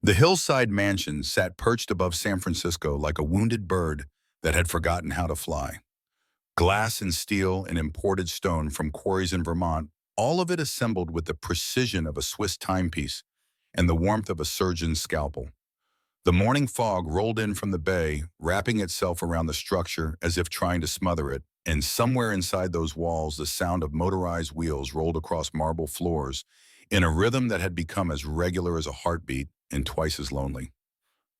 The hillside mansion sat perched above San Francisco like a wounded bird that had forgotten how to fly. Glass and steel and imported stone from quarries in Vermont, all of it assembled with the precision of a Swiss timepiece and the warmth of a surgeon's scalpel. The morning fog rolled in from the bay, wrapping itself around the structure as if trying to smother it, and somewhere inside those walls the sound of motorized wheels rolled across marble floors in a rhythm that had become as regular as a heartbeat and twice as lonely.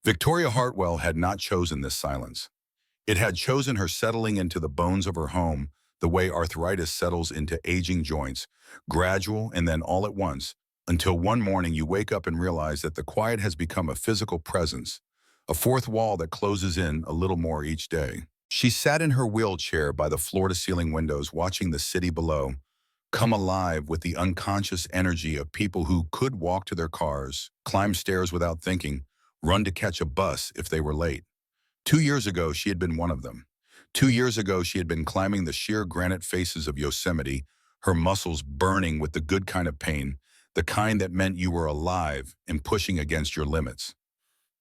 Victoria Hartwell had not chosen this silence. It had chosen her settling into the bones of her home the way arthritis settles into aging joints, gradual and then all at once, until one morning you wake up and realize that the quiet has become a physical presence, a fourth wall that closes in a little more each day. She sat in her wheelchair by the floor-to-ceiling windows watching the city below come alive with the unconscious energy of people who could walk to their cars, climb stairs without thinking, run to catch a bus if they were late. 2 years ago, she had been one of them. 2 years ago, she had been climbing the sheer granite faces of Yosemite, her muscles burning with the good kind of pain, the kind that meant you were alive and pushing against your limits.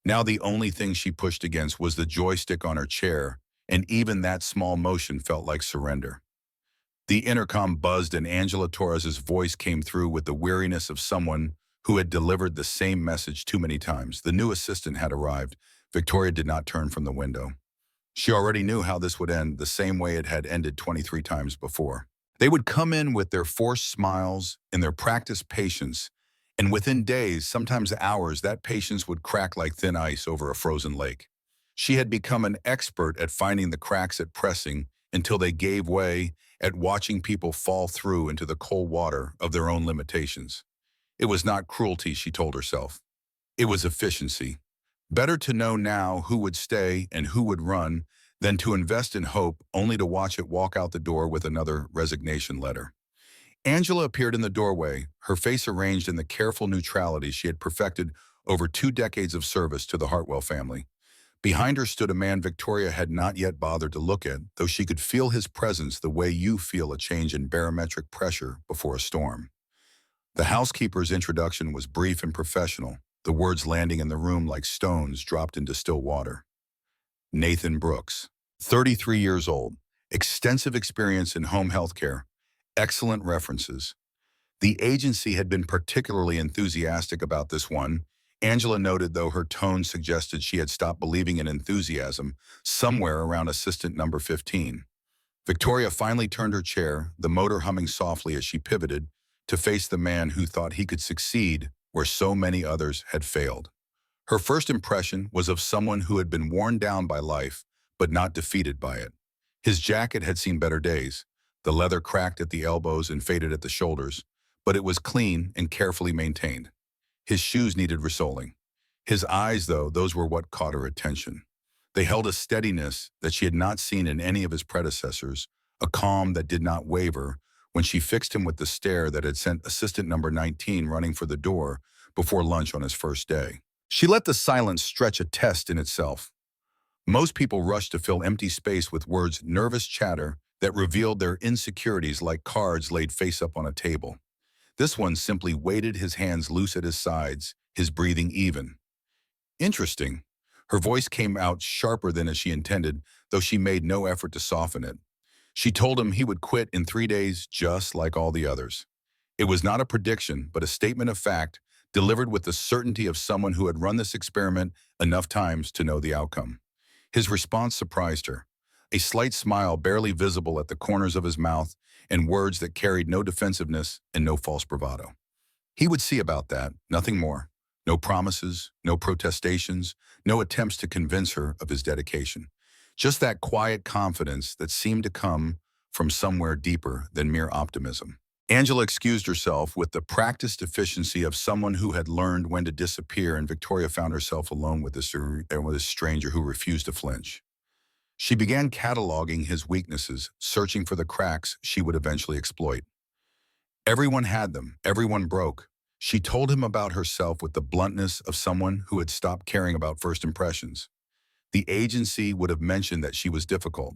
Now the only thing she pushed against was the joystick on her chair, and even that small motion felt like surrender. The intercom buzzed and Angela Torres's voice came through with the weariness of someone who had delivered the same message too many times. The new assistant had arrived. Victoria did not turn from the window. She already knew how this would end, the same way it had ended 23 times before. They would come in with their forced smiles and their practiced patience, and within days, sometimes hours, that patience would crack like thin ice over a frozen lake. She had become an expert at finding the cracks at pressing until they gave way, at watching people fall through into the cold water of their own limitations. It was not cruelty, she told herself. It was efficiency. Better to know now who would stay and who would run than to invest in hope only to watch it walk out the door with another resignation letter. Angela appeared in the doorway, her face arranged in the careful neutrality she had perfected over 2 decades of service to the Hartwell family. Behind her stood a man Victoria had not yet bothered to look at, though she could feel his presence the way you feel a change in barometric pressure before a storm. The housekeeper's introduction was brief and professional, the words landing in the room like stones dropped into still water. Nathan Brooks, 33 years old, extensive experience in home health care, excellent references. The agency had been particularly enthusiastic about this one. Angela noted, though her tone suggested she had stopped believing in enthusiasm somewhere around assistant number 15. Victoria finally turned her chair, the motor humming softly as she pivoted, to face the man who thought he could succeed where so many others had failed. Her first impression was of someone who had been worn down by life, but not defeated by it. His jacket had seen better days. The leather cracked at the elbows and faded at the shoulders, but it was clean and carefully maintained. His shoes needed resoling. His eyes, though, those were what caught her attention. They held a steadiness that she had not seen in any of his predecessors, a calm that did not waver when she fixed him with the stare that had sent assistant number 19 running for the door before lunch on his first day. She let the silence stretch a test in itself. Most people rushed to fill empty space with words, nervous chatter that revealed their insecurities like cards laid face up on a table. This one simply waited, his hands loose at his sides, his breathing even. Interesting. Her voice came out sharper than as she intended, though she made no effort to soften it. She told him he would quit in 3 days, just like all the others. It was not a prediction, but a statement of fact, delivered with the certainty of someone who had run this experiment enough times to know the outcome. His response surprised her. A slight smile barely visible at the corners of his mouth, and words that carried no defensiveness and no false bravado. He would see about that, nothing more. No promises, no protestations, no attempts to convince her of his dedication. Just that quiet confidence that seemed to come from somewhere deeper than mere optimism. Angela excused herself with the practiced efficiency of someone who had learned when to disappear, and Victoria found herself alone with this stranger who refused to flinch. She began cataloging his weaknesses, searching for the cracks she would eventually exploit. Everyone had them, everyone broke. She told him about herself with the bluntness of someone who had stopped caring about first impressions. The agency would have mentioned that she was difficult.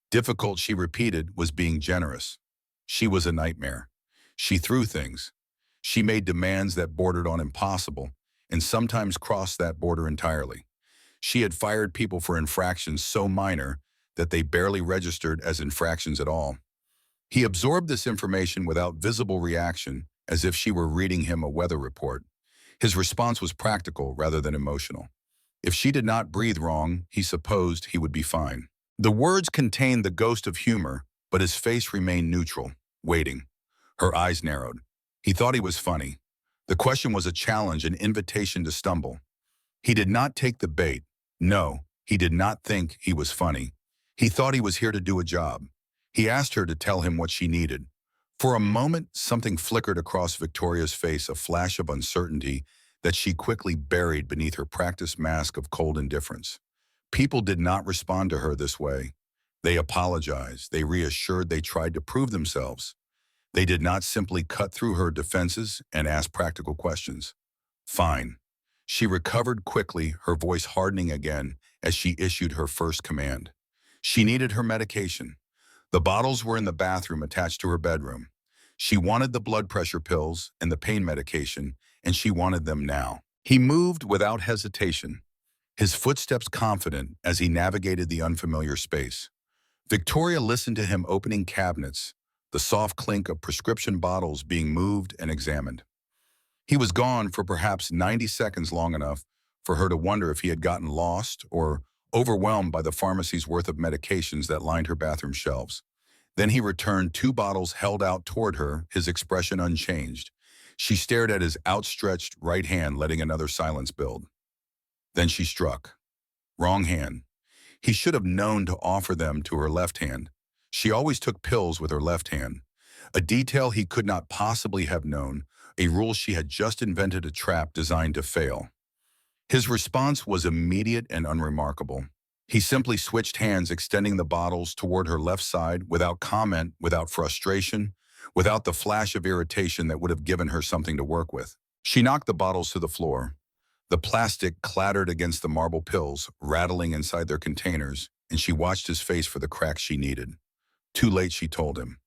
Difficult, she repeated, was being generous. She was a nightmare. She threw things. She made demands that bordered on impossible, and sometimes crossed that border entirely. She had fired people for infractions so minor that they barely registered as infractions at all. He absorbed this information without visible reaction, as if she were reading him a weather report. His response was practical rather than emotional. If she did not breathe wrong, he supposed he would be fine. The words contained the ghost of humor, but his face remained neutral, waiting. Her eyes narrowed. He thought he was funny. The question was a challenge, an invitation to stumble. He did not take the bait. No, he did not think he was funny. He thought he was here to do a job. He asked her to tell him what she needed. For a moment, something flickered across Victoria's face, a flash of uncertainty that she quickly buried beneath her practiced mask of cold indifference. People did not respond to her this way. They apologized, they reassured, they tried to prove themselves. They did not simply cut through her defenses and ask practical questions. Fine. She recovered quickly, her voice hardening again as she issued her first command. She needed her medication. The bottles were in the bathroom attached to her bedroom. She wanted the blood pressure pills and the pain medication, and she wanted them now. He moved without hesitation, his footsteps confident as he navigated the unfamiliar space. Victoria listened to him opening cabinets, the soft clink of prescription bottles being moved and examined. He was gone for perhaps 90 seconds, long enough for her to wonder if he had gotten lost or overwhelmed by the pharmacy's worth of medications that lined her bathroom shelves. Then he returned, 2 bottles held out toward her, his expression unchanged. She stared at his outstretched right hand, letting another silence build. Then she struck. Wrong hand. He should have known to offer them to her left hand. She always took pills with her left hand. A detail he could not possibly have known, a rule she had just invented, a trap designed to fail. His response was immediate and unremarkable. He simply switched hands, extending the bottles toward her left side without comment, without frustration, without the flash of irritation that would have given her something to work with. She knocked the bottles to the floor. The plastic clattered against the marble pills, rattling inside their containers, and she watched his face for the cracks she needed. Too late, she told him.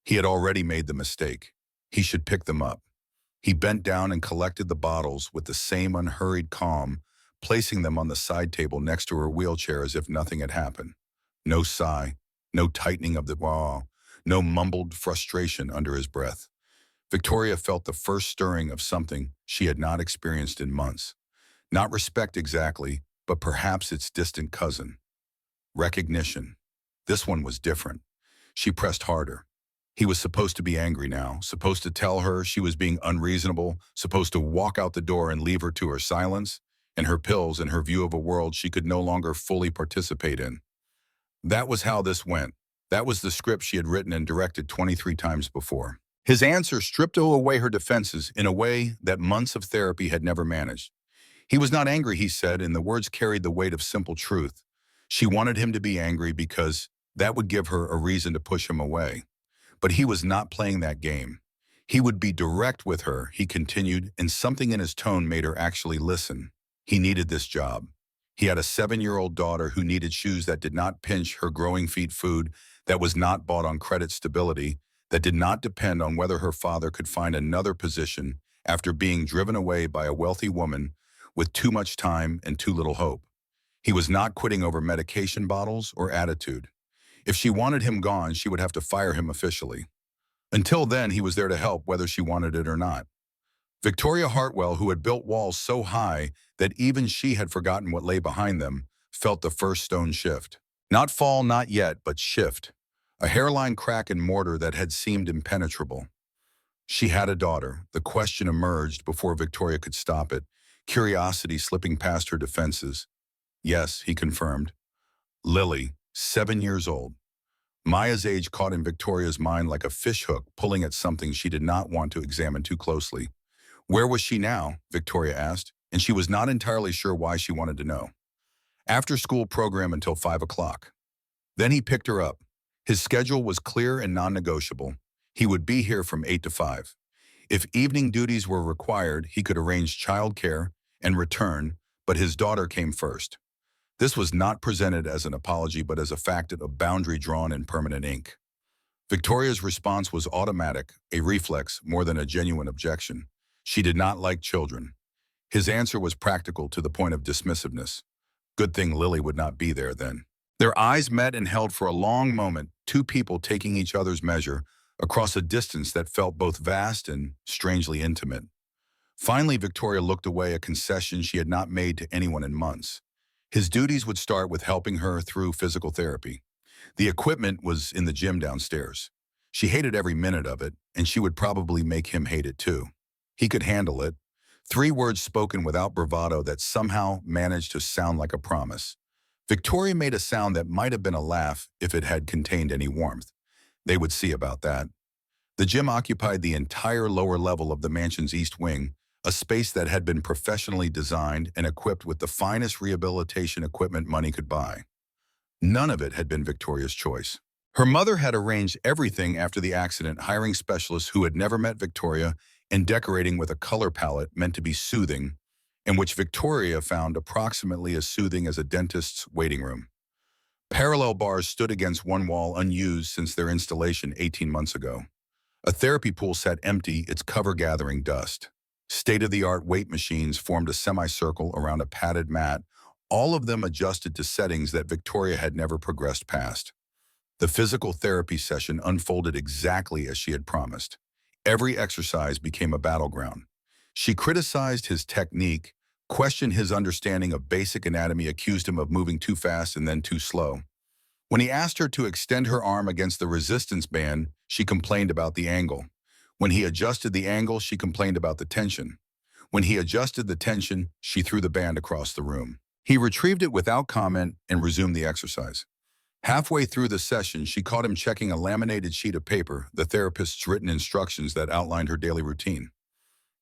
He had already made the mistake. He should pick them up. He bent down and collected the bottles with the same unhurried calm, placing them on the side table next to her wheelchair as if nothing had happened. No sigh, no tightening of the jaw, no mumbled frustration under his breath. Victoria felt the first stirring of something she had not experienced in months. Not respect exactly, but perhaps its distant cousin. Recognition. This one was different. She pressed harder. He was supposed to be angry now, supposed to tell her she was being unreasonable, supposed to walk out the door and leave her to her silence, and her pills and her view of a world she could no longer fully participate in. That was how this went. That was the script she had written and directed 23 times before. His answer stripped away her defenses in a way that months of therapy had never managed. He was not angry, he said, and the words carried the weight of simple truth. She wanted him to be angry because that would give her a reason to push him away. But he was not playing that game. He would be direct with her, he continued, and something in his tone made her actually listen. He needed this job. He had a 7-year-old daughter who needed shoes that did not pinch her growing feet, food that was not bought on credit, stability that did not depend on whether her father could find another position after being driven away by a wealthy woman with too much time and too little hope. He was not quitting over medication bottles or attitude. If she wanted him gone, she would have to fire him officially. Until then, he was there to help, whether she wanted it or not. Victoria Hartwell, who had built walls so high that even she had forgotten what lay behind them, felt the first stone shift. Not fall, not yet, but shift. A hairline crack in mortar that had seemed impenetrable. She had a daughter. The question emerged before Victoria could stop it, curiosity slipping past her defenses. Yes, he confirmed. Lily, 7 years old. Maya's age caught in Victoria's mind like a fishhook pulling at something she did not want to examine too closely. Where was she now? Victoria asked, and she was not entirely sure why she wanted to know. After-school program until 5 o'clock. Then he picked her up. His schedule was clear and non-negotiable. He would be here from 8 to 5. If evening duties were required, he could arrange childcare and return, but his daughter came first. This was not presented as an apology, but as a fact of a boundary drawn in permanent ink. Victoria's response was automatic, a reflex more than a genuine objection. She did not like children. His answer was practical to the point of dismissiveness. Good thing Lily would not be there then. Their eyes met and held for a long moment, two people taking each other's measure across a distance that felt both vast and strangely intimate. Finally, Victoria looked away, a concession she had not made to anyone in months. His duties would start with helping her through physical therapy. The equipment was in the gym downstairs. She hated every minute of it, and she would probably make him hate it too. He could handle it. 3 words spoken without bravado that somehow managed to sound like a promise. Victoria made a sound that might have been a laugh if it had contained any warmth. They would see about that. The gym occupied the entire lower level of the mansion's east wing, a space that had been professionally designed and equipped with the finest rehabilitation equipment money could buy. None of it had been Victoria's choice. Her mother had arranged everything after the accident, hiring specialists who had never met Victoria and decorating with a color palette meant to be soothing, and which Victoria found approximately as soothing as a dentist's waiting room. Parallel bars stood against one wall unused since their installation 18 months ago. A therapy pool sat empty, its cover gathering dust. State-of-the-art weight machines formed a semicircle around a padded mat, all of them adjusted to settings that Victoria had never progressed past. The physical therapy session unfolded exactly as she had promised. Every exercise became a battleground. She criticized his technique, questioned his understanding of basic anatomy, accused him of moving too fast and then too slow. When he asked her to extend her arm against the resistance band, she complained about the angle. When he adjusted the angle, she complained about the tension. When he adjusted the tension, she threw the band across the room. He retrieved it without comment and resumed the exercise. Halfway through the session, she caught him checking a laminated sheet of paper, the therapist's written instructions that outlined her daily routine.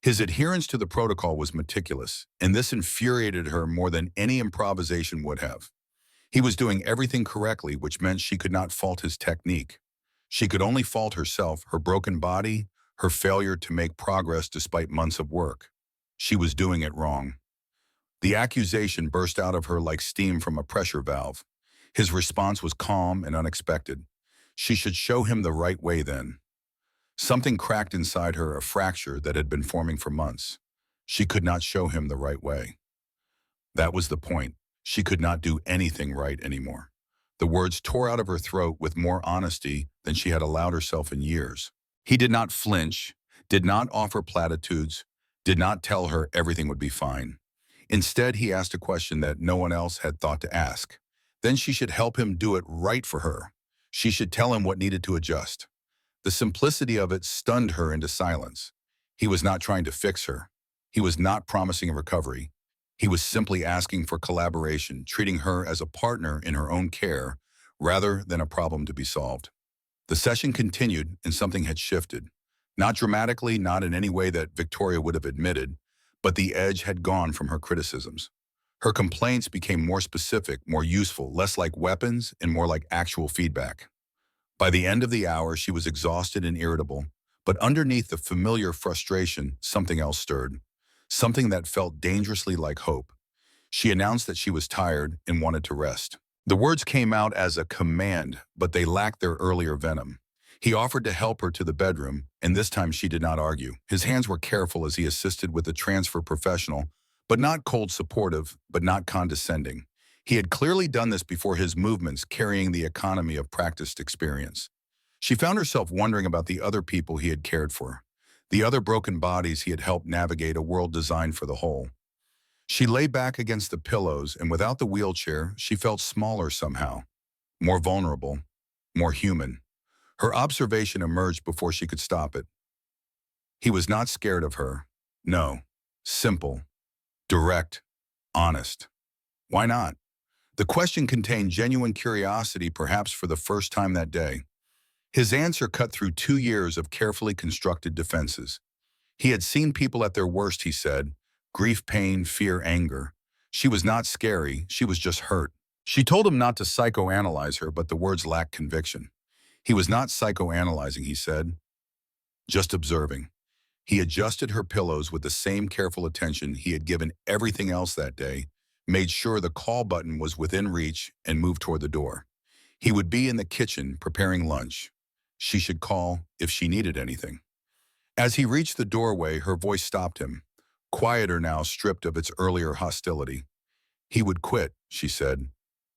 His adherence to the protocol was meticulous, and this infuriated her more than any improvisation would have. He was doing everything correctly, which meant she could not fault his technique. She could only fault herself, her broken body, her failure to make progress despite months of work. She was doing it wrong. The accusation burst out of her like steam from a pressure valve. His response was calm and unexpected. She should show him the right way then. Something cracked inside her, a fracture that had been forming for months. She could not show him the right way. That was the point. She could not do anything right anymore. The words tore out of her throat with more honesty than she had allowed herself in years. He did not flinch, did not offer platitudes, did not tell her everything would be fine. Instead, he asked a question that no one else had thought to ask. Then she should help him do it right for her. She should tell him what needed to adjust. The simplicity of it stunned her into silence. He was not trying to fix her. He was not promising a recovery. He was simply asking for collaboration, treating her as a partner in her own care rather than a problem to be solved. The session continued and something had shifted. Not dramatically, not in any way that Victoria would have admitted, but the edge had gone from her criticisms. Her complaints became more specific, more useful, less like weapons and more like actual feedback. By the end of the hour, she was exhausted and irritable, but underneath the familiar frustration, something else stirred, something that felt dangerously like hope. She announced that she was tired and wanted to rest. The words came out as a command, but they lacked their earlier venom. He offered to help her to the bedroom, and this time she did not argue. His hands were careful as he assisted with the transfer, professional, but not cold, supportive, but not condescending. He had clearly done this before, his movements carrying the economy of practiced experience. She found herself wondering about the other people he had cared for, the other broken bodies he had helped navigate a world designed for the whole. She lay back against the pillows, and without the wheelchair, she felt smaller somehow, more vulnerable, more human. Her observation emerged before she could stop it. He was not scared of her. No. Simple. Direct. Honest. Why not? The question contained genuine curiosity, perhaps for the first time that day. His answer cut through 2 years of carefully constructed defenses. He had seen people at their worst, he said. Grief, pain, fear, anger. She was not scary, she was just hurt. She told him not to psychoanalyze her, but the words lacked conviction. He was not psychoanalyzing, he said, just observing. He adjusted her pillows with the same careful attention he had given everything else that day, made sure the call button was within reach, and moved toward the door. He would be in the kitchen preparing lunch. She should call if she needed anything. As he reached the doorway, her voice stopped him. quieter now, stripped of its earlier hostility. He would quit, she said.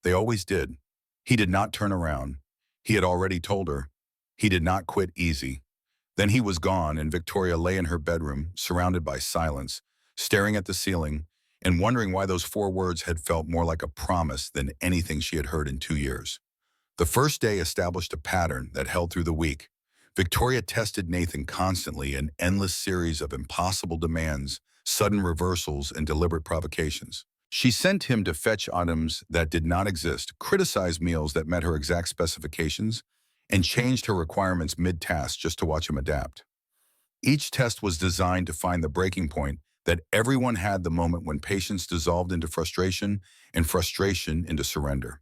They always did. He did not turn around. He had already told her. He did not quit easy. Then he was gone, and Victoria lay in her bedroom, surrounded by silence, staring at the ceiling, and wondering why those 4 words had felt more like a promise than anything she had heard in 2 years. The first day established a pattern that held through the week. Victoria tested Nathan constantly, an endless series of impossible demands, sudden reversals, and deliberate provocations. She sent him to fetch items that did not exist, criticized meals that met her exact specifications, and changed her requirements mid-task just to watch him adapt. Each test was designed to find the breaking point that everyone had, the moment when patience dissolved into frustration and frustration into surrender.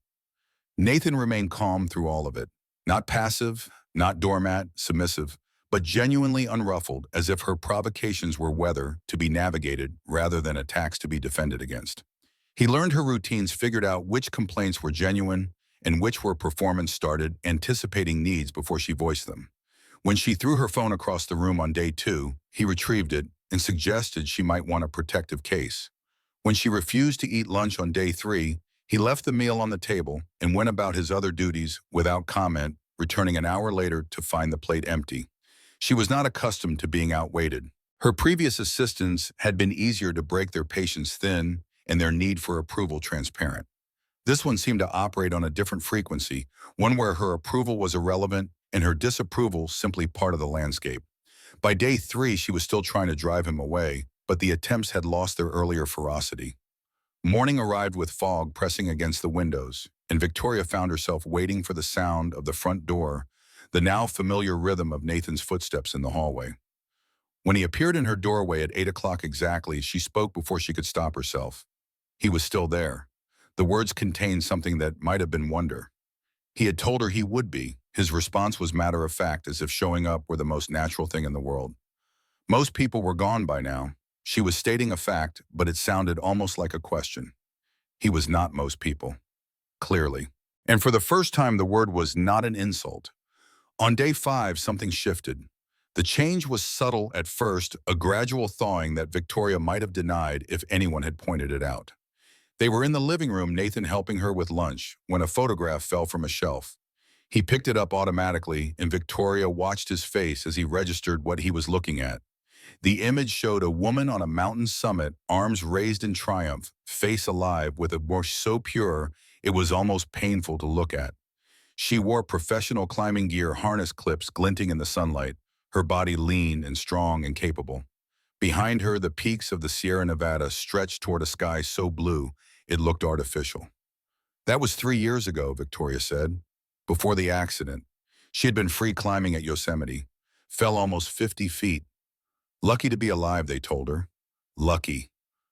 Nathan remained calm through all of it, not passive, not doormat, submissive, but genuinely unruffled, as if her provocations were weather to be navigated rather than attacks to be defended against. He learned her routines, figured out which complaints were genuine and which were performance, started anticipating needs before she voiced them. When she threw her phone across the room on day 2, he retrieved it and suggested she might want a protective case. When she refused to eat lunch on day 3, he left the meal on the table and went about his other duties without comment, returning an hour later to find the plate empty. She was not accustomed to being outweighted. Her previous assistants had been easier to break, their patience thin and their need for approval transparent. This one seemed to operate on a different frequency, one where her approval was irrelevant and her disapproval simply part of the landscape. By day 3, she was still trying to drive him away, but the attempts had lost their earlier ferocity. Morning arrived with fog pressing against the windows, and Victoria found herself waiting for the sound of the front door, the now familiar rhythm of Nathan's footsteps in the hallway. When he appeared in her doorway at 8 o'clock exactly, she spoke before she could stop herself. He was still there. The words contained something that might have been wonder. He had told her he would be. His response was matter of fact, as if showing up were the most natural thing in the world. Most people were gone by now. She was stating a fact, but it sounded almost like a question. He was not most people. Clearly. And for the first time, the word was not an insult. On day 5, something shifted. The change was subtle at first, a gradual thawing that Victoria might have denied if anyone had pointed it out. They were in the living room, Nathan helping her with lunch, when a photograph fell from a shelf. He picked it up automatically, and Victoria watched his face as he registered what he was looking at. The image showed a woman on a mountain summit, arms raised in triumph, face alive, with a blush so pure it was almost painful to look at. She wore professional climbing gear, harness clips glinting in the sunlight, her body lean and strong and capable. Behind her, the peaks of the Sierra Nevada stretched toward a sky so blue it looked artificial. That was 3 years ago, Victoria said. Before the accident, she had been free climbing at Yosemite, fell almost 50 feet. Lucky to be alive, they told her. Lucky.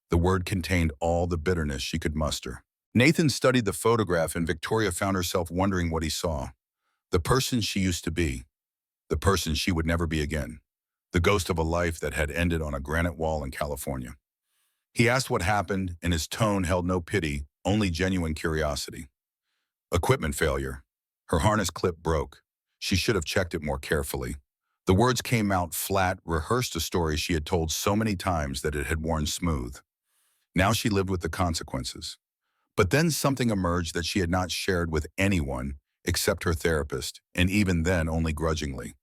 The word contained all the bitterness she could muster. Nathan studied the photograph, and Victoria found herself wondering what he saw. The person she used to be. The person she would never be again. The ghost of a life that had ended on a granite wall in California. He asked what happened, and his tone held no pity, only genuine curiosity. Equipment failure. Her harness clip broke. She should have checked it more carefully. The words came out flat, rehearsed a story she had told so many times that it had worn smooth. Now she lived with the consequences. But then something emerged that she had not shared with anyone except her therapist, and even then only grudgingly.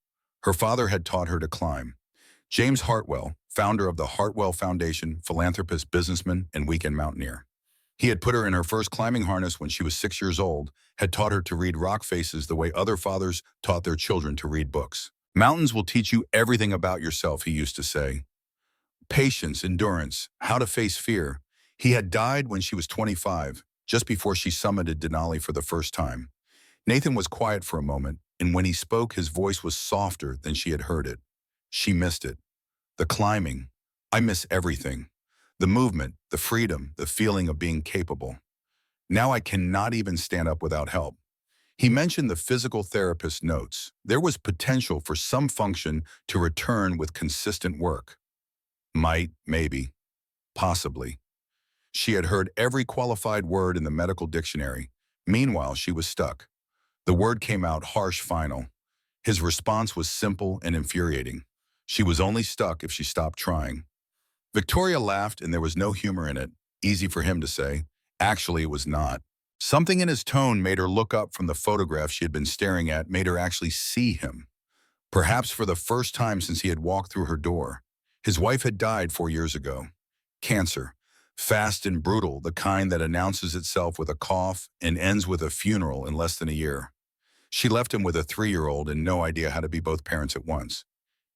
Her father had taught her to climb. James Hartwell, founder of the Hartwell Foundation, philanthropist, businessman, and weekend mountaineer. He had put her in her first climbing harness when she was 6 years old, had taught her to read rock faces the way other fathers taught their children to read books. Mountains will teach you everything about yourself, he used to say. Patience, endurance, how to face fear. He had died when she was 25, just before she summited Denali for the first time. Nathan was quiet for a moment, and when he spoke, his voice was softer than she had heard it. She missed it. The climbing. I miss everything. The movement, the freedom, the feeling of being capable. Now I cannot even stand up without help. He mentioned the physical therapist's notes. There was potential for some function to return with consistent work. Might, maybe, possibly. She had heard every qualified word in the medical dictionary. Meanwhile, she was stuck. The word came out harsh, final. His response was simple and infuriating. She was only stuck if she stopped trying. Victoria laughed, and there was no humor in it. Easy for him to say. Actually, it was not. Something in his tone made her look up from the photograph she had been staring at, made her actually see him. Perhaps for the first time since he had walked through her door. His wife had died 4 years ago. Cancer. Fast and brutal, the kind that announces itself with a cough and ends with a funeral in less than a year. She left him with a 3-year-old and no idea how to be both parents at once.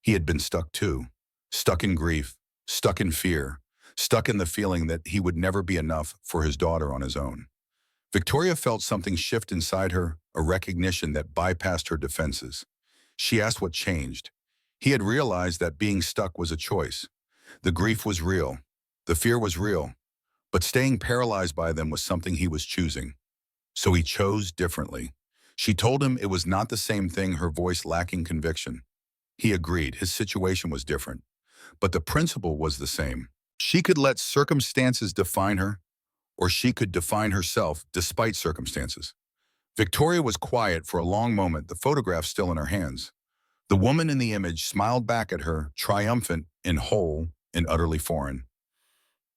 He had been stuck too. Stuck in grief, stuck in fear, stuck in the feeling that he would never be enough for his daughter on his own. Victoria felt something shift inside her, a recognition that bypassed her defenses. She asked what changed. He had realized that being stuck was a choice. The grief was real. The fear was real. But staying paralyzed by them was something he was choosing. So he chose differently. She told him it was not the same thing, her voice lacking conviction. He agreed. His situation was different. But the principle was the same. She could let circumstances define her, or she could define herself despite circumstances. Victoria was quiet for a long moment, the photograph still in her hands. The woman in the image smiled back at her, triumphant and whole and utterly foreign.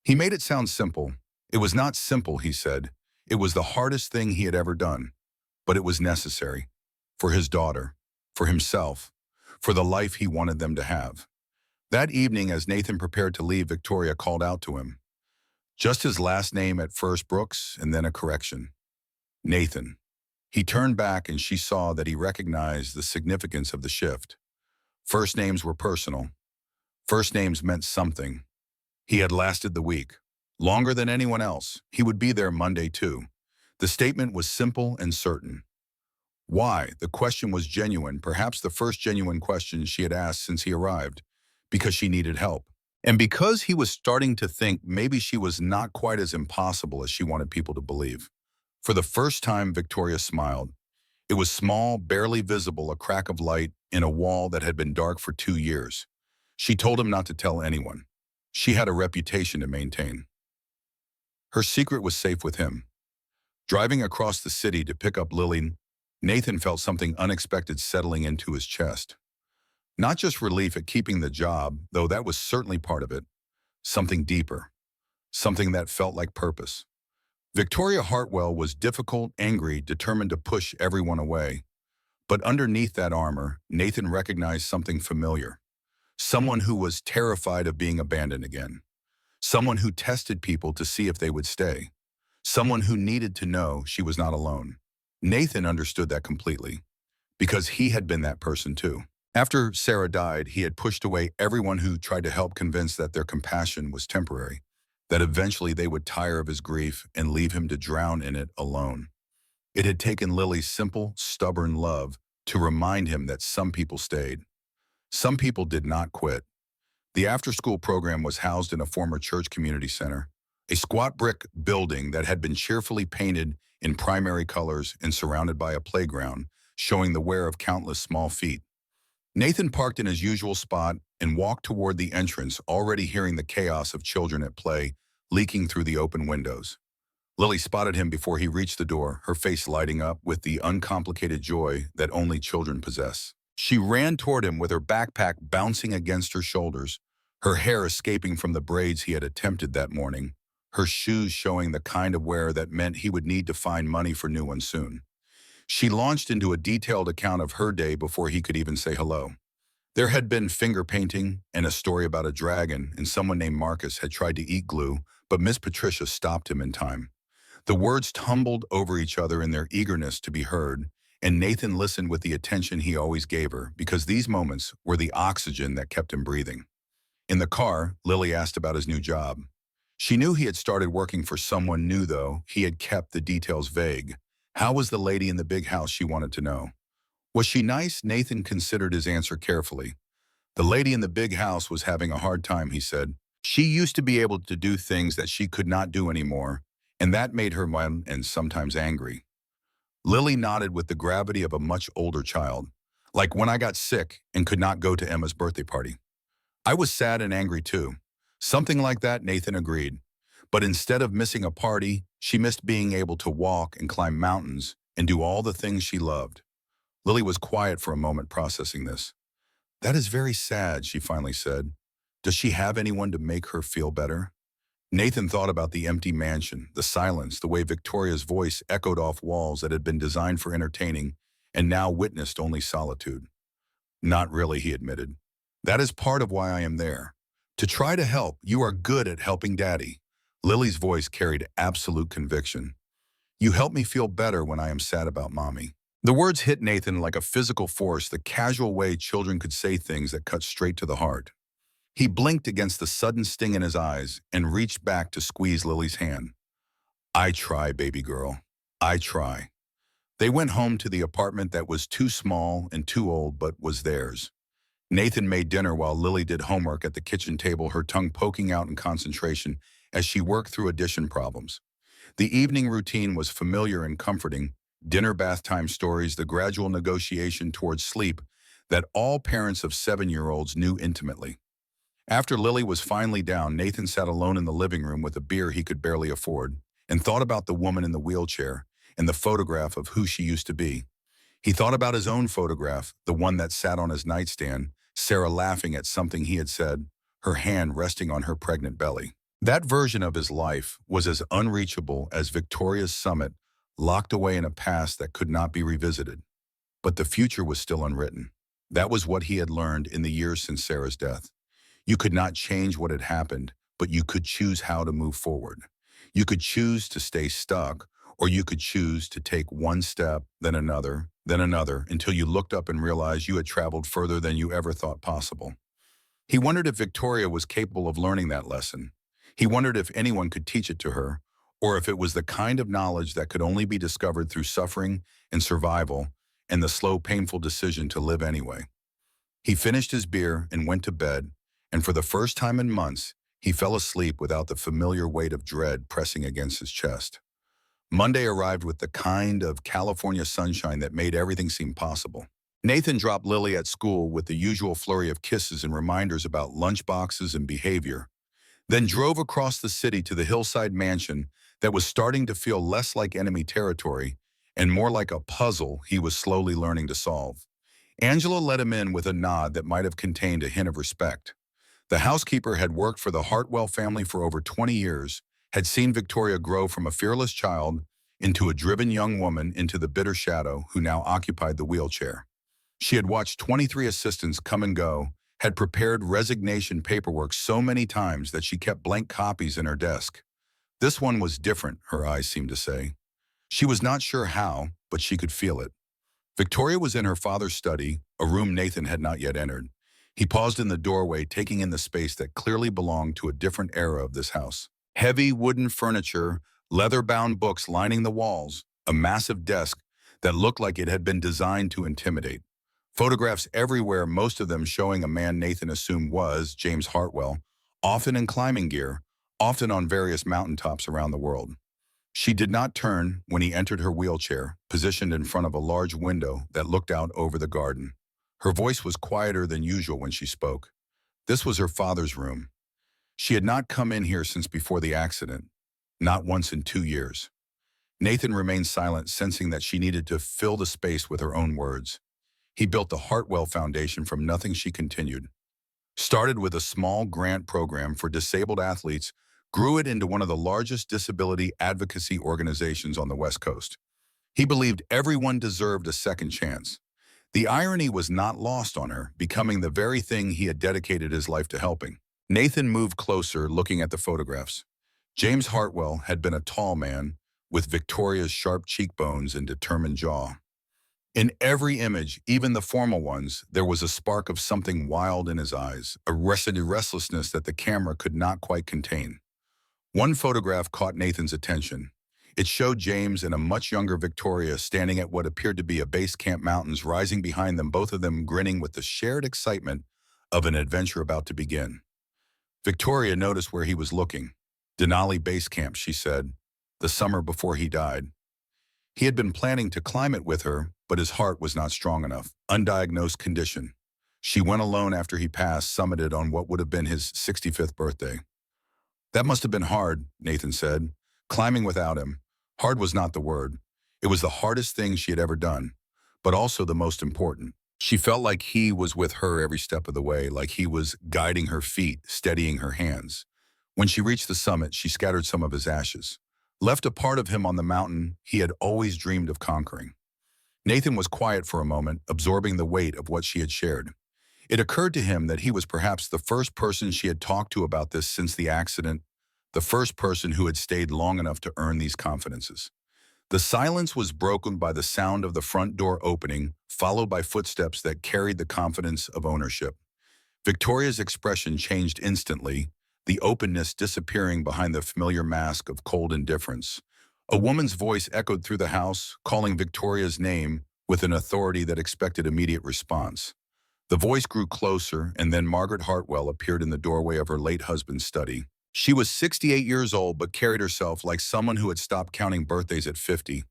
He made it sound simple. It was not simple, he said. It was the hardest thing he had ever done. But it was necessary. For his daughter. For himself. For the life he wanted them to have. That evening, as Nathan prepared to leave, Victoria called out to him. Just his last name at first, Brooks, and then a correction. Nathan. He turned back and she saw that he recognized the significance of the shift. First names were personal. First names meant something. He had lasted the week. Longer than anyone else. He would be there Monday too. The statement was simple and certain. Why? The question was genuine, perhaps the first genuine question she had asked since he arrived. Because she needed help. And because he was starting to think maybe she was not quite as impossible as she wanted people to believe. For the first time, Victoria smiled. It was small, barely visible, a crack of light in a wall that had been dark for 2 years. She told him not to tell anyone. She had a reputation to maintain. Her secret was safe with him. Driving across the city to pick up Lily, Nathan felt something unexpected settling into his chest. Not just relief at keeping the job, though that was certainly part of it. Something deeper. Something that felt like purpose. Victoria Hartwell was difficult, angry, determined to push everyone away. But underneath that armor, Nathan recognized something familiar. Someone who was terrified of being abandoned again. Someone who tested people to see if they would stay. Someone who needed to know she was not alone. Nathan understood that completely, because he had been that person too. After Sarah died, he had pushed away everyone who tried to help, convinced that their compassion was temporary, that eventually they would tire of his grief and leave him to drown in it alone. It had taken Lily's simple, stubborn love to remind him that some people stayed. Some people did not quit. The after-school program was housed in a former church community center, a squat brick building that had been cheerfully painted in primary colors and surrounded by a playground, showing the wear of countless small feet. Nathan parked in his usual spot and walked toward the entrance, already hearing the chaos of children at play leaking through the open windows. Lily spotted him before he reached the door, her face lighting up with the uncomplicated joy that only children possess. She ran toward him with her backpack bouncing against her shoulders, her hair escaping from the braids he had attempted that morning, her shoes showing the kind of wear that meant he would need to find money for new ones soon. She launched into a detailed account of her day before he could even say hello. There had been finger painting and a story about a dragon, and someone named Marcus had tried to eat glue, but Miss Patricia stopped him in time. The words tumbled over each other in their eagerness to be heard, and Nathan listened with the attention he always gave her, because these moments were the oxygen that kept him breathing. In the car, Lily asked about his new job. She knew he had started working for someone new, though he had kept the details vague. How was the lady in the big house, she wanted to know. Was she nice? Nathan considered his answer carefully. The lady in the big house was having a hard time, he said. She used to be able to do things that she could not do anymore, and that made her mad and sometimes angry. Lily nodded with the gravity of a much older child. Like when I got sick and could not go to Emma's birthday party. I was sad and angry too. Something like that, Nathan agreed. But instead of missing a party, she missed being able to walk and climb mountains and do all the things she loved. Lily was quiet for a moment, processing this. That is very sad, she finally said. Does she have anyone to make her feel better? Nathan thought about the empty mansion, the silence, the way Victoria's voice echoed off walls that had been designed for entertaining and now witnessed only solitude. Not really, he admitted. That is part of why I am there. To try to help. You are good at helping Daddy. Lily's voice carried absolute conviction. You help me feel better when I am sad about Mommy. The words hit Nathan like a physical force, the casual way children could say things that cut straight to the heart. He blinked against the sudden sting in his eyes and reached back to squeeze Lily's hand. I try, baby girl. I try. They went home to the apartment that was too small and too old but was theirs. Nathan made dinner while Lily did homework at the kitchen table, her tongue poking out in concentration as she worked through addition problems. The evening routine was familiar and comforting, dinner bath time stories, the gradual negotiation towards sleep that all parents of 7-year-olds knew intimately. After Lily was finally down, Nathan sat alone in the living room with a beer he could barely afford and thought about the woman in the wheelchair and the photograph of who she used to be. He thought about his own photograph, the one that sat on his nightstand, Sarah laughing at something he had said, her hand resting on her pregnant belly. That version of his life was as unreachable as Victoria's summit, locked away in a past that could not be revisited. But the future was still unwritten. That was what he had learned in the years since Sarah's death. You could not change what had happened, but you could choose how to move forward. You could choose to stay stuck, or you could choose to take one step, then another, until you looked up and realized you had traveled further than you ever thought possible. He wondered if Victoria was capable of learning that lesson. He wondered if anyone could teach it to her, or if it was the kind of knowledge that could only be discovered through suffering and survival and the slow, painful decision to live anyway. He finished his beer and went to bed, and for the first time in months, he fell asleep without the familiar weight of dread pressing against his chest. Monday arrived with the kind of California sunshine that made everything seem possible. Nathan dropped Lily at school with the usual flurry of kisses and reminders about lunchboxes and behavior, then drove across the city to the hillside mansion that was starting to feel less like enemy territory and more like a puzzle he was slowly learning to solve. Angela let him in with a nod that might have contained a hint of respect. The housekeeper had worked for the Hartwell family for over 20 years, had seen Victoria grow from a fearless child into a driven young woman into the bitter shadow who now occupied the wheelchair. She had watched 23 assistants come and go, had prepared resignation paperwork so many times that she kept blank copies in her desk. This one was different, her eyes seemed to say. She was not sure how, but she could feel it. Victoria was in her father's study, a room Nathan had not yet entered. He paused in the doorway, taking in the space that clearly belonged to a different era of this house. Heavy wooden furniture, leather-bound books lining the walls, a massive desk that looked like it had been designed to intimidate. Photographs everywhere, most of them showing a man Nathan assumed was James Hartwell, often in climbing gear, often on various mountaintops around the world. She did not turn when he entered her wheelchair, positioned in front of a large window that looked out over the garden. Her voice was quieter than usual when she spoke. This was her father's room. She had not come in here since before the accident, not once in 2 years. Nathan remained silent, sensing that she needed to fill the space with her own words. He built the Hartwell Foundation from nothing, she continued. Started with a small grant program for disabled athletes, grew it into one of the largest disability advocacy organizations on the West Coast. He believed everyone deserved a second chance. The irony was not lost on her, becoming the very thing he had dedicated his life to helping. Nathan moved closer, looking at the photographs. James Hartwell had been a tall man, with Victoria's sharp cheekbones and determined jaw. In every image, even the formal ones, there was a spark of something wild in his eyes, a restlessness that the camera could not quite contain. One photograph caught Nathan's attention. It showed James and a much younger Victoria standing at what appeared to be a base camp, mountains rising behind them, both of them grinning with the shared excitement of an adventure about to begin. Victoria noticed where he was looking. Denali Base Camp, she said, the summer before he died. He had been planning to climb it with her, but his heart was not strong enough. Undiagnosed condition. She went alone after he passed, summited on what would have been his 65th birthday. That must have been hard, Nathan said. Climbing without him. Hard was not the word. It was the hardest thing she had ever done, but also the most important. She felt like he was with her every step of the way, like he was guiding her feet, steadying her hands. When she reached the summit, she scattered some of his ashes, left a part of him on the mountain he had always dreamed of conquering. Nathan was quiet for a moment, absorbing the weight of what she had shared. It occurred to him that he was perhaps the first person she had talked to about this since the accident, the first person who had stayed long enough to earn these confidences. The silence was broken by the sound of the front door opening, followed by footsteps that carried the confidence of ownership. Victoria's expression changed instantly, the openness disappearing behind the familiar mask of cold indifference. A woman's voice echoed through the house, calling Victoria's name with an authority that expected immediate response. The voice grew closer, and then Margaret Hartwell appeared in the doorway of her late husband's study. She was 68 years old but carried herself like someone who had stopped counting birthdays at 50.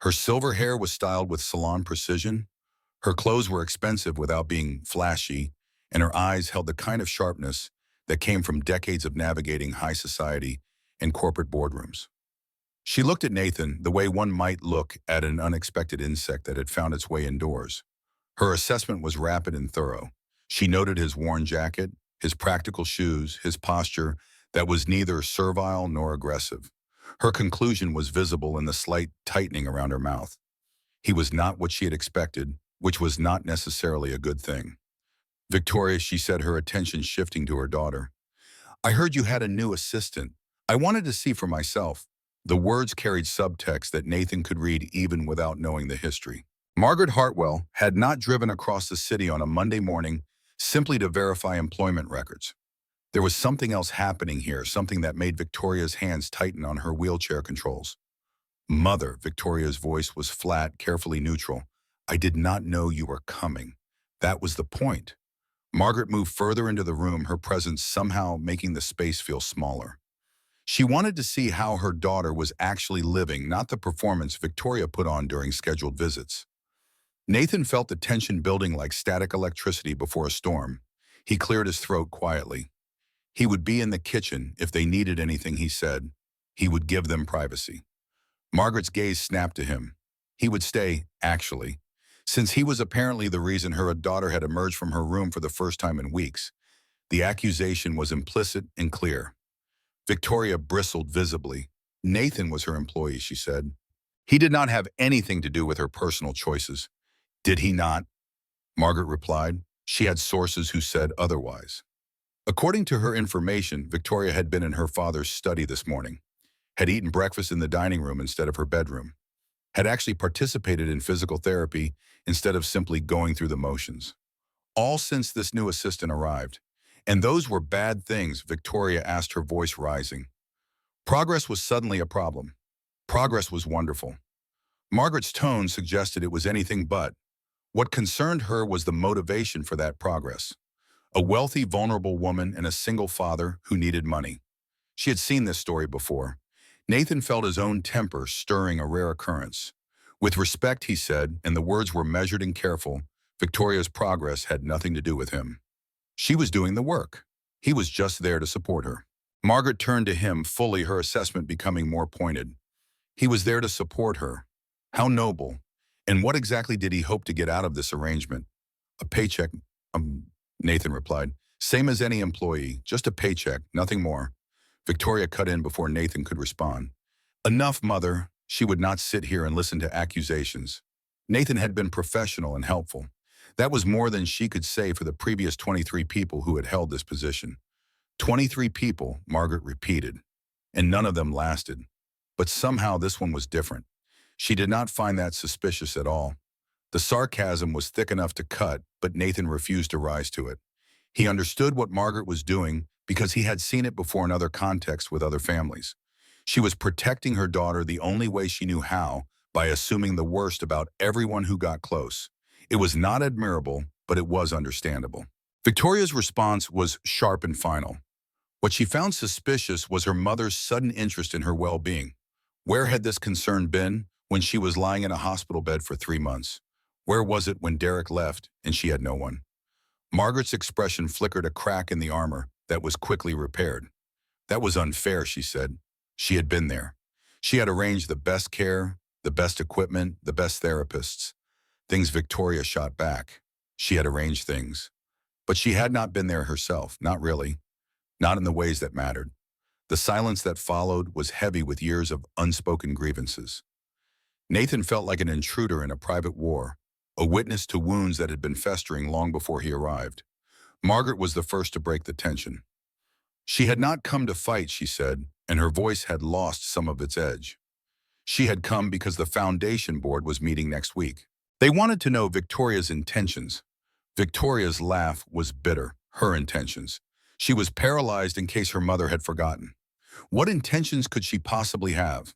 Her silver hair was styled with salon precision. Her clothes were expensive without being flashy, and her eyes held the kind of sharpness that came from decades of navigating high society and corporate boardrooms. She looked at Nathan the way one might look at an unexpected insect that had found its way indoors. Her assessment was rapid and thorough. She noted his worn jacket, his practical shoes, his posture that was neither servile nor aggressive. Her conclusion was visible in the slight tightening around her mouth. He was not what she had expected, which was not necessarily a good thing. Victoria, she said, her attention shifting to her daughter. I heard you had a new assistant. I wanted to see for myself. The words carried subtext that Nathan could read even without knowing the history. Margaret Hartwell had not driven across the city on a Monday morning simply to verify employment records. There was something else happening here, something that made Victoria's hands tighten on her wheelchair controls. Mother, Victoria's voice was flat, carefully neutral. I did not know you were coming. That was the point. Margaret moved further into the room, her presence somehow making the space feel smaller. She wanted to see how her daughter was actually living, not the performance Victoria put on during scheduled visits. Nathan felt the tension building like static electricity before a storm. He cleared his throat quietly. He would be in the kitchen if they needed anything, he said. He would give them privacy. Margaret's gaze snapped to him. He would stay, actually, since he was apparently the reason her daughter had emerged from her room for the first time in weeks. The accusation was implicit and clear. Victoria bristled visibly. Nathan was her employee, she said. He did not have anything to do with her personal choices. Did he not? Margaret replied. She had sources who said otherwise. According to her information, Victoria had been in her father's study this morning, had eaten breakfast in the dining room instead of her bedroom, had actually participated in physical therapy instead of simply going through the motions. All since this new assistant arrived. And those were bad things, Victoria asked, her voice rising. Progress was suddenly a problem. Progress was wonderful. Margaret's tone suggested it was anything but. What concerned her was the motivation for that progress. A wealthy, vulnerable woman and a single father who needed money. She had seen this story before. Nathan felt his own temper stirring a rare occurrence. With respect, he said, and the words were measured and careful, Victoria's progress had nothing to do with him. She was doing the work. He was just there to support her. Margaret turned to him, fully, her assessment becoming more pointed. He was there to support her. How noble. And what exactly did he hope to get out of this arrangement? A paycheck, Nathan replied. Same as any employee, just a paycheck, nothing more. Victoria cut in before Nathan could respond. Enough, Mother. She would not sit here and listen to accusations. Nathan had been professional and helpful. That was more than she could say for the previous 23 people who had held this position. 23 people, Margaret repeated, and none of them lasted. But somehow this one was different. She did not find that suspicious at all. The sarcasm was thick enough to cut, but Nathan refused to rise to it. He understood what Margaret was doing because he had seen it before in other contexts with other families. She was protecting her daughter the only way she knew how, by assuming the worst about everyone who got close. It was not admirable, but it was understandable. Victoria's response was sharp and final. What she found suspicious was her mother's sudden interest in her well-being. Where had this concern been when she was lying in a hospital bed for 3 months? Where was it when Derek left and she had no one? Margaret's expression flickered a crack in the armor that was quickly repaired. That was unfair, she said. She had been there. She had arranged the best care, the best equipment, the best therapists. Things Victoria shot back. She had arranged things. But she had not been there herself, not really, not in the ways that mattered. The silence that followed was heavy with years of unspoken grievances. Nathan felt like an intruder in a private war, a witness to wounds that had been festering long before he arrived. Margaret was the first to break the tension. She had not come to fight, she said, and her voice had lost some of its edge. She had come because the foundation board was meeting next week. They wanted to know Victoria's intentions. Victoria's laugh was bitter, her intentions. She was paralyzed in case her mother had forgotten. What intentions could she possibly have?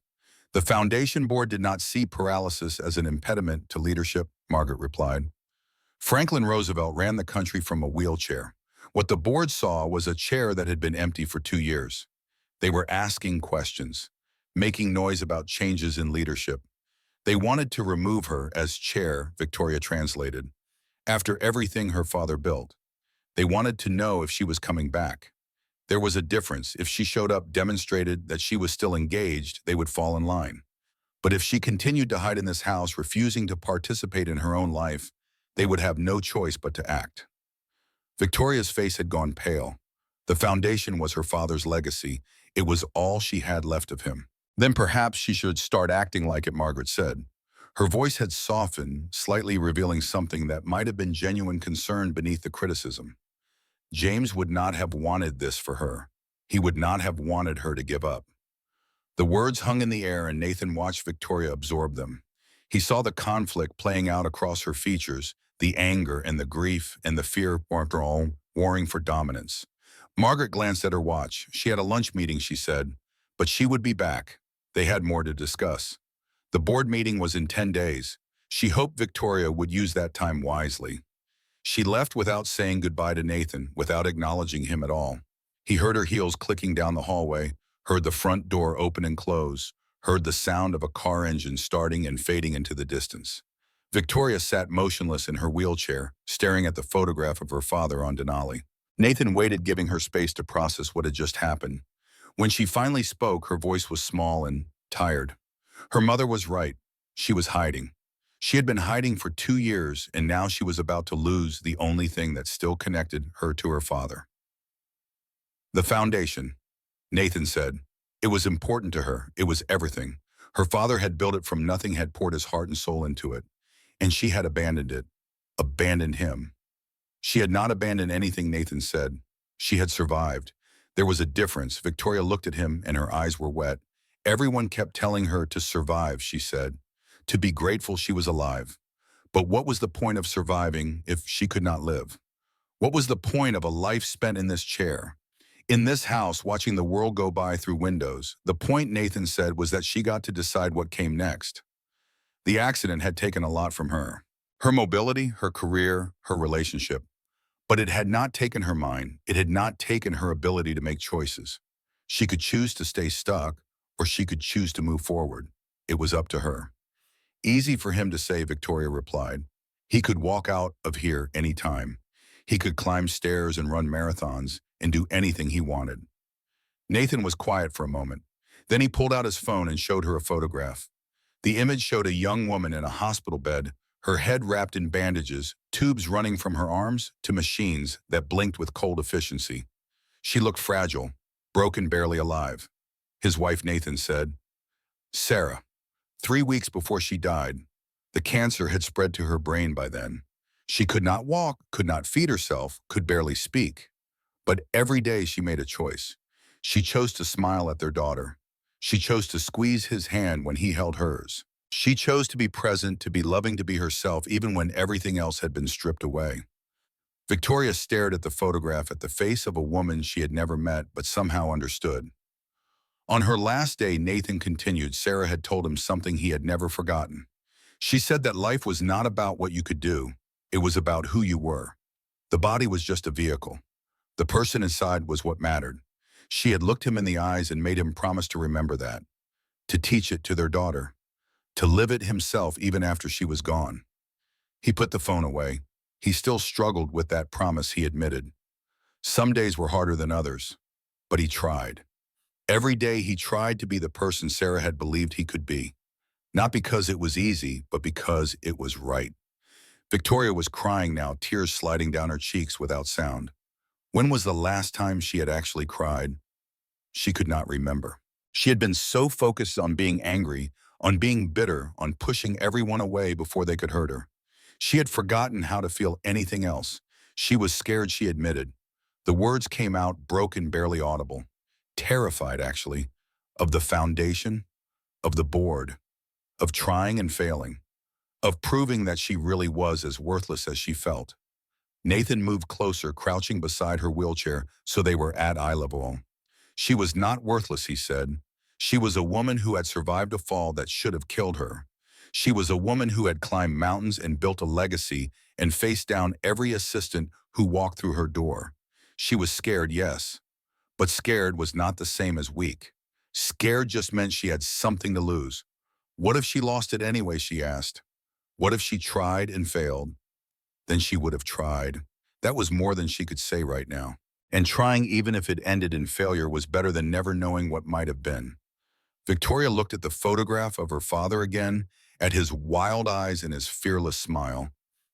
The foundation board did not see paralysis as an impediment to leadership, Margaret replied. Franklin Roosevelt ran the country from a wheelchair. What the board saw was a chair that had been empty for 2 years. They were asking questions, making noise about changes in leadership. They wanted to remove her as chair, Victoria translated, after everything her father built. They wanted to know if she was coming back. There was a difference. If she showed up, demonstrated that she was still engaged, they would fall in line. But if she continued to hide in this house, refusing to participate in her own life, they would have no choice but to act. Victoria's face had gone pale. The foundation was her father's legacy. It was all she had left of him. Then perhaps she should start acting like it, Margaret said. Her voice had softened, slightly revealing something that might have been genuine concern beneath the criticism. James would not have wanted this for her. He would not have wanted her to give up. The words hung in the air and Nathan watched Victoria absorb them. He saw the conflict playing out across her features, the anger and the grief and the fear warring for dominance. Margaret glanced at her watch. She had a lunch meeting, she said, but she would be back. They had more to discuss. The board meeting was in 10 days. She hoped Victoria would use that time wisely. She left without saying goodbye to Nathan, without acknowledging him at all. He heard her heels clicking down the hallway, heard the front door open and close, heard the sound of a car engine starting and fading into the distance. Victoria sat motionless in her wheelchair, staring at the photograph of her father on Denali. Nathan waited, giving her space to process what had just happened. When she finally spoke, her voice was small and tired. Her mother was right. She was hiding. She had been hiding for 2 years, and now she was about to lose the only thing that still connected her to her father. The foundation, Nathan said. It was important to her. It was everything. Her father had built it from nothing, had poured his heart and soul into it, and she had abandoned it, abandoned him. She had not abandoned anything, Nathan said. She had survived. There was a difference. Victoria looked at him, and her eyes were wet. Everyone kept telling her to survive, she said, to be grateful she was alive. But what was the point of surviving if she could not live? What was the point of a life spent in this chair, in this house, watching the world go by through windows? The point, Nathan said, was that she got to decide what came next. The accident had taken a lot from her. Her mobility, her career, her relationship. But it had not taken her mind. It had not taken her ability to make choices. She could choose to stay stuck, or she could choose to move forward. It was up to her. Easy for him to say, Victoria replied. He could walk out of here any time. He could climb stairs and run marathons and do anything he wanted. Nathan was quiet for a moment. Then he pulled out his phone and showed her a photograph. The image showed a young woman in a hospital bed, her head wrapped in bandages, tubes running from her arms to machines that blinked with cold efficiency. She looked fragile, broken, barely alive. His wife, Nathan, said, Sarah. 3 weeks before she died, the cancer had spread to her brain by then. She could not walk, could not feed herself, could barely speak. But every day she made a choice. She chose to smile at their daughter. She chose to squeeze his hand when he held hers. She chose to be present, to be loving, to be herself, even when everything else had been stripped away. Victoria stared at the photograph, at the face of a woman she had never met but somehow understood. On her last day, Nathan continued, Sarah had told him something he had never forgotten. She said that life was not about what you could do. It was about who you were. The body was just a vehicle. The person inside was what mattered. She had looked him in the eyes and made him promise to remember that, to teach it to their daughter, to live it himself even after she was gone. He put the phone away. He still struggled with that promise, he admitted. Some days were harder than others, but he tried. Every day he tried to be the person Sarah had believed he could be, not because it was easy, but because it was right. Victoria was crying now, tears sliding down her cheeks without sound. When was the last time she had actually cried? She could not remember. She had been so focused on being angry, on being bitter, on pushing everyone away before they could hurt her. She had forgotten how to feel anything else. She was scared, she admitted. The words came out broken, barely audible. Terrified, actually, of the foundation, of the board, of trying and failing, of proving that she really was as worthless as she felt. Nathan moved closer, crouching beside her wheelchair so they were at eye level. She was not worthless, he said. She was a woman who had survived a fall that should have killed her. She was a woman who had climbed mountains and built a legacy and faced down every assistant who walked through her door. She was scared, yes, but scared was not the same as weak. Scared just meant she had something to lose. What if she lost it anyway, she asked. What if she tried and failed? Then she would have tried. That was more than she could say right now. And trying, even if it ended in failure, was better than never knowing what might have been. Victoria looked at the photograph of her father again, at his wild eyes and his fearless smile.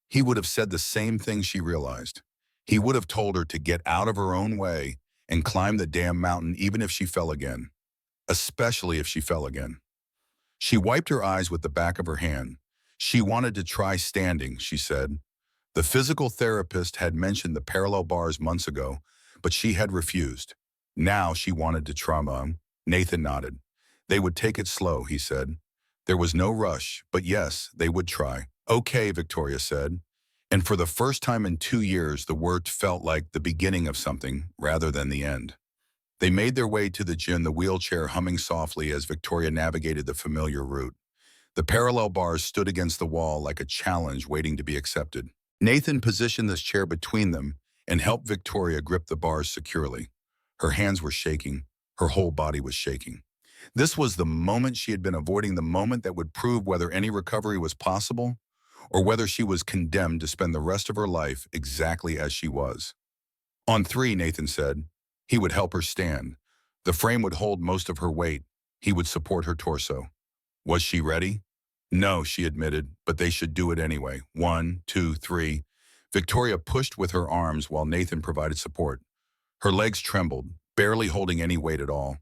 He would have said the same thing, she realized. He would have told her to get out of her own way and climb the damn mountain even if she fell again. Especially if she fell again. She wiped her eyes with the back of her hand. She wanted to try standing, she said. The physical therapist had mentioned the parallel bars months ago, but she had refused. Now she wanted to try. Nathan nodded. They would take it slow, he said. There was no rush, but yes, they would try. Okay, Victoria said. And for the first time in 2 years, the word felt like the beginning of something rather than the end. They made their way to the gym, the wheelchair humming softly as Victoria navigated the familiar route. The parallel bars stood against the wall like a challenge waiting to be accepted. Nathan positioned this chair between them and helped Victoria grip the bars securely. Her hands were shaking. Her whole body was shaking. This was the moment she had been avoiding, the moment that would prove whether any recovery was possible or whether she was condemned to spend the rest of her life exactly as she was. On 3, Nathan said. He would help her stand. The frame would hold most of her weight. He would support her torso. Was she ready? No, she admitted, but they should do it anyway. 1, 2, 3. Victoria pushed with her arms while Nathan provided support. Her legs trembled, barely holding any weight at all.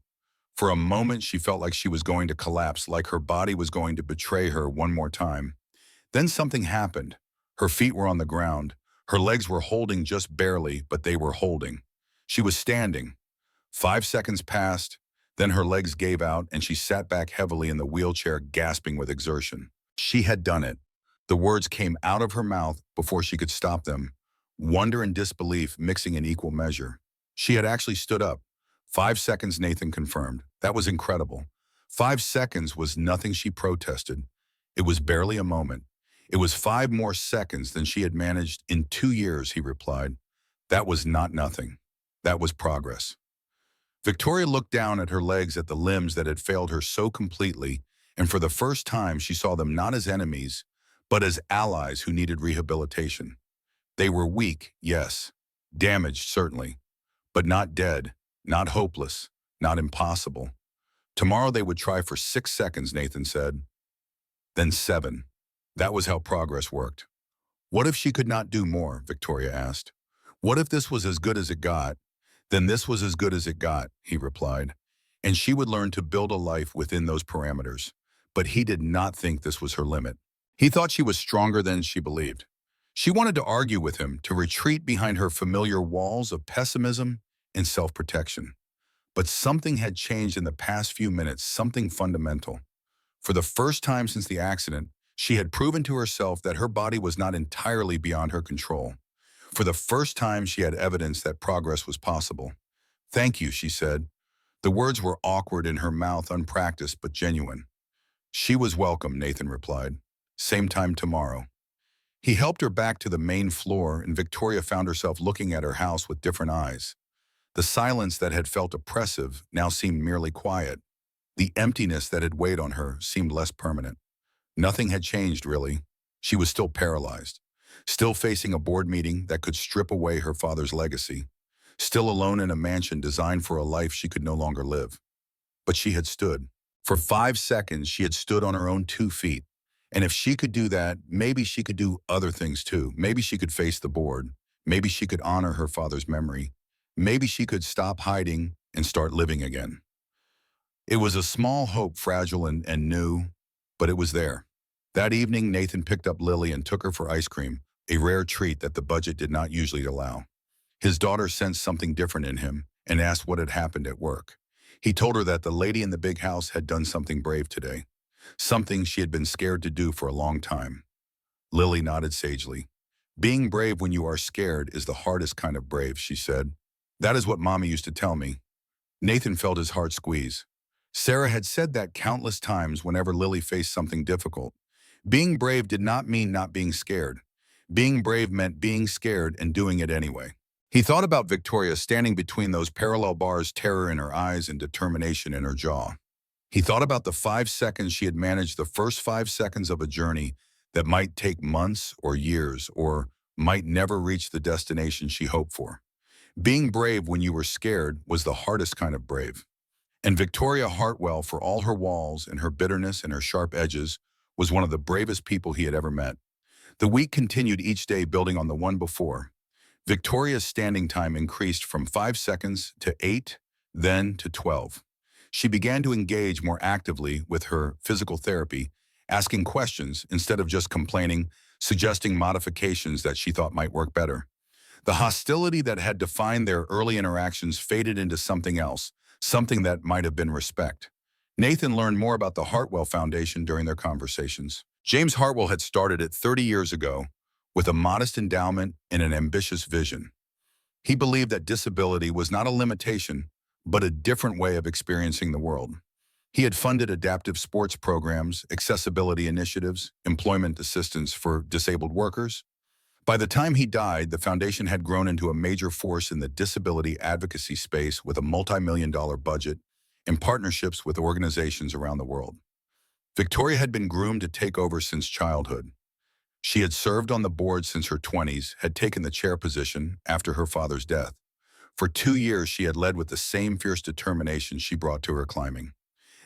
For a moment, she felt like she was going to collapse, like her body was going to betray her one more time. Then something happened. Her feet were on the ground. Her legs were holding just barely, but they were holding. She was standing. 5 seconds passed, then her legs gave out and she sat back heavily in the wheelchair, gasping with exertion. She had done it. The words came out of her mouth before she could stop them, wonder and disbelief mixing in equal measure. She had actually stood up. 5 seconds, Nathan confirmed. That was incredible. 5 seconds was nothing, she protested. It was barely a moment. It was 5 more seconds than she had managed in 2 years, he replied. That was not nothing. That was progress. Victoria looked down at her legs, at the limbs that had failed her so completely, and for the first time she saw them not as enemies, but as allies who needed rehabilitation. They were weak, yes. Damaged, certainly. But not dead, not hopeless, not impossible. Tomorrow they would try for 6 seconds, Nathan said. Then 7. That was how progress worked. What if she could not do more, Victoria asked. What if this was as good as it got? Then this was as good as it got, he replied. And she would learn to build a life within those parameters. But he did not think this was her limit. He thought she was stronger than she believed. She wanted to argue with him, to retreat behind her familiar walls of pessimism and self-protection. But something had changed in the past few minutes, something fundamental. For the first time since the accident, she had proven to herself that her body was not entirely beyond her control. For the first time, she had evidence that progress was possible. Thank you, she said. The words were awkward in her mouth, unpracticed but genuine. She was welcome, Nathan replied. Same time tomorrow. He helped her back to the main floor, and Victoria found herself looking at her house with different eyes. The silence that had felt oppressive now seemed merely quiet. The emptiness that had weighed on her seemed less permanent. Nothing had changed, really. She was still paralyzed. Still facing a board meeting that could strip away her father's legacy. Still alone in a mansion designed for a life she could no longer live. But she had stood. For 5 seconds, she had stood on her own 2 feet. And if she could do that, maybe she could do other things too. Maybe she could face the board. Maybe she could honor her father's memory. Maybe she could stop hiding and start living again. It was a small hope, fragile and new, but it was there. That evening, Nathan picked up Lily and took her for ice cream, a rare treat that the budget did not usually allow. His daughter sensed something different in him and asked what had happened at work. He told her that the lady in the big house had done something brave today, something she had been scared to do for a long time. Lily nodded sagely. Being brave when you are scared is the hardest kind of brave, she said. That is what Mommy used to tell me. Nathan felt his heart squeeze. Sarah had said that countless times whenever Lily faced something difficult. Being brave did not mean not being scared. Being brave meant being scared and doing it anyway. He thought about Victoria standing between those parallel bars, terror in her eyes and determination in her jaw. He thought about the 5 seconds she had managed, the first 5 seconds of a journey that might take months or years or might never reach the destination she hoped for. Being brave when you were scared was the hardest kind of brave. And Victoria Hartwell, for all her walls and her bitterness and her sharp edges, was one of the bravest people he had ever met. The week continued, each day building on the one before. Victoria's standing time increased from 5 seconds to 8, then to 12. She began to engage more actively with her physical therapy, asking questions instead of just complaining, suggesting modifications that she thought might work better. The hostility that had defined their early interactions faded into something else, something that might have been respect. Nathan learned more about the Hartwell Foundation during their conversations. James Hartwell had started it 30 years ago with a modest endowment and an ambitious vision. He believed that disability was not a limitation, but a different way of experiencing the world. He had funded adaptive sports programs, accessibility initiatives, employment assistance for disabled workers. By the time he died, the foundation had grown into a major force in the disability advocacy space with a multi-million-dollar budget and partnerships with organizations around the world. Victoria had been groomed to take over since childhood. She had served on the board since her 20s, had taken the chair position after her father's death. For 2 years, she had led with the same fierce determination she brought to her climbing.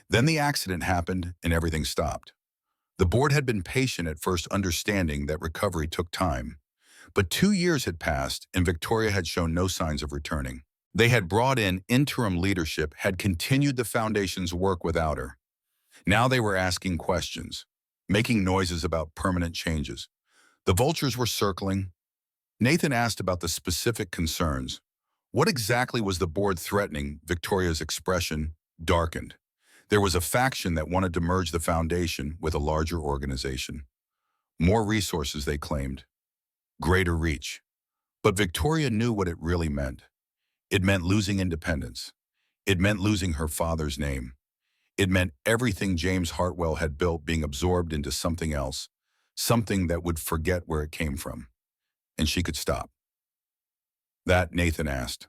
Then the accident happened and everything stopped. The board had been patient at first, understanding that recovery took time. But 2 years had passed and Victoria had shown no signs of returning. They had brought in interim leadership, had continued the foundation's work without her. Now they were asking questions, making noises about permanent changes. The vultures were circling. Nathan asked about the specific concerns. What exactly was the board threatening? Victoria's expression darkened. There was a faction that wanted to merge the foundation with a larger organization. More resources, they claimed. Greater reach. But Victoria knew what it really meant. It meant losing independence. It meant losing her father's name. It meant everything James Hartwell had built being absorbed into something else, something that would forget where it came from. And she could stop. That, Nathan asked.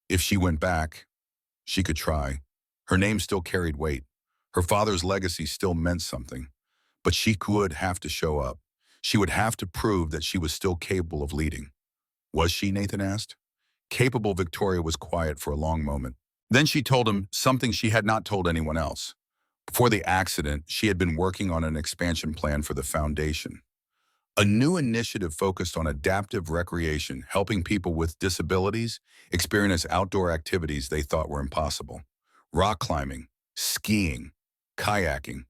If she went back, she could try. Her name still carried weight. Her father's legacy still meant something. But she would have to show up. She would have to prove that she was still capable of leading. Was she, Nathan asked. Capable. Victoria was quiet for a long moment. Then she told him something she had not told anyone else. Before the accident, she had been working on an expansion plan for the foundation. A new initiative focused on adaptive recreation, helping people with disabilities experience outdoor activities they thought were impossible. Rock climbing, skiing, kayaking,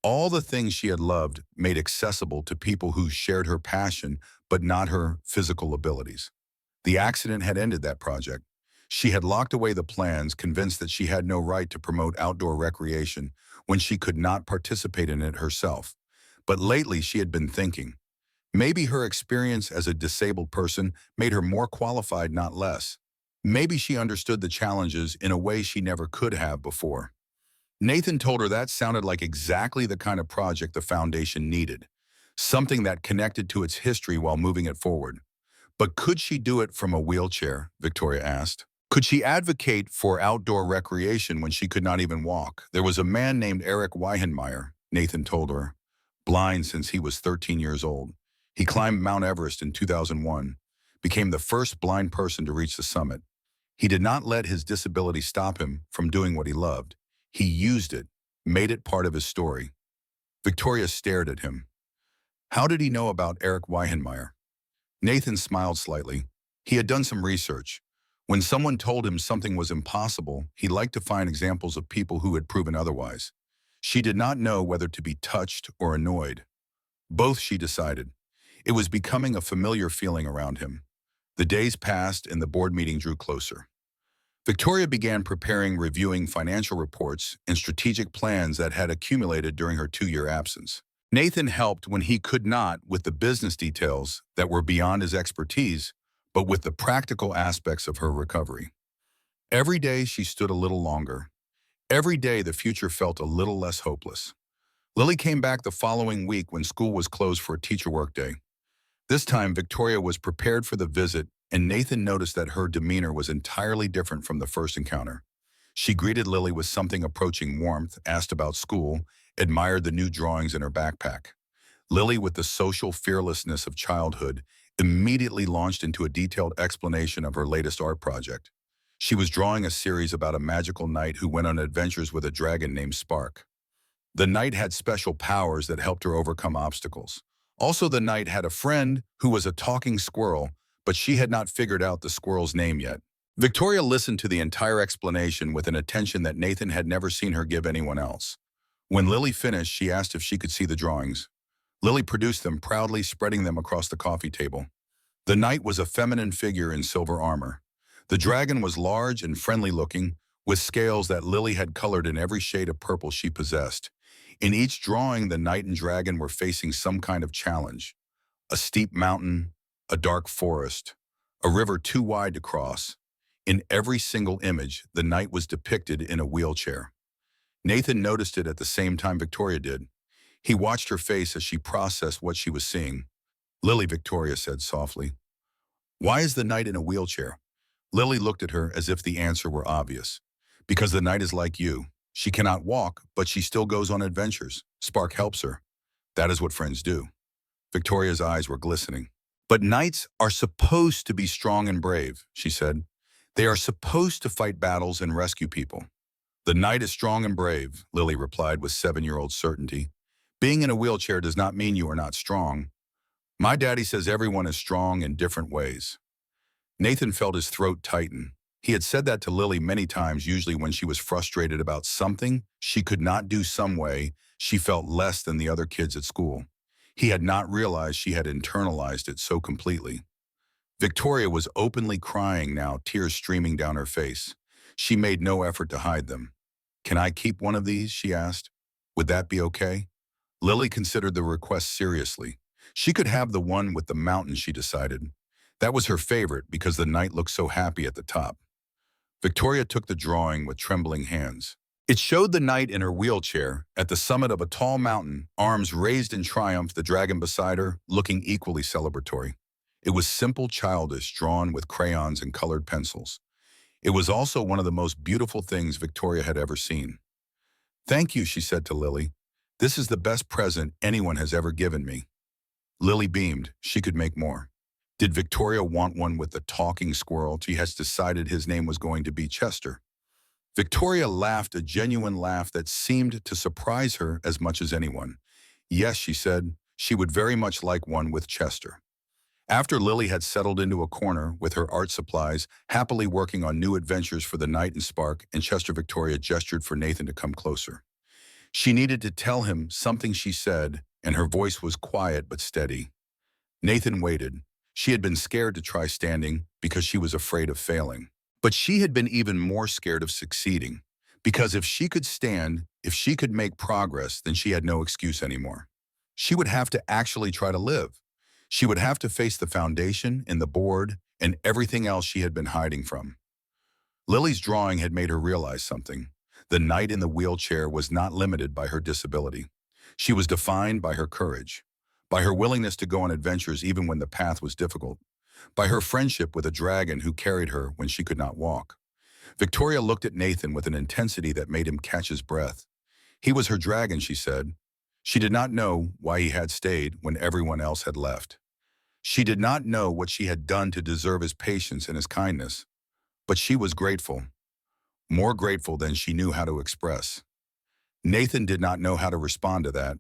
all the things she had loved made accessible to people who shared her passion but not her physical abilities. The accident had ended that project. She had locked away the plans, convinced that she had no right to promote outdoor recreation when she could not participate in it herself. But lately she had been thinking, maybe her experience as a disabled person made her more qualified, not less. Maybe she understood the challenges in a way she never could have before. Nathan told her that sounded like exactly the kind of project the foundation needed, something that connected to its history while moving it forward. But could she do it from a wheelchair? Victoria asked. Could she advocate for outdoor recreation when she could not even walk? There was a man named Eric Weihenmeyer, Nathan told her, blind since he was 13 years old. He climbed Mount Everest in 2001, became the first blind person to reach the summit. He did not let his disability stop him from doing what he loved. He used it, made it part of his story. Victoria stared at him. How did he know about Eric Weihenmayer? Nathan smiled slightly. He had done some research. When someone told him something was impossible, he liked to find examples of people who had proven otherwise. She did not know whether to be touched or annoyed. Both, she decided. It was becoming a familiar feeling around him. The days passed and the board meeting drew closer. Victoria began preparing, reviewing financial reports and strategic plans that had accumulated during her 2-year absence. Nathan helped when he could not with the business details that were beyond his expertise, but with the practical aspects of her recovery. Every day she stood a little longer. Every day the future felt a little less hopeless. Lily came back the following week when school was closed for a teacher workday. This time Victoria was prepared for the visit, and Nathan noticed that her demeanor was entirely different from the first encounter. She greeted Lily with something approaching warmth, asked about school, admired the new drawings in her backpack. Lily, with the social fearlessness of childhood, immediately launched into a detailed explanation of her latest art project. She was drawing a series about a magical knight who went on adventures with a dragon named Spark. The knight had special powers that helped her overcome obstacles. Also, the knight had a friend who was a talking squirrel, but she had not figured out the squirrel's name yet. Victoria listened to the entire explanation with an attention that Nathan had never seen her give anyone else. When Lily finished, she asked if she could see the drawings. Lily produced them, proudly spreading them across the coffee table. The knight was a feminine figure in silver armor. The dragon was large and friendly-looking, with scales that Lily had colored in every shade of purple she possessed. In each drawing, the knight and dragon were facing some kind of challenge. A steep mountain, a dark forest, a river too wide to cross. In every single image, the knight was depicted in a wheelchair. Nathan noticed it at the same time Victoria did. He watched her face as she processed what she was seeing. "Lily," Victoria said softly, "why is the knight in a wheelchair?" Lily looked at her as if the answer were obvious. "Because the knight is like you. She cannot walk, but she still goes on adventures. Spark helps her. That is what friends do." Victoria's eyes were glistening. "But knights are supposed to be strong and brave," she said. "They are supposed to fight battles and rescue people." "The knight is strong and brave," Lily replied with 7-year-old certainty. "Being in a wheelchair does not mean you are not strong. My daddy says everyone is strong in different ways." Nathan felt his throat tighten. He had said that to Lily many times, usually when she was frustrated about something she could not do some way. She felt less than the other kids at school. He had not realized she had internalized it so completely. Victoria was openly crying now, tears streaming down her face. She made no effort to hide them. "Can I keep one of these?" she asked. "Would that be okay?" Lily considered the request seriously. She could have the one with the mountain, she decided. That was her favorite because the knight looked so happy at the top. Victoria took the drawing with trembling hands. It showed the knight in her wheelchair at the summit of a tall mountain, arms raised in triumph, the dragon beside her, looking equally celebratory. It was simple, childish, drawn with crayons and colored pencils. It was also one of the most beautiful things Victoria had ever seen. "Thank you," she said to Lily. "This is the best present anyone has ever given me." Lily beamed. She could make more. Did Victoria want one with the talking squirrel? She had decided his name was going to be Chester. Victoria laughed, a genuine laugh that seemed to surprise her as much as anyone. "Yes," she said, "she would very much like one with Chester." After Lily had settled into a corner with her art supplies, happily working on new adventures for the knight and Spark, and Chester, Victoria gestured for Nathan to come closer. She needed to tell him something, she said, and her voice was quiet but steady. Nathan waited. She had been scared to try standing because she was afraid of failing. But she had been even more scared of succeeding, because if she could stand, if she could make progress, then she had no excuse anymore. She would have to actually try to live. She would have to face the foundation and the board and everything else she had been hiding from. Lily's drawing had made her realize something. The knight in the wheelchair was not limited by her disability. She was defined by her courage, by her willingness to go on adventures even when the path was difficult, by her friendship with a dragon who carried her when she could not walk. Victoria looked at Nathan with an intensity that made him catch his breath. He was her dragon, she said. She did not know why he had stayed when everyone else had left. She did not know what she had done to deserve his patience and his kindness, but she was grateful, more grateful than she knew how to express. Nathan did not know how to respond to that.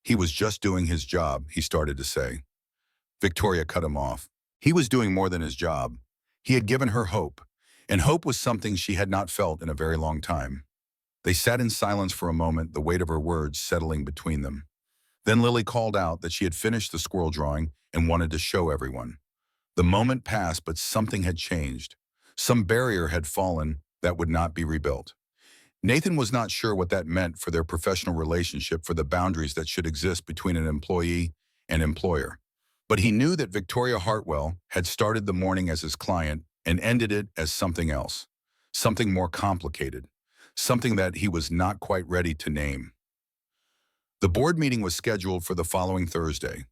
He was just doing his job, he started to say. Victoria cut him off. He was doing more than his job. He had given her hope, and hope was something she had not felt in a very long time. They sat in silence for a moment, the weight of her words settling between them. Then Lily called out that she had finished the squirrel drawing and wanted to show everyone. The moment passed, but something had changed. Some barrier had fallen that would not be rebuilt. Nathan was not sure what that meant for their professional relationship, for the boundaries that should exist between an employee and employer. But he knew that Victoria Hartwell had started the morning as his client and ended it as something else, something more complicated, something that he was not quite ready to name. The board meeting was scheduled for the following Thursday.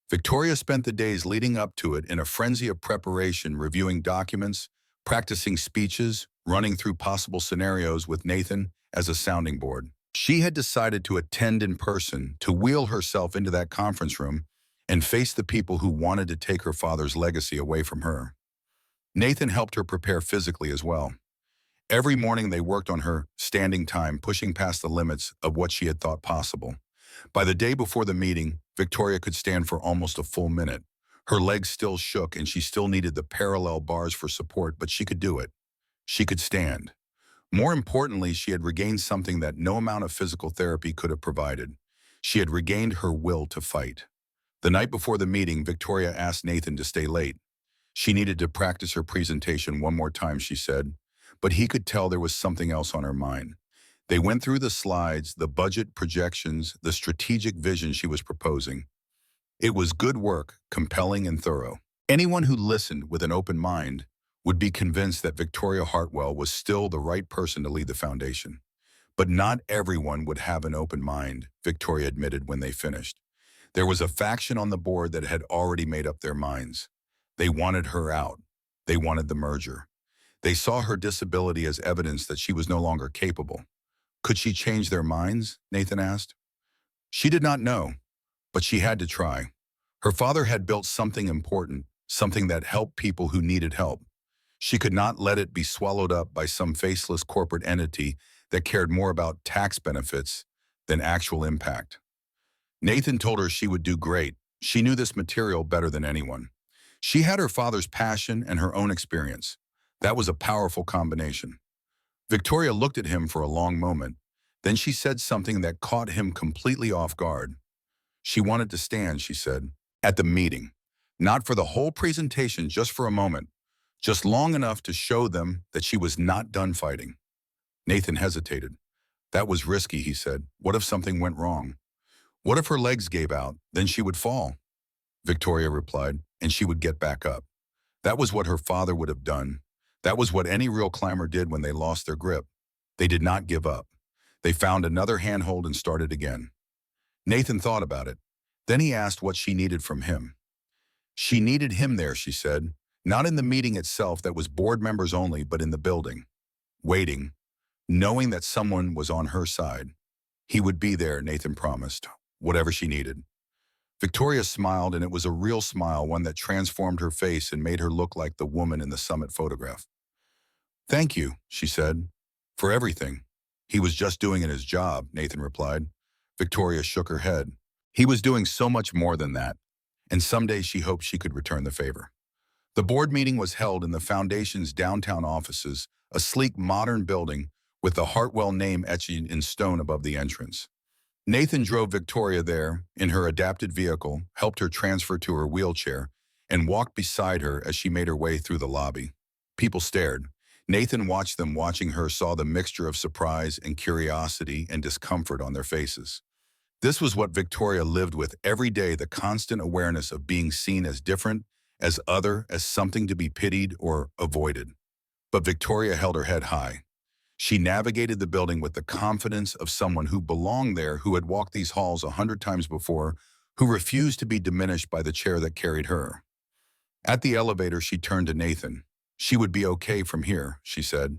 Victoria spent the days leading up to it in a frenzy of preparation, reviewing documents, practicing speeches, running through possible scenarios with Nathan as a sounding board. She had decided to attend in person, to wheel herself into that conference room and face the people who wanted to take her father's legacy away from her. Nathan helped her prepare physically as well. Every morning they worked on her standing time, pushing past the limits of what she had thought possible. By the day before the meeting, Victoria could stand for almost a full minute. Her legs still shook and she still needed the parallel bars for support, but she could do it. She could stand. More importantly, she had regained something that no amount of physical therapy could have provided. She had regained her will to fight. The night before the meeting, Victoria asked Nathan to stay late. She needed to practice her presentation one more time, she said, but he could tell there was something else on her mind. They went through the slides, the budget projections, the strategic vision she was proposing. It was good work, compelling and thorough. Anyone who listened with an open mind would be convinced that Victoria Hartwell was still the right person to lead the foundation. But not everyone would have an open mind, Victoria admitted when they finished. There was a faction on the board that had already made up their minds. They wanted her out. They wanted the merger. They saw her disability as evidence that she was no longer capable. Could she change their minds? Nathan asked. She did not know, but she had to try. Her father had built something important, something that helped people who needed help. She could not let it be swallowed up by some faceless corporate entity that cared more about tax benefits than actual impact. Nathan told her she would do great. She knew this material better than anyone. She had her father's passion and her own experience. That was a powerful combination. Victoria looked at him for a long moment. Then she said something that caught him completely off guard. She wanted to stand, she said, at the meeting. Not for the whole presentation, just for a moment. Just long enough to show them that she was not done fighting. Nathan hesitated. That was risky, he said. What if something went wrong? What if her legs gave out? Then she would fall. Victoria replied, and she would get back up. That was what her father would have done. That was what any real climber did when they lost their grip. They did not give up. They found another handhold and started again. Nathan thought about it. Then he asked what she needed from him. She needed him there, she said, not in the meeting itself that was board members only, but in the building, waiting, knowing that someone was on her side. He would be there, Nathan promised, whatever she needed. Victoria smiled, and it was a real smile, one that transformed her face and made her look like the woman in the summit photograph. Thank you, she said, for everything. He was just doing his job, Nathan replied. Victoria shook her head. He was doing so much more than that, and someday she hoped she could return the favor. The board meeting was held in the foundation's downtown offices, a sleek modern building with the Hartwell name etched in stone above the entrance. Nathan drove Victoria there in her adapted vehicle, helped her transfer to her wheelchair, and walked beside her as she made her way through the lobby. People stared. Nathan watched them, watching her, saw the mixture of surprise and curiosity and discomfort on their faces. This was what Victoria lived with every day, the constant awareness of being seen as different, as other, as something to be pitied or avoided. But Victoria held her head high. She navigated the building with the confidence of someone who belonged there, who had walked these halls 100 times before, who refused to be diminished by the chair that carried her. At the elevator, she turned to Nathan. She would be okay from here, she said.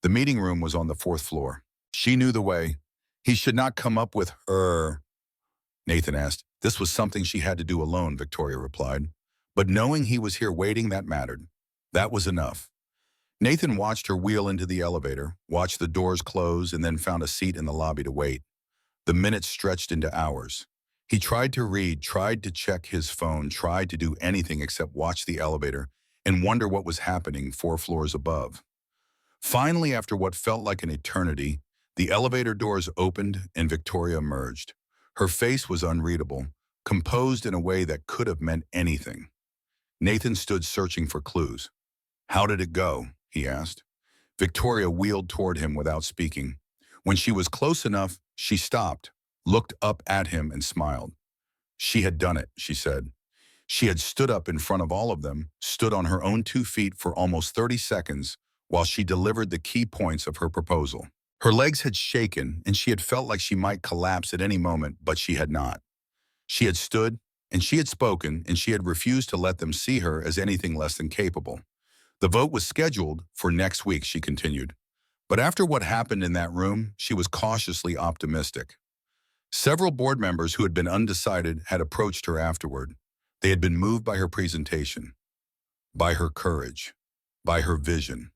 The meeting room was on the 4th floor. She knew the way. He should not come up with her, Nathan asked. This was something she had to do alone, Victoria replied. But knowing he was here waiting, that mattered. That was enough. Nathan watched her wheel into the elevator, watched the doors close, and then found a seat in the lobby to wait. The minutes stretched into hours. He tried to read, tried to check his phone, tried to do anything except watch the elevator and wonder what was happening 4 floors above. Finally, after what felt like an eternity, the elevator doors opened and Victoria emerged. Her face was unreadable, composed in a way that could have meant anything. Nathan stood searching for clues. "How did it go?" he asked. Victoria wheeled toward him without speaking. When she was close enough, she stopped, looked up at him and smiled. She had done it, she said. She had stood up in front of all of them, stood on her own 2 feet for almost 30 seconds while she delivered the key points of her proposal. Her legs had shaken and she had felt like she might collapse at any moment, but she had not. She had stood and she had spoken and she had refused to let them see her as anything less than capable. The vote was scheduled for next week, she continued. But after what happened in that room, she was cautiously optimistic. Several board members who had been undecided had approached her afterward. They had been moved by her presentation, by her courage, by her vision.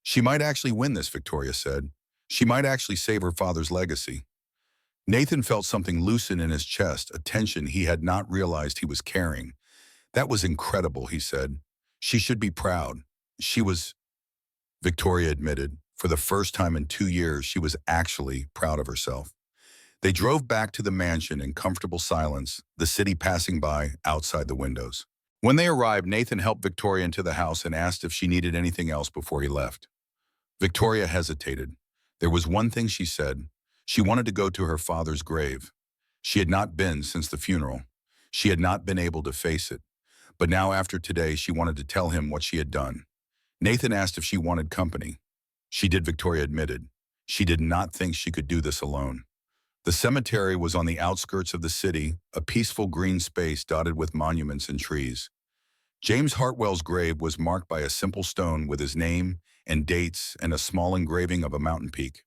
She might actually win this, Victoria said. She might actually save her father's legacy. Nathan felt something loosen in his chest, a tension he had not realized he was carrying. That was incredible, he said. She should be proud. She was, Victoria admitted. For the first time in 2 years, she was actually proud of herself. They drove back to the mansion in comfortable silence, the city passing by outside the windows. When they arrived, Nathan helped Victoria into the house and asked if she needed anything else before he left. Victoria hesitated. There was one thing she said. She wanted to go to her father's grave. She had not been since the funeral. She had not been able to face it. But now after today, she wanted to tell him what she had done. Nathan asked if she wanted company. She did, Victoria admitted. She did not think she could do this alone. The cemetery was on the outskirts of the city, a peaceful green space dotted with monuments and trees. James Hartwell's grave was marked by a simple stone with his name and dates and a small engraving of a mountain peak.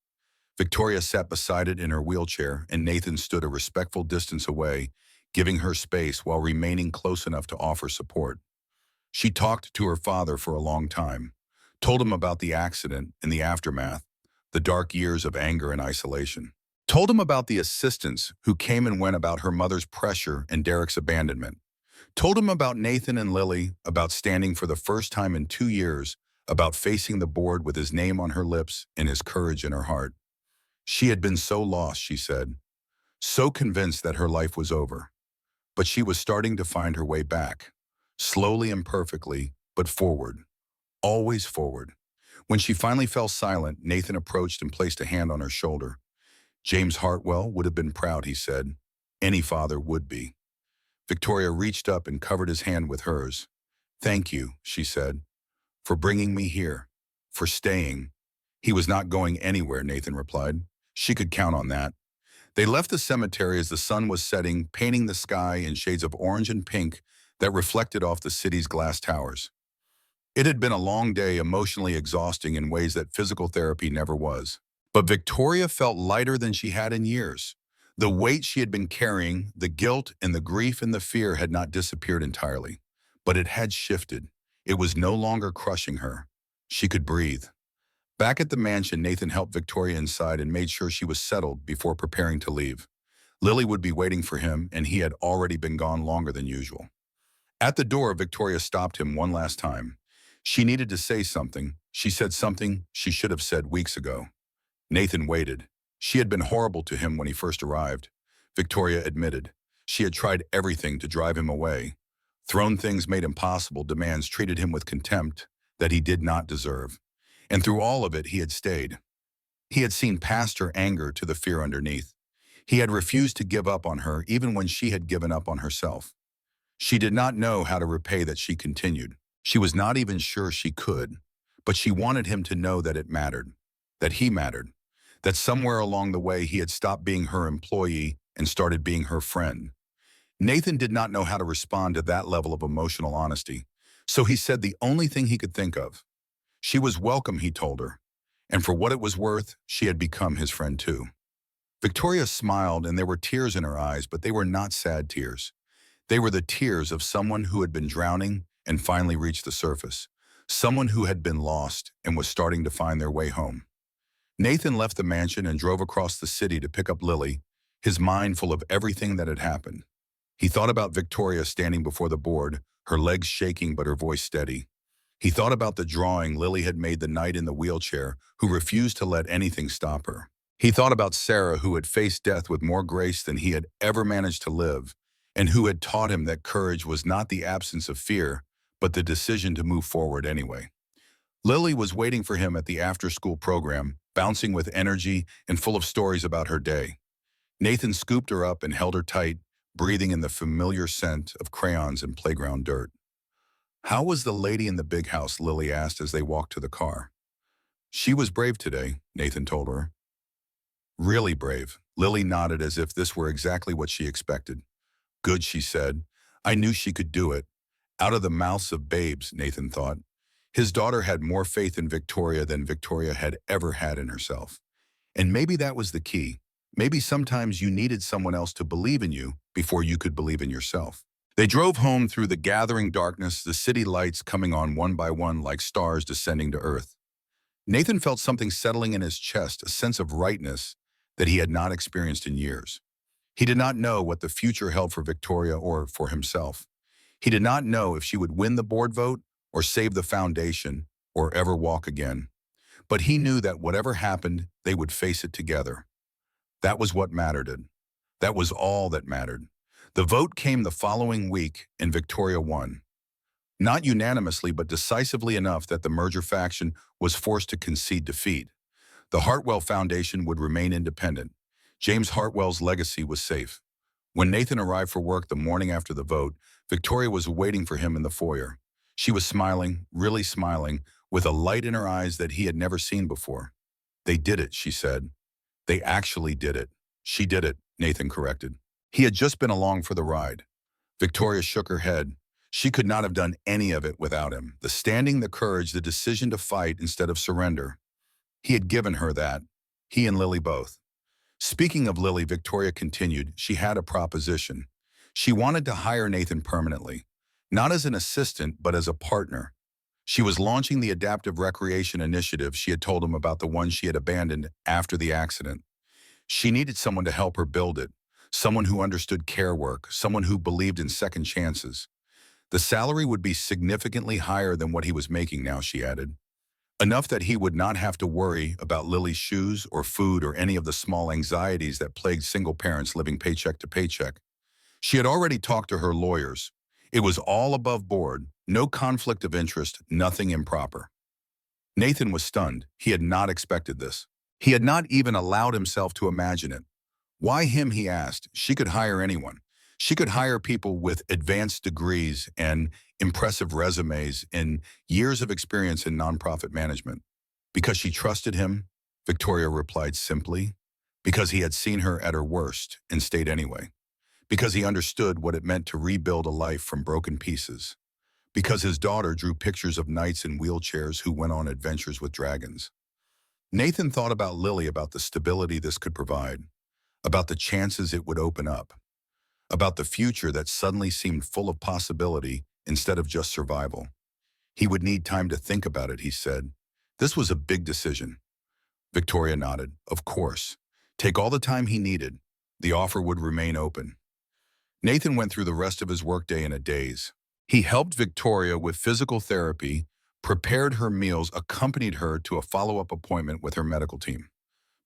Victoria sat beside it in her wheelchair, and Nathan stood a respectful distance away, giving her space while remaining close enough to offer support. She talked to her father for a long time, told him about the accident and the aftermath, the dark years of anger and isolation. Told him about the assistants who came and went, about her mother's pressure and Derek's abandonment. Told him about Nathan and Lily, about standing for the first time in 2 years, about facing the board with his name on her lips and his courage in her heart. She had been so lost, she said, so convinced that her life was over. But she was starting to find her way back, slowly and perfectly, but forward, always forward. When she finally fell silent, Nathan approached and placed a hand on her shoulder. James Hartwell would have been proud, he said. Any father would be. Victoria reached up and covered his hand with hers. Thank you, she said, for bringing me here, for staying. He was not going anywhere, Nathan replied. She could count on that. They left the cemetery as the sun was setting, painting the sky in shades of orange and pink that reflected off the city's glass towers. It had been a long day, emotionally exhausting in ways that physical therapy never was. But Victoria felt lighter than she had in years. The weight she had been carrying, the guilt and the grief and the fear had not disappeared entirely, but it had shifted. It was no longer crushing her. She could breathe. Back at the mansion, Nathan helped Victoria inside and made sure she was settled before preparing to leave. Lily would be waiting for him, and he had already been gone longer than usual. At the door, Victoria stopped him one last time. She needed to say something. She said something she should have said weeks ago. Nathan waited. She had been horrible to him when he first arrived. Victoria admitted. She had tried everything to drive him away. Thrown things made impossible demands, treated him with contempt that he did not deserve. And through all of it, he had stayed. He had seen past her anger to the fear underneath. He had refused to give up on her even when she had given up on herself. She did not know how to repay that. She continued. She was not even sure she could, but she wanted him to know that it mattered, that he mattered, that somewhere along the way he had stopped being her employee and started being her friend. Nathan did not know how to respond to that level of emotional honesty, so he said the only thing he could think of. She was welcome, he told her, and for what it was worth, she had become his friend too. Victoria smiled, and there were tears in her eyes, but they were not sad tears. They were the tears of someone who had been drowning and finally reached the surface, someone who had been lost and was starting to find their way home. Nathan left the mansion and drove across the city to pick up Lily. his mind full of everything that had happened. He thought about Victoria standing before the board, her legs shaking but her voice steady. He thought about the drawing Lily had made the knight in the wheelchair who refused to let anything stop her. He thought about Sarah, who had faced death with more grace than he had ever managed to live, and who had taught him that courage was not the absence of fear, but the decision to move forward anyway. Lily was waiting for him at the after-school program, bouncing with energy and full of stories about her day. Nathan scooped her up and held her tight, breathing in the familiar scent of crayons and playground dirt. "How was the lady in the big house?" Lily asked as they walked to the car. "She was brave today," Nathan told her. "Really brave." Lily nodded as if this were exactly what she expected. "Good," she said. "I knew she could do it." Out of the mouths of babes, Nathan thought. His daughter had more faith in Victoria than Victoria had ever had in herself. And maybe that was the key. Maybe sometimes you needed someone else to believe in you before you could believe in yourself. They drove home through the gathering darkness, the city lights coming on one by one like stars descending to earth. Nathan felt something settling in his chest, a sense of rightness that he had not experienced in years. He did not know what the future held for Victoria or for himself. He did not know if she would win the board vote or save the foundation or ever walk again. But he knew that whatever happened, they would face it together. That was what mattered. That was all that mattered. The vote came the following week, and Victoria won. Not unanimously, but decisively enough that the merger faction was forced to concede defeat. The Hartwell Foundation would remain independent. James Hartwell's legacy was safe. When Nathan arrived for work the morning after the vote, Victoria was waiting for him in the foyer. She was smiling, really smiling, with a light in her eyes that he had never seen before. "They did it," she said. "They actually did it." "She did it," Nathan corrected. He had just been along for the ride. Victoria shook her head. She could not have done any of it without him. The standing, the courage, the decision to fight instead of surrender. He had given her that. He and Lily both. Speaking of Lily, Victoria continued, she had a proposition. She wanted to hire Nathan permanently, not as an assistant, but as a partner. She was launching the adaptive recreation initiative she had told him about, the one she had abandoned after the accident. She needed someone to help her build it, someone who understood care work, someone who believed in second chances. The salary would be significantly higher than what he was making now, she added. Enough that he would not have to worry about Lily's shoes or food or any of the small anxieties that plagued single parents living paycheck to paycheck. She had already talked to her lawyers. It was all above board, no conflict of interest, nothing improper. Nathan was stunned. He had not expected this. He had not even allowed himself to imagine it. Why him, he asked. She could hire anyone. She could hire people with advanced degrees and impressive resumes and years of experience in nonprofit management. Because she trusted him, Victoria replied simply. Because he had seen her at her worst and stayed anyway. Because he understood what it meant to rebuild a life from broken pieces. Because his daughter drew pictures of knights in wheelchairs who went on adventures with dragons. Nathan thought about Lily, about the stability this could provide, about the chances it would open up, about the future that suddenly seemed full of possibility instead of just survival. He would need time to think about it, he said. This was a big decision. Victoria nodded. Of course. Take all the time he needed. The offer would remain open. Nathan went through the rest of his workday in a daze. He helped Victoria with physical therapy, prepared her meals, accompanied her to a follow-up appointment with her medical team.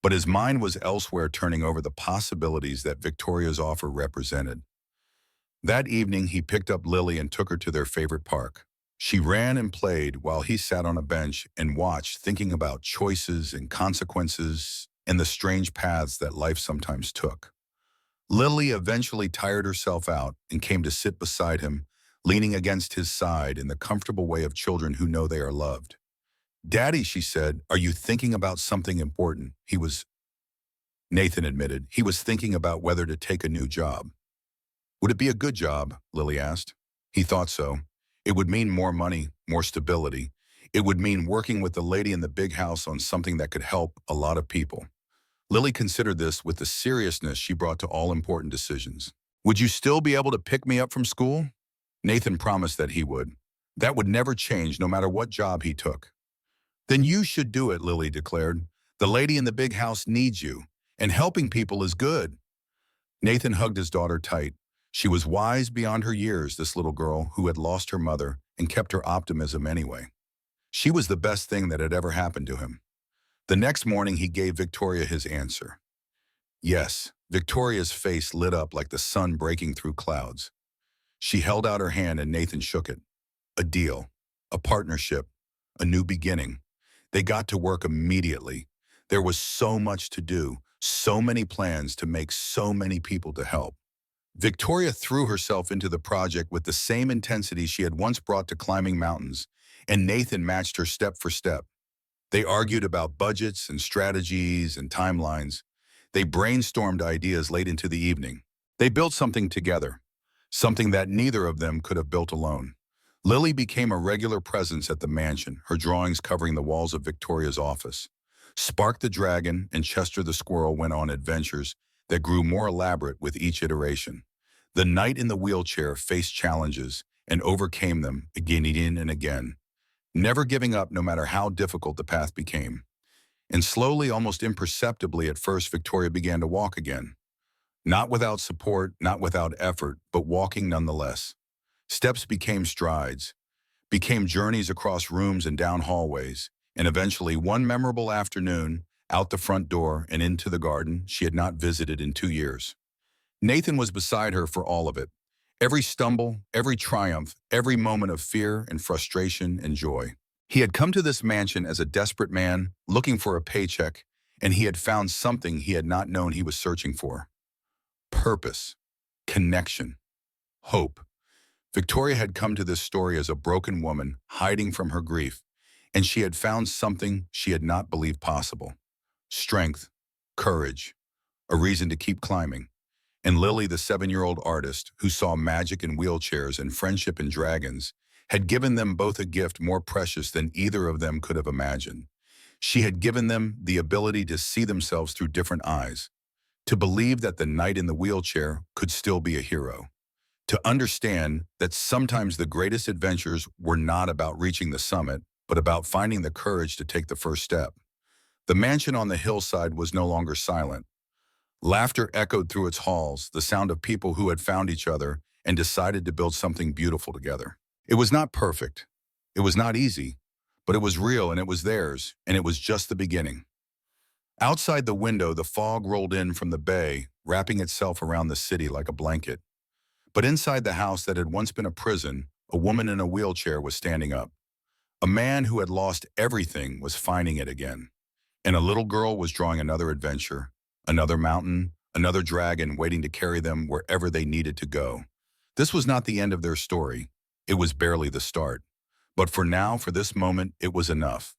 But his mind was elsewhere, turning over the possibilities that Victoria's offer represented. That evening, he picked up Lily and took her to their favorite park. She ran and played while he sat on a bench and watched, thinking about choices and consequences and the strange paths that life sometimes took. Lily eventually tired herself out and came to sit beside him, leaning against his side in the comfortable way of children who know they are loved. "Daddy," she said, "are you thinking about something important?" Nathan admitted, he was thinking about whether to take a new job. Would it be a good job? Lily asked. He thought so. It would mean more money, more stability. It would mean working with the lady in the big house on something that could help a lot of people. Lily considered this with the seriousness she brought to all important decisions. "Would you still be able to pick me up from school?" Nathan promised that he would. That would never change, no matter what job he took. "Then you should do it," Lily declared. "The lady in the big house needs you, and helping people is good." Nathan hugged his daughter tight. She was wise beyond her years, this little girl who had lost her mother and kept her optimism anyway. She was the best thing that had ever happened to him. The next morning, he gave Victoria his answer. Yes, Victoria's face lit up like the sun breaking through clouds. She held out her hand and Nathan shook it. A deal, a partnership, a new beginning. They got to work immediately. There was so much to do, so many plans to make, so many people to help. Victoria threw herself into the project with the same intensity she had once brought to climbing mountains, and Nathan matched her step for step. They argued about budgets and strategies and timelines. They brainstormed ideas late into the evening. They built something together, something that neither of them could have built alone. Lily became a regular presence at the mansion, her drawings covering the walls of Victoria's office. Spark the dragon and Chester the squirrel went on adventures that grew more elaborate with each iteration. The knight in the wheelchair faced challenges and overcame them again and again, never giving up no matter how difficult the path became. And slowly, almost imperceptibly at first, Victoria began to walk again. Not without support, not without effort, but walking nonetheless. Steps became strides, became journeys across rooms and down hallways, and eventually one memorable afternoon, out the front door and into the garden she had not visited in 2 years. Nathan was beside her for all of it. Every stumble, every triumph, every moment of fear and frustration and joy. He had come to this mansion as a desperate man, looking for a paycheck, and he had found something he had not known he was searching for. Purpose, connection, hope. Victoria had come to this story as a broken woman, hiding from her grief, and she had found something she had not believed possible. Strength, courage, a reason to keep climbing. And Lily, the 7-year-old artist who saw magic in wheelchairs and friendship in dragons, had given them both a gift more precious than either of them could have imagined. She had given them the ability to see themselves through different eyes, to believe that the knight in the wheelchair could still be a hero, to understand that sometimes the greatest adventures were not about reaching the summit, but about finding the courage to take the first step. The mansion on the hillside was no longer silent. Laughter echoed through its halls, the sound of people who had found each other and decided to build something beautiful together. It was not perfect. It was not easy, but it was real and it was theirs, and it was just the beginning. Outside the window, the fog rolled in from the bay, wrapping itself around the city like a blanket. But inside the house that had once been a prison, a woman in a wheelchair was standing up. A man who had lost everything was finding it again. And a little girl was drawing another adventure, another mountain, another dragon waiting to carry them wherever they needed to go. This was not the end of their story. It was barely the start. But for now, for this moment, it was enough.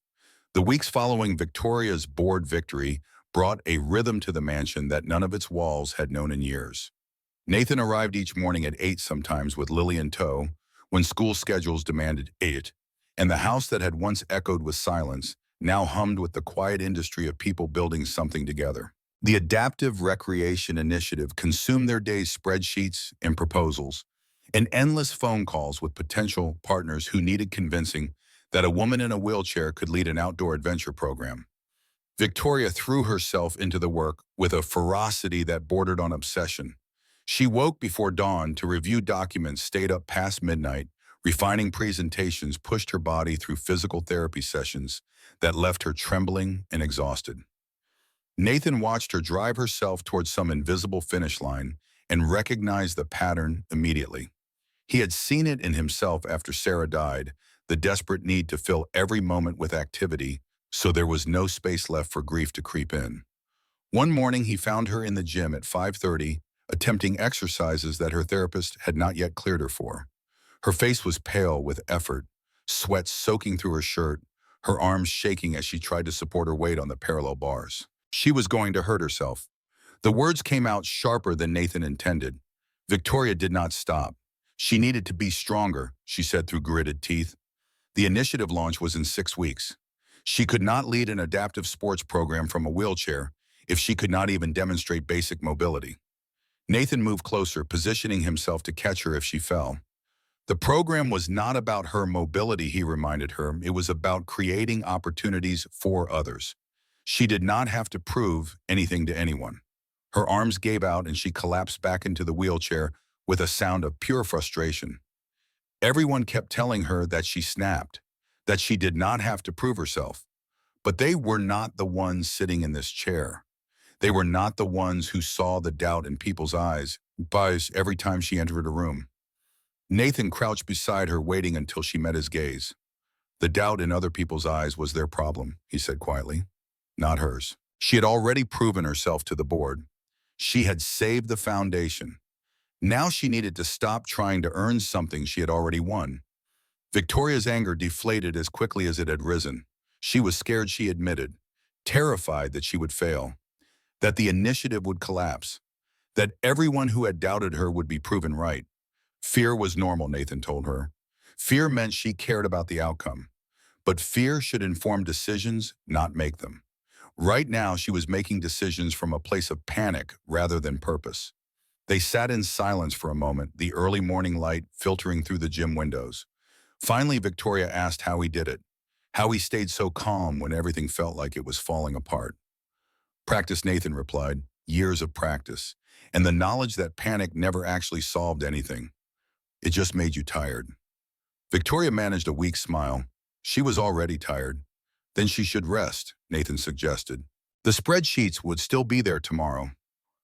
The weeks following Victoria's board victory brought a rhythm to the mansion that none of its walls had known in years. Nathan arrived each morning at 8 sometimes with Lily in tow, when school schedules demanded 8, and the house that had once echoed with silence now hummed with the quiet industry of people building something together. The Adaptive Recreation Initiative consumed their days spreadsheets and proposals, and endless phone calls with potential partners who needed convincing that a woman in a wheelchair could lead an outdoor adventure program. Victoria threw herself into the work with a ferocity that bordered on obsession. She woke before dawn to review documents, stayed up past midnight, refining presentations, pushed her body through physical therapy sessions that left her trembling and exhausted. Nathan watched her drive herself towards some invisible finish line and recognized the pattern immediately. He had seen it in himself after Sarah died, the desperate need to fill every moment with activity, so there was no space left for grief to creep in. One morning, he found her in the gym at 5:30, attempting exercises that her therapist had not yet cleared her for. Her face was pale with effort, sweat soaking through her shirt, her arms shaking as she tried to support her weight on the parallel bars. She was going to hurt herself. The words came out sharper than Nathan intended. Victoria did not stop. She needed to be stronger, she said through gritted teeth. The initiative launch was in 6 weeks. She could not lead an adaptive sports program from a wheelchair if she could not even demonstrate basic mobility. Nathan moved closer, positioning himself to catch her if she fell. The program was not about her mobility, he reminded her. It was about creating opportunities for others. She did not have to prove anything to anyone. Her arms gave out and she collapsed back into the wheelchair with a sound of pure frustration. Everyone kept telling her that she snapped, that she did not have to prove herself. But they were not the ones sitting in this chair. They were not the ones who saw the doubt in people's eyes every time she entered a room. Nathan crouched beside her, waiting until she met his gaze. The doubt in other people's eyes was their problem, he said quietly, not hers. She had already proven herself to the board. She had saved the foundation. Now she needed to stop trying to earn something she had already won. Victoria's anger deflated as quickly as it had risen. She was scared, she admitted, terrified that she would fail, that the initiative would collapse, that everyone who had doubted her would be proven right. Fear was normal, Nathan told her. Fear meant she cared about the outcome. But fear should inform decisions, not make them. Right now, she was making decisions from a place of panic rather than purpose. They sat in silence for a moment, the early morning light filtering through the gym windows. Finally, Victoria asked how he did it, how he stayed so calm when everything felt like it was falling apart. Practice, Nathan replied, years of practice, and the knowledge that panic never actually solved anything. It just made you tired. Victoria managed a weak smile. She was already tired. Then she should rest, Nathan suggested. The spreadsheets would still be there tomorrow.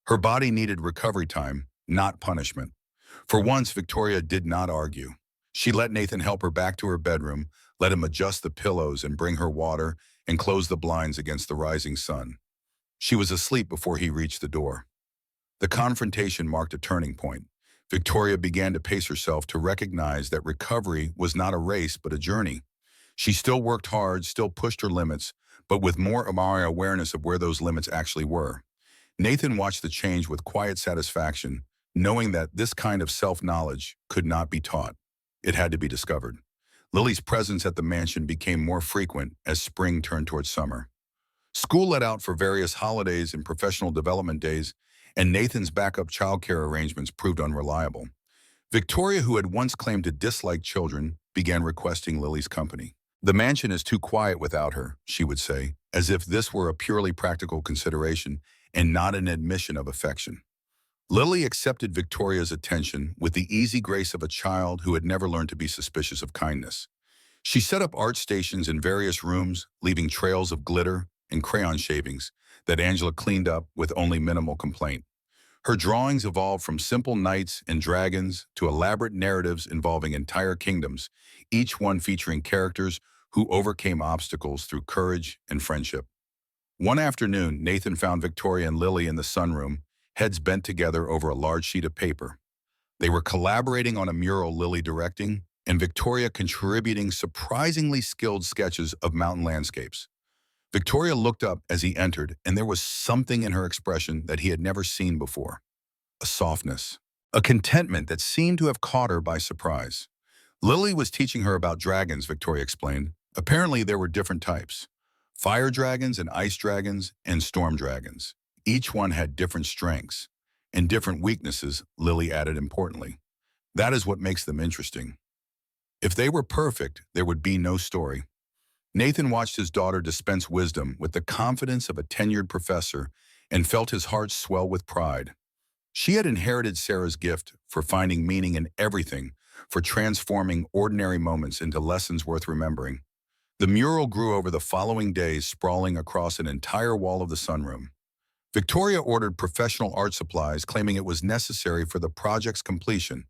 Her body needed recovery time, not punishment. For once, Victoria did not argue. She let Nathan help her back to her bedroom, let him adjust the pillows and bring her water, and close the blinds against the rising sun. She was asleep before he reached the door. The confrontation marked a turning point. Victoria began to pace herself to recognize that recovery was not a race but a journey. She still worked hard, still pushed her limits, but with more awareness of where those limits actually were. Nathan watched the change with quiet satisfaction, knowing that this kind of self-knowledge could not be taught. It had to be discovered. Lily's presence at the mansion became more frequent as spring turned towards summer. School let out for various holidays and professional development days, and Nathan's backup childcare arrangements proved unreliable. Victoria, who had once claimed to dislike children, began requesting Lily's company. The mansion is too quiet without her, she would say, as if this were a purely practical consideration and not an admission of affection. Lily accepted Victoria's attention with the easy grace of a child who had never learned to be suspicious of kindness. She set up art stations in various rooms, leaving trails of glitter and crayon shavings that Angela cleaned up with only minimal complaint. Her drawings evolved from simple knights and dragons to elaborate narratives involving entire kingdoms, each one featuring characters who overcame obstacles through courage and friendship. One afternoon, Nathan found Victoria and Lily in the sunroom, heads bent together over a large sheet of paper. They were collaborating on a mural, Lily directing, and Victoria contributing surprisingly skilled sketches of mountain landscapes. Victoria looked up as he entered, and there was something in her expression that he had never seen before. A softness, a contentment that seemed to have caught her by surprise. Lily was teaching her about dragons, Victoria explained. Apparently, there were different types: fire dragons and ice dragons and storm dragons. Each one had different strengths and different weaknesses, Lily added importantly. That is what makes them interesting. If they were perfect, there would be no story. Nathan watched his daughter dispense wisdom with the confidence of a tenured professor and felt his heart swell with pride. She had inherited Sarah's gift for finding meaning in everything, for transforming ordinary moments into lessons worth remembering. The mural grew over the following days, sprawling across an entire wall of the sunroom. Victoria ordered professional art supplies, claiming it was necessary for the project's completion.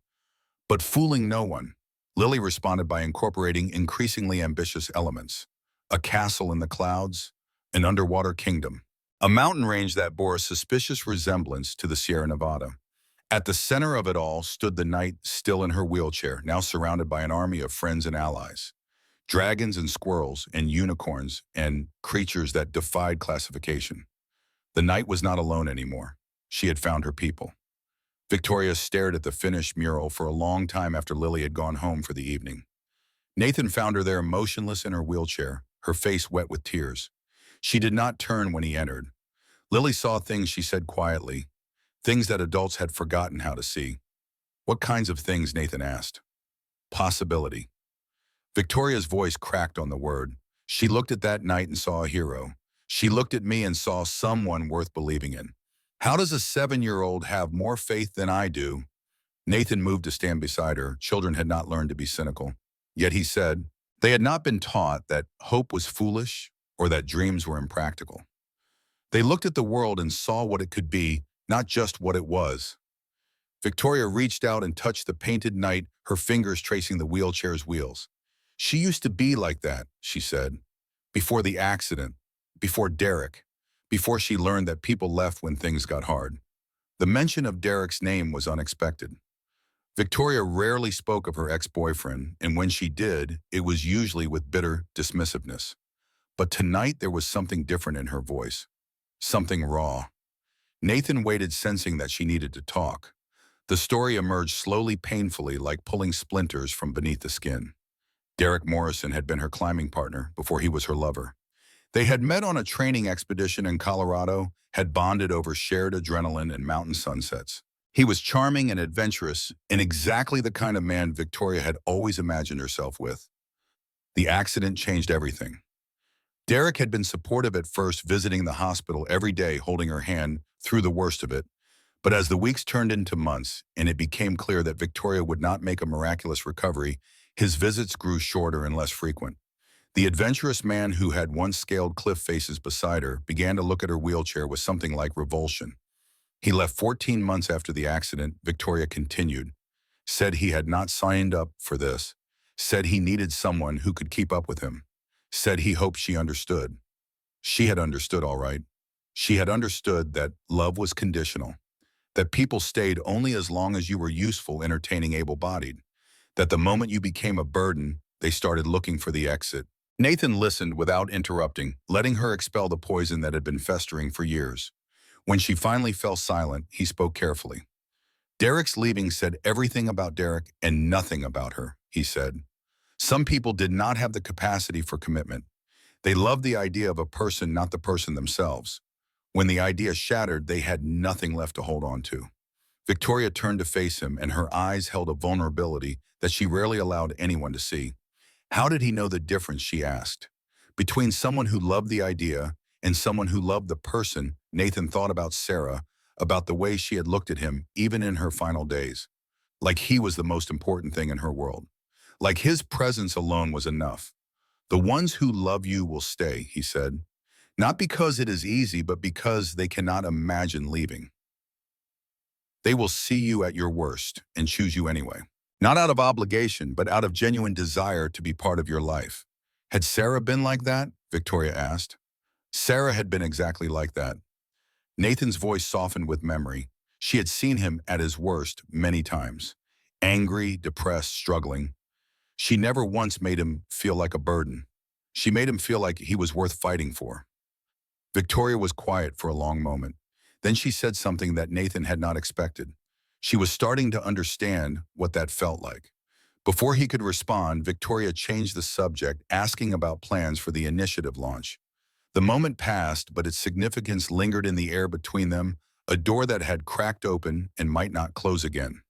But fooling no one, Lily responded by incorporating increasingly ambitious elements: a castle in the clouds, an underwater kingdom, a mountain range that bore a suspicious resemblance to the Sierra Nevada. At the center of it all stood the knight, still in her wheelchair, now surrounded by an army of friends and allies. Dragons and squirrels and unicorns and creatures that defied classification. The knight was not alone anymore. She had found her people. Victoria stared at the finished mural for a long time after Lily had gone home for the evening. Nathan found her there motionless in her wheelchair, her face wet with tears. She did not turn when he entered. Lily saw things, she said quietly, things that adults had forgotten how to see. What kinds of things, Nathan asked. Possibility. Victoria's voice cracked on the word. She looked at that knight and saw a hero. She looked at me and saw someone worth believing in. How does a 7-year-old have more faith than I do? Nathan moved to stand beside her. Children had not learned to be cynical. Yet he said, they had not been taught that hope was foolish or that dreams were impractical. They looked at the world and saw what it could be, not just what it was. Victoria reached out and touched the painted knight, her fingers tracing the wheelchair's wheels. She used to be like that, she said, before the accident, before Derek, before she learned that people left when things got hard. The mention of Derek's name was unexpected. Victoria rarely spoke of her ex-boyfriend, and when she did, it was usually with bitter dismissiveness. But tonight there was something different in her voice, something raw. Nathan waited, sensing that she needed to talk. The story emerged slowly, painfully, like pulling splinters from beneath the skin. Derek Morrison had been her climbing partner before he was her lover. They had met on a training expedition in Colorado, had bonded over shared adrenaline and mountain sunsets. He was charming and adventurous, and exactly the kind of man Victoria had always imagined herself with. The accident changed everything. Derek had been supportive at first, visiting the hospital every day, holding her hand through the worst of it. But as the weeks turned into months, and it became clear that Victoria would not make a miraculous recovery, his visits grew shorter and less frequent. The adventurous man who had once scaled cliff faces beside her began to look at her wheelchair with something like revulsion. He left 14 months after the accident, Victoria continued. Said he had not signed up for this. Said he needed someone who could keep up with him. Said he hoped she understood. She had understood, all right. She had understood that love was conditional. That people stayed only as long as you were useful, entertaining, able-bodied. That the moment you became a burden, they started looking for the exit. Nathan listened without interrupting, letting her expel the poison that had been festering for years. When she finally fell silent, he spoke carefully. Derek's leaving said everything about Derek and nothing about her, he said. Some people did not have the capacity for commitment. They loved the idea of a person, not the person themselves. When the idea shattered, they had nothing left to hold on to. Victoria turned to face him, and her eyes held a vulnerability that she rarely allowed anyone to see. How did he know the difference, she asked, between someone who loved the idea and someone who loved the person? Nathan thought about Sarah, about the way she had looked at him, even in her final days. Like he was the most important thing in her world. Like his presence alone was enough. The ones who love you will stay, he said. Not because it is easy, but because they cannot imagine leaving. They will see you at your worst and choose you anyway. Not out of obligation, but out of genuine desire to be part of your life. Had Sarah been like that? Victoria asked. Sarah had been exactly like that. Nathan's voice softened with memory. She had seen him at his worst many times. Angry, depressed, struggling. She never once made him feel like a burden. She made him feel like he was worth fighting for. Victoria was quiet for a long moment. Then she said something that Nathan had not expected. She was starting to understand what that felt like. Before he could respond, Victoria changed the subject, asking about plans for the initiative launch. The moment passed, but its significance lingered in the air between them, a door that had cracked open and might not close again.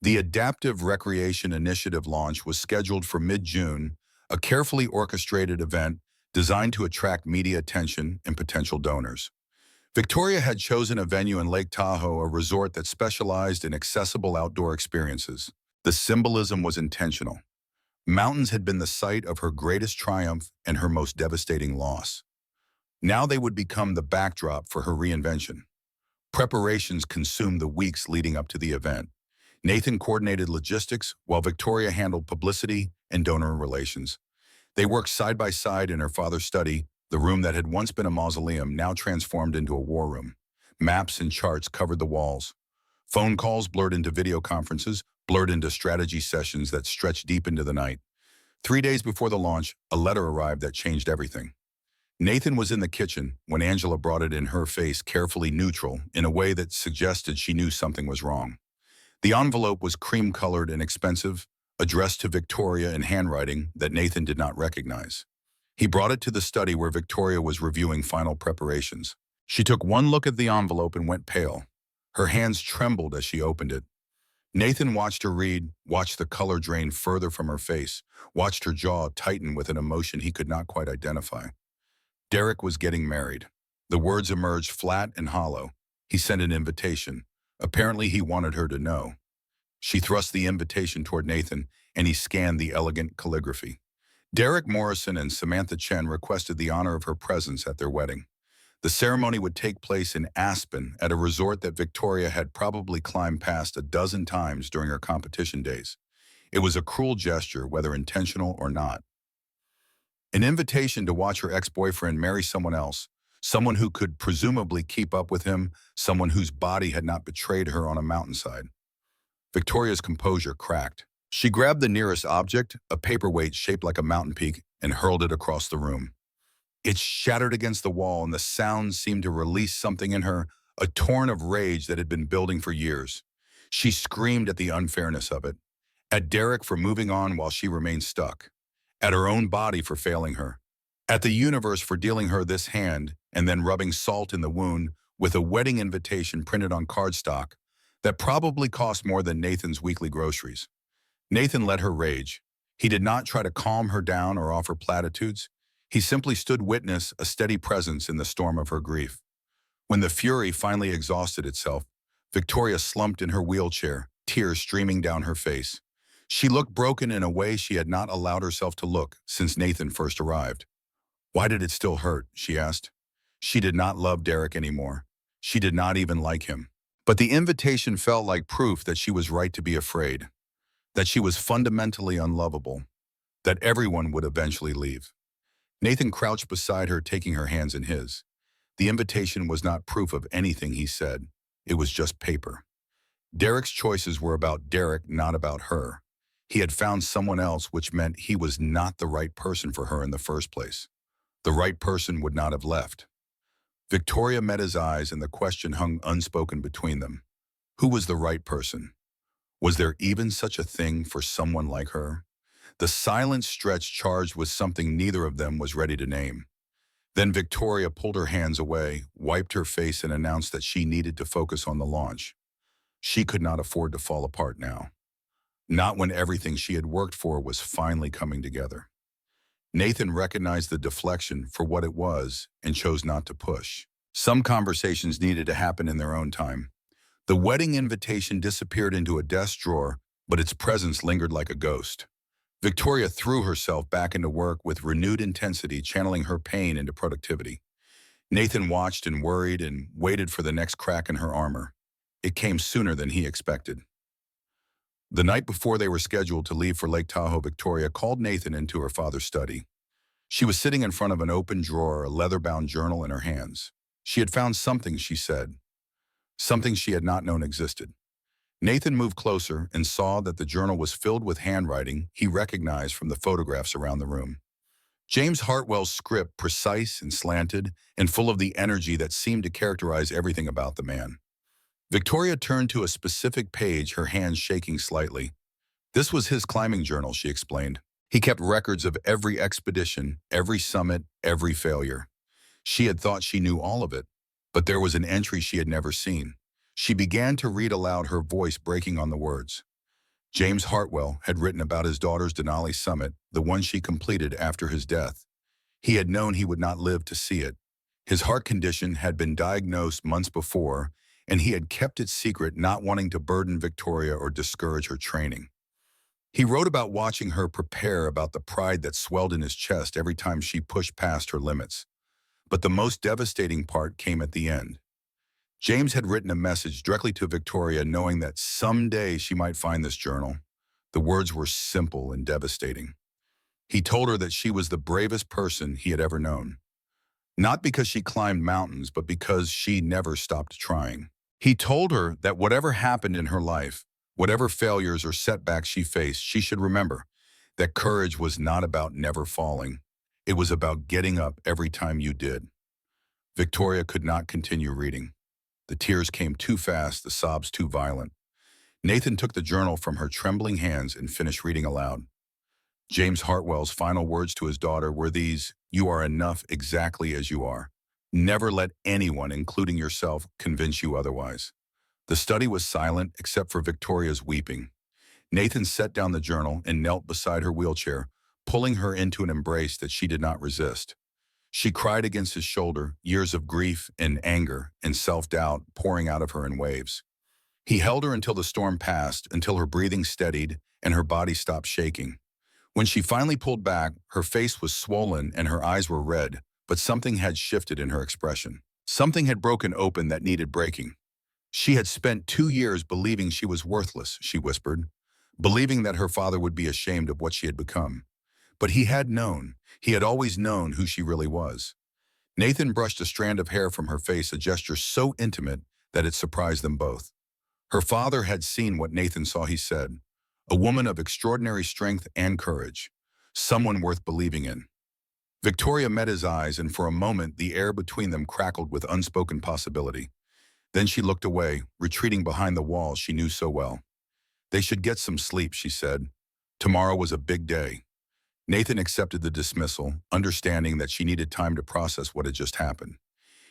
The Adaptive Recreation Initiative launch was scheduled for mid-June, a carefully orchestrated event designed to attract media attention and potential donors. Victoria had chosen a venue in Lake Tahoe, a resort that specialized in accessible outdoor experiences. The symbolism was intentional. Mountains had been the site of her greatest triumph and her most devastating loss. Now they would become the backdrop for her reinvention. Preparations consumed the weeks leading up to the event. Nathan coordinated logistics while Victoria handled publicity and donor relations. They worked side by side in her father's study, the room that had once been a mausoleum, now transformed into a war room. Maps and charts covered the walls. Phone calls blurred into video conferences, blurred into strategy sessions that stretched deep into the night. 3 days before the launch, a letter arrived that changed everything. Nathan was in the kitchen when Angela brought it in, her face carefully neutral, in a way that suggested she knew something was wrong. The envelope was cream-colored and expensive, addressed to Victoria in handwriting that Nathan did not recognize. He brought it to the study where Victoria was reviewing final preparations. She took one look at the envelope and went pale. Her hands trembled as she opened it. Nathan watched her read, watched the color drain further from her face, watched her jaw tighten with an emotion he could not quite identify. Derek was getting married. The words emerged flat and hollow. He sent an invitation. Apparently, he wanted her to know. She thrust the invitation toward Nathan, and he scanned the elegant calligraphy. Derek Morrison and Samantha Chen requested the honor of her presence at their wedding. The ceremony would take place in Aspen at a resort that Victoria had probably climbed past a dozen times during her competition days. It was a cruel gesture, whether intentional or not. An invitation to watch her ex-boyfriend marry someone else, someone who could presumably keep up with him, someone whose body had not betrayed her on a mountainside. Victoria's composure cracked. She grabbed the nearest object, a paperweight shaped like a mountain peak, and hurled it across the room. It shattered against the wall, and the sound seemed to release something in her, a torrent of rage that had been building for years. She screamed at the unfairness of it, at Derek for moving on while she remained stuck, at her own body for failing her, at the universe for dealing her this hand and then rubbing salt in the wound with a wedding invitation printed on cardstock that probably cost more than Nathan's weekly groceries. Nathan let her rage. He did not try to calm her down or offer platitudes. He simply stood witness, a steady presence in the storm of her grief. When the fury finally exhausted itself, Victoria slumped in her wheelchair, tears streaming down her face. She looked broken in a way she had not allowed herself to look since Nathan first arrived. Why did it still hurt? She asked. She did not love Derek anymore. She did not even like him. But the invitation felt like proof that she was right to be afraid, that she was fundamentally unlovable, that everyone would eventually leave. Nathan crouched beside her, taking her hands in his. The invitation was not proof of anything he said. It was just paper. Derek's choices were about Derek, not about her. He had found someone else, which meant he was not the right person for her in the first place. The right person would not have left. Victoria met his eyes, and the question hung unspoken between them. Who was the right person? Was there even such a thing for someone like her? The silence stretched, charged with something neither of them was ready to name. Then Victoria pulled her hands away, wiped her face, and announced that she needed to focus on the launch. She could not afford to fall apart now. Not when everything she had worked for was finally coming together. Nathan recognized the deflection for what it was and chose not to push. Some conversations needed to happen in their own time. The wedding invitation disappeared into a desk drawer, but its presence lingered like a ghost. Victoria threw herself back into work with renewed intensity, channeling her pain into productivity. Nathan watched and worried and waited for the next crack in her armor. It came sooner than he expected. The night before they were scheduled to leave for Lake Tahoe, Victoria called Nathan into her father's study. She was sitting in front of an open drawer, a leather-bound journal in her hands. She had found something, she said, something she had not known existed. Nathan moved closer and saw that the journal was filled with handwriting he recognized from the photographs around the room. James Hartwell's script, precise and slanted, and full of the energy that seemed to characterize everything about the man. Victoria turned to a specific page, her hands shaking slightly. This was his climbing journal, she explained. He kept records of every expedition, every summit, every failure. She had thought she knew all of it, but there was an entry she had never seen. She began to read aloud, her voice breaking on the words. James Hartwell had written about his daughter's Denali summit, the one she completed after his death. He had known he would not live to see it. His heart condition had been diagnosed months before, and he had kept it secret, not wanting to burden Victoria or discourage her training. He wrote about watching her prepare, about the pride that swelled in his chest every time she pushed past her limits. But the most devastating part came at the end. James had written a message directly to Victoria, knowing that someday she might find this journal. The words were simple and devastating. He told her that she was the bravest person he had ever known. Not because she climbed mountains, but because she never stopped trying. He told her that whatever happened in her life, whatever failures or setbacks she faced, she should remember that courage was not about never falling. It was about getting up every time you did. Victoria could not continue reading. The tears came too fast, the sobs too violent. Nathan took the journal from her trembling hands and finished reading aloud. James Hartwell's final words to his daughter were these: "You are enough exactly as you are. Never let anyone, including yourself, convince you otherwise." The study was silent except for Victoria's weeping. Nathan set down the journal and knelt beside her wheelchair, pulling her into an embrace that she did not resist. She cried against his shoulder, years of grief and anger and self-doubt pouring out of her in waves. He held her until the storm passed, until her breathing steadied and her body stopped shaking. When she finally pulled back, her face was swollen and her eyes were red, but something had shifted in her expression. Something had broken open that needed breaking. She had spent 2 years believing she was worthless, she whispered, believing that her father would be ashamed of what she had become. But he had always known who she really was. Nathan brushed a strand of hair from her face, a gesture so intimate that it surprised them both. Her father had seen what Nathan saw, he said. A woman of extraordinary strength and courage. Someone worth believing in. Victoria met his eyes, and for a moment the air between them crackled with unspoken possibility. Then she looked away, retreating behind the wall she knew so well. They should get some sleep, she said. Tomorrow was a big day. Nathan accepted the dismissal, understanding that she needed time to process what had just happened.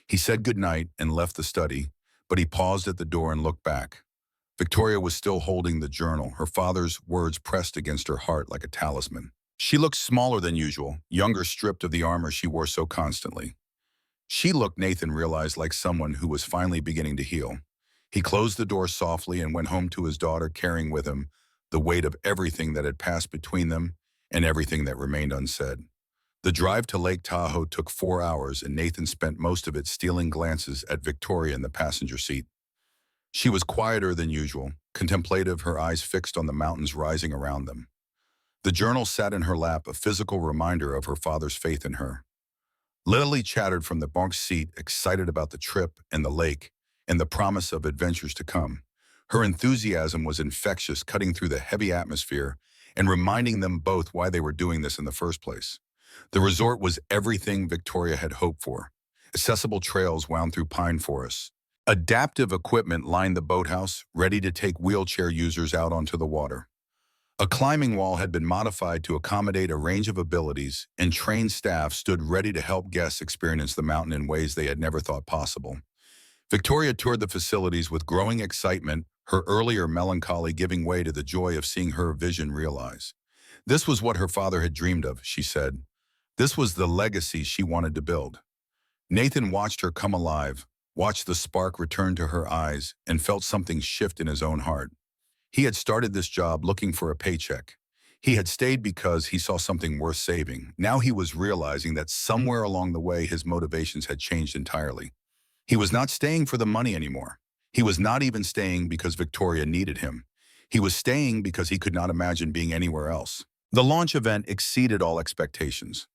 He said goodnight and left the study, but he paused at the door and looked back. Victoria was still holding the journal, her father's words pressed against her heart like a talisman. She looked smaller than usual, younger, stripped of the armor she wore so constantly. She looked, Nathan realized, like someone who was finally beginning to heal. He closed the door softly and went home to his daughter, carrying with him the weight of everything that had passed between them and everything that remained unsaid. The drive to Lake Tahoe took 4 hours, and Nathan spent most of it stealing glances at Victoria in the passenger seat. She was quieter than usual, contemplative, her eyes fixed on the mountains rising around them. The journal sat in her lap, a physical reminder of her father's faith in her. Lily chattered from the bunk seat, excited about the trip and the lake and the promise of adventures to come. Her enthusiasm was infectious, cutting through the heavy atmosphere and reminding them both why they were doing this in the first place. The resort was everything Victoria had hoped for. Accessible trails wound through pine forests. Adaptive equipment lined the boathouse, ready to take wheelchair users out onto the water. A climbing wall had been modified to accommodate a range of abilities, and trained staff stood ready to help guests experience the mountain in ways they had never thought possible. Victoria toured the facilities with growing excitement, her earlier melancholy giving way to the joy of seeing her vision realize. This was what her father had dreamed of, she said. This was the legacy she wanted to build. Nathan watched her come alive, watched the spark return to her eyes, and felt something shift in his own heart. He had started this job looking for a paycheck. He had stayed because he saw something worth saving. Now he was realizing that somewhere along the way his motivations had changed entirely. He was not staying for the money anymore. He was not even staying because Victoria needed him. He was staying because he could not imagine being anywhere else. The launch event exceeded all expectations.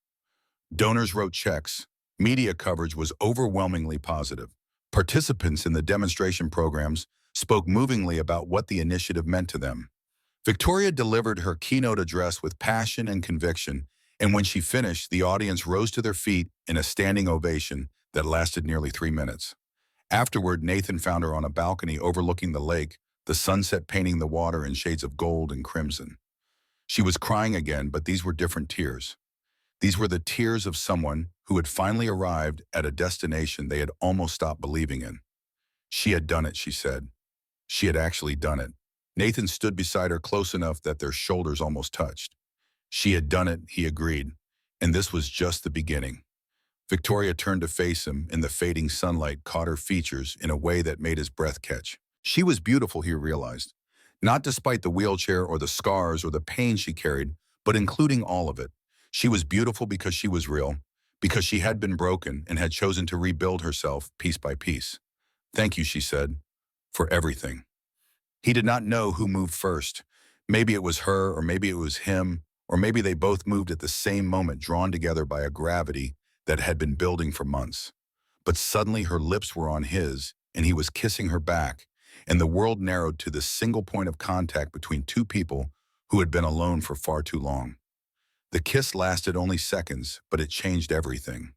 Donors wrote checks. Media coverage was overwhelmingly positive. Participants in the demonstration programs spoke movingly about what the initiative meant to them. Victoria delivered her keynote address with passion and conviction, and when she finished, the audience rose to their feet in a standing ovation that lasted nearly 3 minutes. Afterward, Nathan found her on a balcony overlooking the lake, the sunset painting the water in shades of gold and crimson. She was crying again, but these were different tears. These were the tears of someone who had finally arrived at a destination they had almost stopped believing in. She had done it, she said. She had actually done it. Nathan stood beside her close enough that their shoulders almost touched. She had done it, he agreed, and this was just the beginning. Victoria turned to face him, and the fading sunlight caught her features in a way that made his breath catch. She was beautiful, he realized, not despite the wheelchair or the scars or the pain she carried, but including all of it. She was beautiful because she was real, because she had been broken and had chosen to rebuild herself piece by piece. Thank you, she said, for everything. He did not know who moved first. Maybe it was her, or maybe it was him, or maybe they both moved at the same moment, drawn together by a gravity that had been building for months. But suddenly her lips were on his, and he was kissing her back, and the world narrowed to the single point of contact between two people who had been alone for far too long. The kiss lasted only seconds, but it changed everything.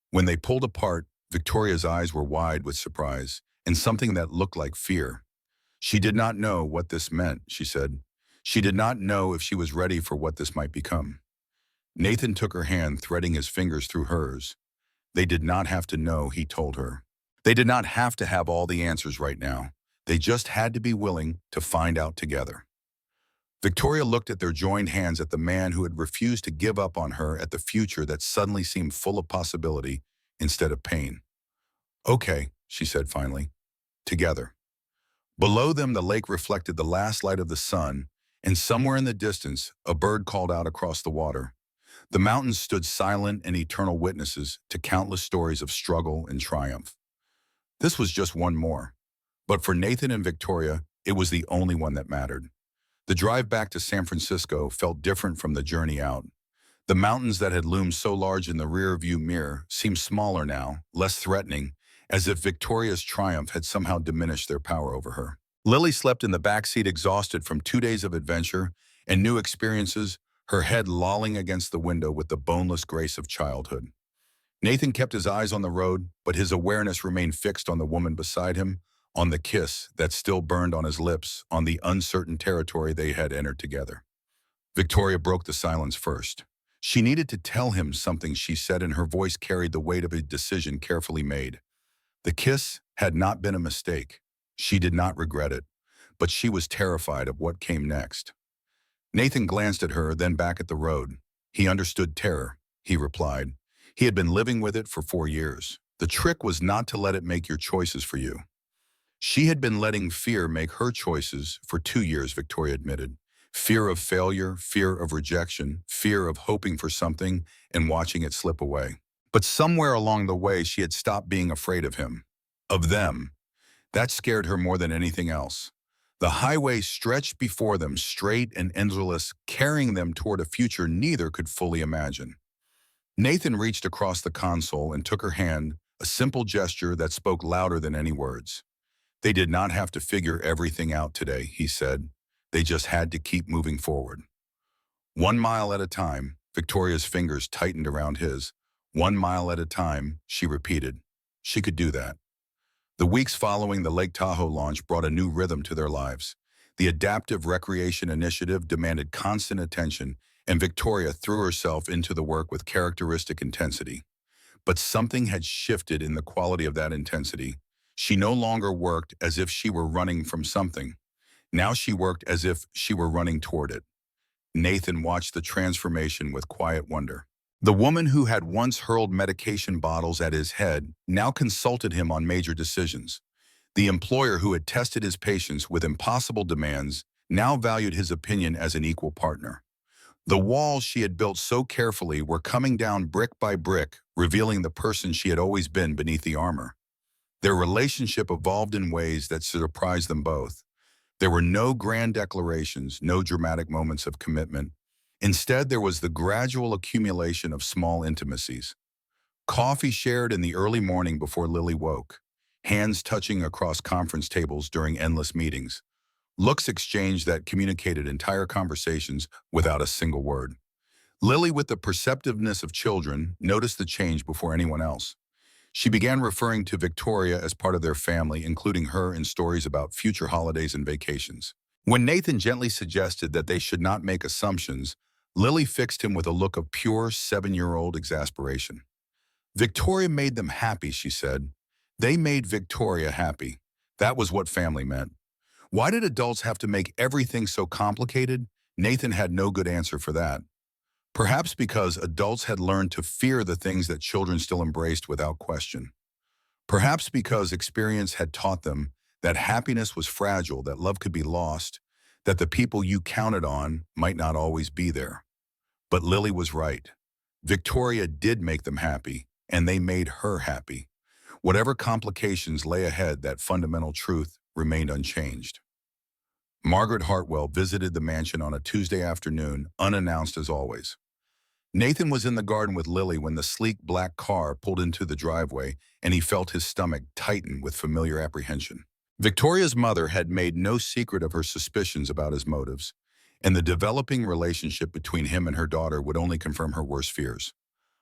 When they pulled apart, Victoria's eyes were wide with surprise and something that looked like fear. She did not know what this meant, she said. She did not know if she was ready for what this might become. Nathan took her hand, threading his fingers through hers. They did not have to know, he told her. They did not have to have all the answers right now. They just had to be willing to find out together. Victoria looked at their joined hands at the man who had refused to give up on her at the future that suddenly seemed full of possibility instead of pain. "Okay," she said finally. "Together." Below them, the lake reflected the last light of the sun, and somewhere in the distance, a bird called out across the water. The mountains stood silent and eternal witnesses to countless stories of struggle and triumph. This was just one more. But for Nathan and Victoria, it was the only one that mattered. The drive back to San Francisco felt different from the journey out. The mountains that had loomed so large in the rear-view mirror seemed smaller now, less threatening, as if Victoria's triumph had somehow diminished their power over her. Lily slept in the backseat exhausted from 2 days of adventure and new experiences, her head lolling against the window with the boneless grace of childhood. Nathan kept his eyes on the road, but his awareness remained fixed on the woman beside him, on the kiss that still burned on his lips, on the uncertain territory they had entered together. Victoria broke the silence first. She needed to tell him something, she said, and her voice carried the weight of a decision carefully made. The kiss had not been a mistake. She did not regret it, but she was terrified of what came next. Nathan glanced at her, then back at the road. He understood terror, he replied. He had been living with it for 4 years. The trick was not to let it make your choices for you. She had been letting fear make her choices for 2 years, Victoria admitted. Fear of failure, fear of rejection, fear of hoping for something and watching it slip away. But somewhere along the way, she had stopped being afraid of him, of them. That scared her more than anything else. The highway stretched before them, straight and endless, carrying them toward a future neither could fully imagine. Nathan reached across the console and took her hand, a simple gesture that spoke louder than any words. They did not have to figure everything out today, he said. They just had to keep moving forward. 1 mile at a time, Victoria's fingers tightened around his. 1 mile at a time, she repeated. She could do that. The weeks following the Lake Tahoe launch brought a new rhythm to their lives. The Adaptive Recreation Initiative demanded constant attention, and Victoria threw herself into the work with characteristic intensity. But something had shifted in the quality of that intensity. She no longer worked as if she were running from something. Now she worked as if she were running toward it. Nathan watched the transformation with quiet wonder. The woman who had once hurled medication bottles at his head now consulted him on major decisions. The employer who had tested his patience with impossible demands now valued his opinion as an equal partner. The walls she had built so carefully were coming down brick by brick, revealing the person she had always been beneath the armor. Their relationship evolved in ways that surprised them both. There were no grand declarations, no dramatic moments of commitment. Instead, there was the gradual accumulation of small intimacies. Coffee shared in the early morning before Lily woke, hands touching across conference tables during endless meetings, looks exchanged that communicated entire conversations without a single word. Lily, with the perceptiveness of children, noticed the change before anyone else. She began referring to Victoria as part of their family, including her in stories about future holidays and vacations. When Nathan gently suggested that they should not make assumptions, Lily fixed him with a look of pure 7-year-old exasperation. Victoria made them happy, she said. They made Victoria happy. That was what family meant. Why did adults have to make everything so complicated? Nathan had no good answer for that. Perhaps because adults had learned to fear the things that children still embraced without question. Perhaps because experience had taught them that happiness was fragile, that love could be lost, that the people you counted on might not always be there. But Lily was right. Victoria did make them happy, and they made her happy. Whatever complications lay ahead, that fundamental truth remained unchanged. Margaret Hartwell visited the mansion on a Tuesday afternoon, unannounced as always. Nathan was in the garden with Lily when the sleek black car pulled into the driveway, and he felt his stomach tighten with familiar apprehension. Victoria's mother had made no secret of her suspicions about his motives, and the developing relationship between him and her daughter would only confirm her worst fears.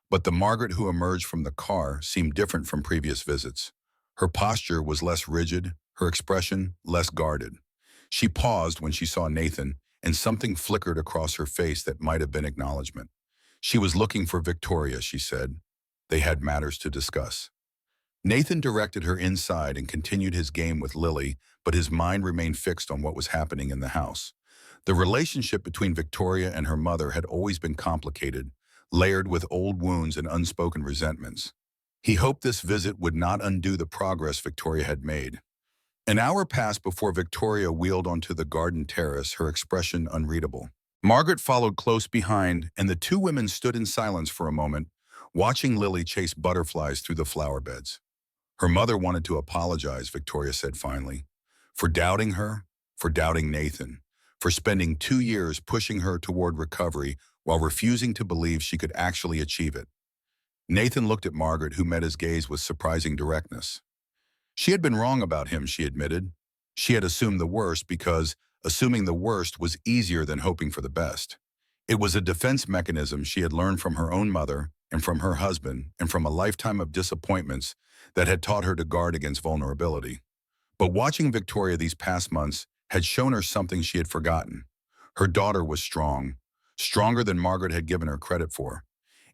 But the Margaret who emerged from the car seemed different from previous visits. Her posture was less rigid, her expression less guarded. She paused when she saw Nathan, and something flickered across her face that might have been acknowledgement. She was looking for Victoria, she said. They had matters to discuss. Nathan directed her inside and continued his game with Lily, but his mind remained fixed on what was happening in the house. The relationship between Victoria and her mother had always been complicated, layered with old wounds and unspoken resentments. He hoped this visit would not undo the progress Victoria had made. An hour passed before Victoria wheeled onto the garden terrace, her expression unreadable. Margaret followed close behind, and the two women stood in silence for a moment, watching Lily chase butterflies through the flower beds. Her mother wanted to apologize, Victoria said finally, for doubting her, for doubting Nathan, for spending 2 years pushing her toward recovery while refusing to believe she could actually achieve it. Nathan looked at Margaret, who met his gaze with surprising directness. She had been wrong about him, she admitted. She had assumed the worst because assuming the worst was easier than hoping for the best. It was a defense mechanism she had learned from her own mother and from her husband and from a lifetime of disappointments that had taught her to guard against vulnerability. But watching Victoria these past months had shown her something she had forgotten. Her daughter was strong, stronger than Margaret had given her credit for.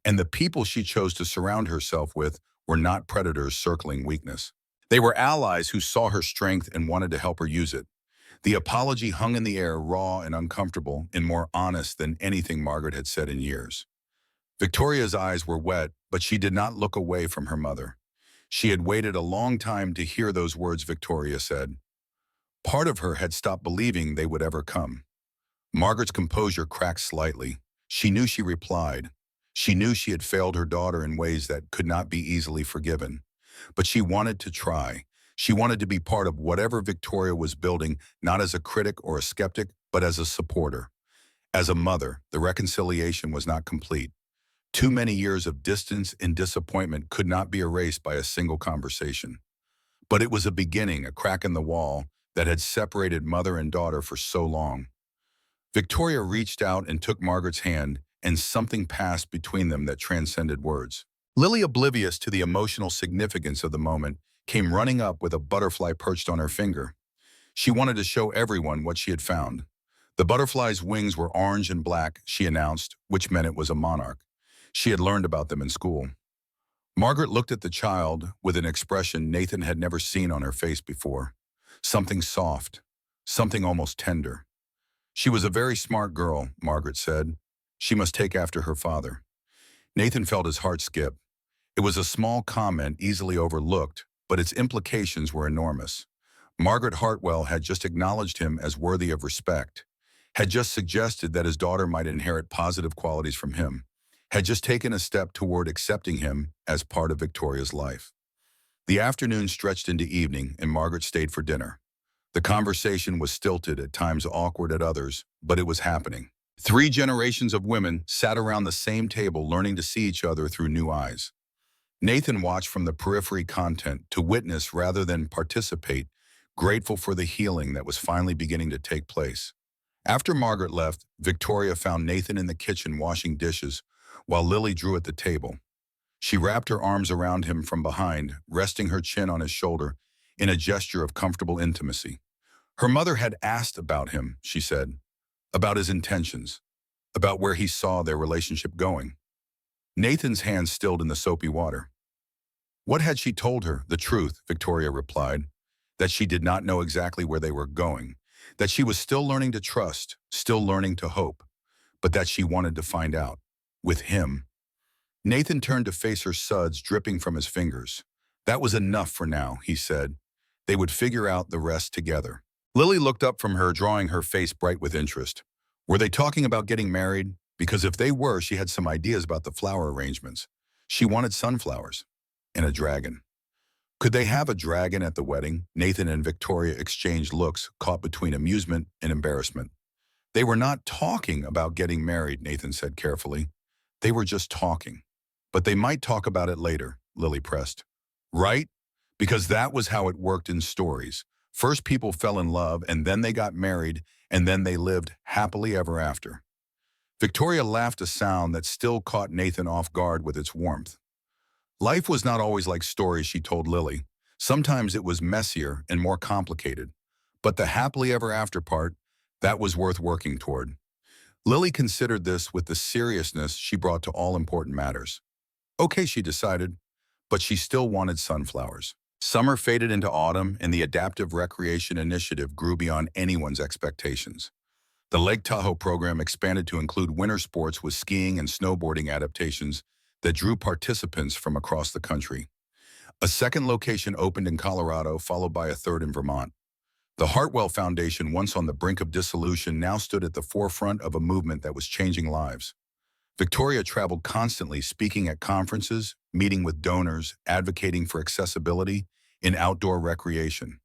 And the people she chose to surround herself with were not predators circling weakness. They were allies who saw her strength and wanted to help her use it. The apology hung in the air, raw and uncomfortable, and more honest than anything Margaret had said in years. Victoria's eyes were wet, but she did not look away from her mother. She had waited a long time to hear those words, Victoria said. Part of her had stopped believing they would ever come. Margaret's composure cracked slightly. She knew she replied. She knew she had failed her daughter in ways that could not be easily forgiven. But she wanted to try. She wanted to be part of whatever Victoria was building, not as a critic or a skeptic, but as a supporter. As a mother, the reconciliation was not complete. Too many years of distance and disappointment could not be erased by a single conversation. But it was a beginning, a crack in the wall that had separated mother and daughter for so long. Victoria reached out and took Margaret's hand, and something passed between them that transcended words. Lily, oblivious to the emotional significance of the moment, came running up with a butterfly perched on her finger. She wanted to show everyone what she had found. The butterfly's wings were orange and black, she announced, which meant it was a monarch. She had learned about them in school. Margaret looked at the child with an expression Nathan had never seen on her face before. Something soft, something almost tender. She was a very smart girl, Margaret said. She must take after her father. Nathan felt his heart skip. It was a small comment easily overlooked, but its implications were enormous. Margaret Hartwell had just acknowledged him as worthy of respect, had just suggested that his daughter might inherit positive qualities from him, had just taken a step toward accepting him as part of Victoria's life. The afternoon stretched into evening, and Margaret stayed for dinner. The conversation was stilted, at times awkward at others, but it was happening. 3 generations of women sat around the same table learning to see each other through new eyes. Nathan watched from the periphery, content to witness rather than participate, grateful for the healing that was finally beginning to take place. After Margaret left, Victoria found Nathan in the kitchen washing dishes while Lily drew at the table. She wrapped her arms around him from behind, resting her chin on his shoulder in a gesture of comfortable intimacy. Her mother had asked about him, she said, about his intentions, about where he saw their relationship going. Nathan's hands stilled in the soapy water. What had she told her? The truth, Victoria replied, that she did not know exactly where they were going, that she was still learning to trust, still learning to hope, but that she wanted to find out. With him. Nathan turned to face her suds dripping from his fingers. That was enough for now, he said. They would figure out the rest together. Lily looked up from her, drawing her face bright with interest. Were they talking about getting married? Because if they were, she had some ideas about the flower arrangements. She wanted sunflowers and a dragon. Could they have a dragon at the wedding? Nathan and Victoria exchanged looks, caught between amusement and embarrassment. They were not talking about getting married, Nathan said carefully. They were just talking. But they might talk about it later, Lily pressed. Right? Because that was how it worked in stories. First people fell in love, and then they got married, and then they lived happily ever after. Victoria laughed, a sound that still caught Nathan off guard with its warmth. Life was not always like stories, she told Lily. Sometimes it was messier and more complicated. But the happily ever after part, that was worth working toward. Lily considered this with the seriousness she brought to all important matters. Okay, she decided, but she still wanted sunflowers. Summer faded into autumn, and the Adaptive Recreation Initiative grew beyond anyone's expectations. The Lake Tahoe program expanded to include winter sports with skiing and snowboarding adaptations that drew participants from across the country. A second location opened in Colorado, followed by a third in Vermont. The Hartwell Foundation, once on the brink of dissolution, now stood at the forefront of a movement that was changing lives. Victoria traveled constantly, speaking at conferences, meeting with donors, advocating for accessibility in outdoor recreation.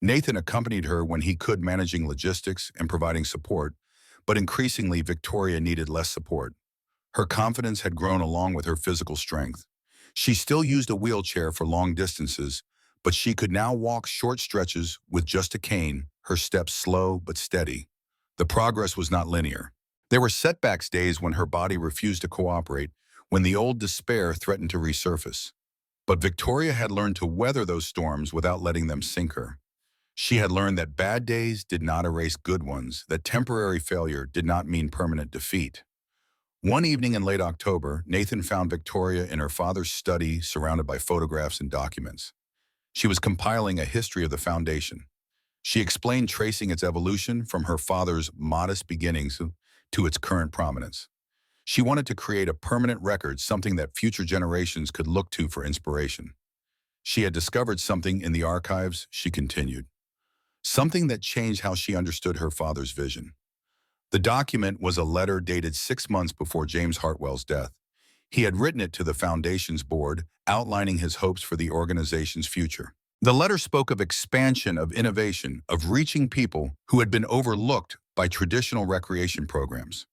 Nathan accompanied her when he could, managing logistics and providing support, but increasingly Victoria needed less support. Her confidence had grown along with her physical strength. She still used a wheelchair for long distances, but she could now walk short stretches with just a cane, her steps slow but steady. The progress was not linear. There were setbacks, days when her body refused to cooperate, when the old despair threatened to resurface. But Victoria had learned to weather those storms without letting them sink her. She had learned that bad days did not erase good ones, that temporary failure did not mean permanent defeat. One evening in late October, Nathan found Victoria in her father's study, surrounded by photographs and documents. She was compiling a history of the foundation. She explained, tracing its evolution from her father's modest beginnings to its current prominence. She wanted to create a permanent record, something that future generations could look to for inspiration. She had discovered something in the archives, she continued. Something that changed how she understood her father's vision. The document was a letter dated 6 months before James Hartwell's death. He had written it to the Foundation's board, outlining his hopes for the organization's future. The letter spoke of expansion, of innovation, of reaching people who had been overlooked by traditional recreation programs.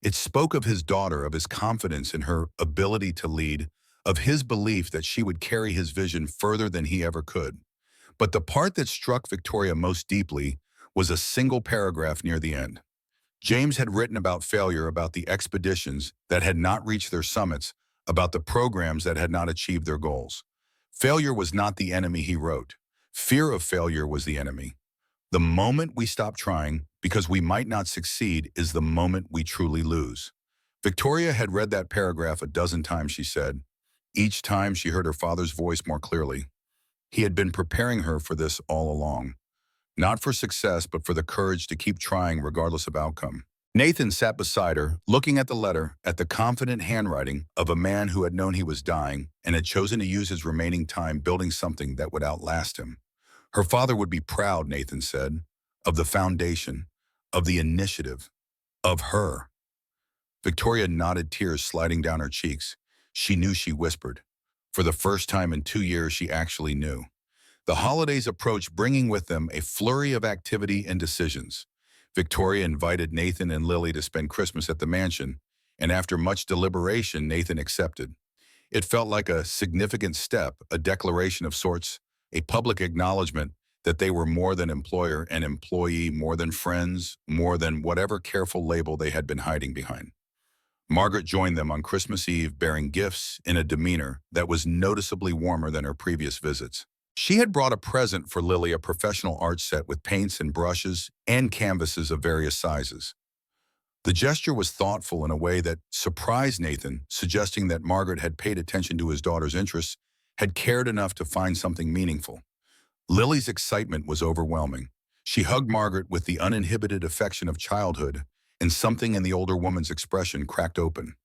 It spoke of his daughter, of his confidence in her ability to lead, of his belief that she would carry his vision further than he ever could. But the part that struck Victoria most deeply was a single paragraph near the end. James had written about failure, about the expeditions that had not reached their summits, about the programs that had not achieved their goals. Failure was not the enemy, he wrote. Fear of failure was the enemy. The moment we stop trying because we might not succeed is the moment we truly lose. Victoria had read that paragraph a dozen times, she said. Each time she heard her father's voice more clearly. He had been preparing her for this all along. Not for success, but for the courage to keep trying regardless of outcome. Nathan sat beside her, looking at the letter, at the confident handwriting of a man who had known he was dying and had chosen to use his remaining time building something that would outlast him. Her father would be proud, Nathan said, of the foundation, of the initiative, of her. Victoria nodded, tears sliding down her cheeks. She knew, she whispered. For the first time in 2 years, she actually knew. The holidays approached, bringing with them a flurry of activity and decisions. Victoria invited Nathan and Lily to spend Christmas at the mansion, and after much deliberation, Nathan accepted. It felt like a significant step, a declaration of sorts, a public acknowledgement that they were more than employer and employee, more than friends, more than whatever careful label they had been hiding behind. Margaret joined them on Christmas Eve, bearing gifts in a demeanor that was noticeably warmer than her previous visits. She had brought a present for Lily, a professional art set with paints and brushes and canvases of various sizes. The gesture was thoughtful in a way that surprised Nathan, suggesting that Margaret had paid attention to his daughter's interests, had cared enough to find something meaningful. Lily's excitement was overwhelming. She hugged Margaret with the uninhibited affection of childhood, and something in the older woman's expression cracked open.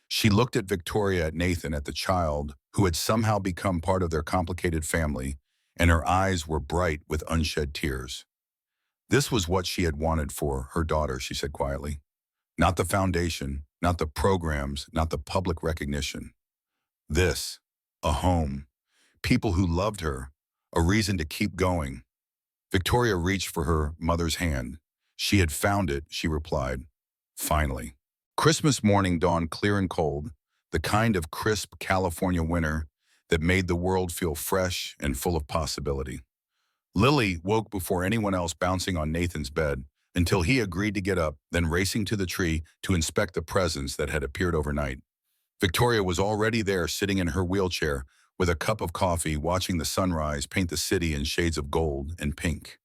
She looked at Victoria, at Nathan, at the child who had somehow become part of their complicated family, and her eyes were bright with unshed tears. This was what she had wanted for her daughter, she said quietly. Not the foundation, not the programs, not the public recognition. This, a home, people who loved her, a reason to keep going. Victoria reached for her mother's hand. She had found it, she replied. Finally. Christmas morning dawned clear and cold, the kind of crisp California winter that made the world feel fresh and full of possibility. Lily woke before anyone else, bouncing on Nathan's bed until he agreed to get up, then racing to the tree to inspect the presents that had appeared overnight. Victoria was already there, sitting in her wheelchair with a cup of coffee, watching the sunrise paint the city in shades of gold and pink.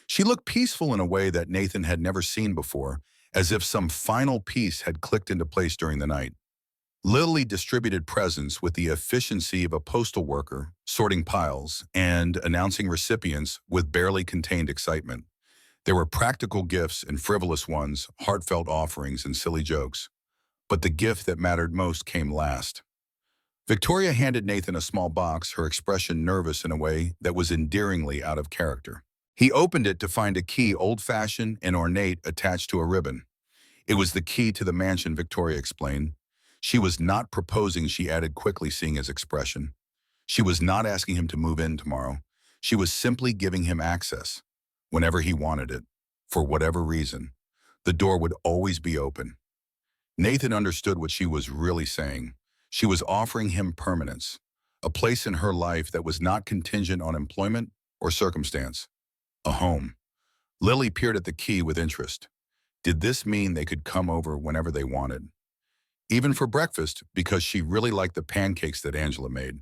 She looked peaceful in a way that Nathan had never seen before, as if some final piece had clicked into place during the night. Lily distributed presents with the efficiency of a postal worker, sorting piles and announcing recipients with barely contained excitement. There were practical gifts and frivolous ones, heartfelt offerings and silly jokes. But the gift that mattered most came last. Victoria handed Nathan a small box, her expression nervous in a way that was endearingly out of character. He opened it to find a key, old-fashioned and ornate, attached to a ribbon. It was the key to the mansion, Victoria explained. She was not proposing, she added quickly, seeing his expression. She was not asking him to move in tomorrow. She was simply giving him access, whenever he wanted it, for whatever reason. The door would always be open. Nathan understood what she was really saying. She was offering him permanence, a place in her life that was not contingent on employment or circumstance. A home. Lily peered at the key with interest. Did this mean they could come over whenever they wanted? Even for breakfast, because she really liked the pancakes that Angela made.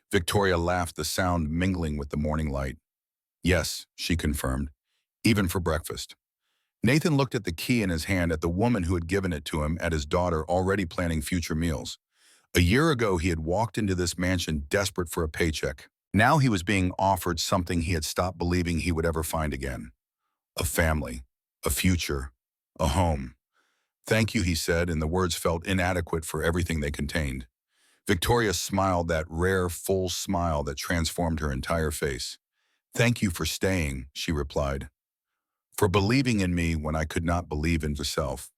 Victoria laughed, the sound mingling with the morning light. Yes, she confirmed, even for breakfast. Nathan looked at the key in his hand, at the woman who had given it to him, at his daughter, already planning future meals. A year ago, he had walked into this mansion desperate for a paycheck. Now he was being offered something he had stopped believing he would ever find again. A family, a future, a home. Thank you, he said, and the words felt inadequate for everything they contained. Victoria smiled, that rare, full smile that transformed her entire face. Thank you for staying, she replied. For believing in me when I could not believe in myself.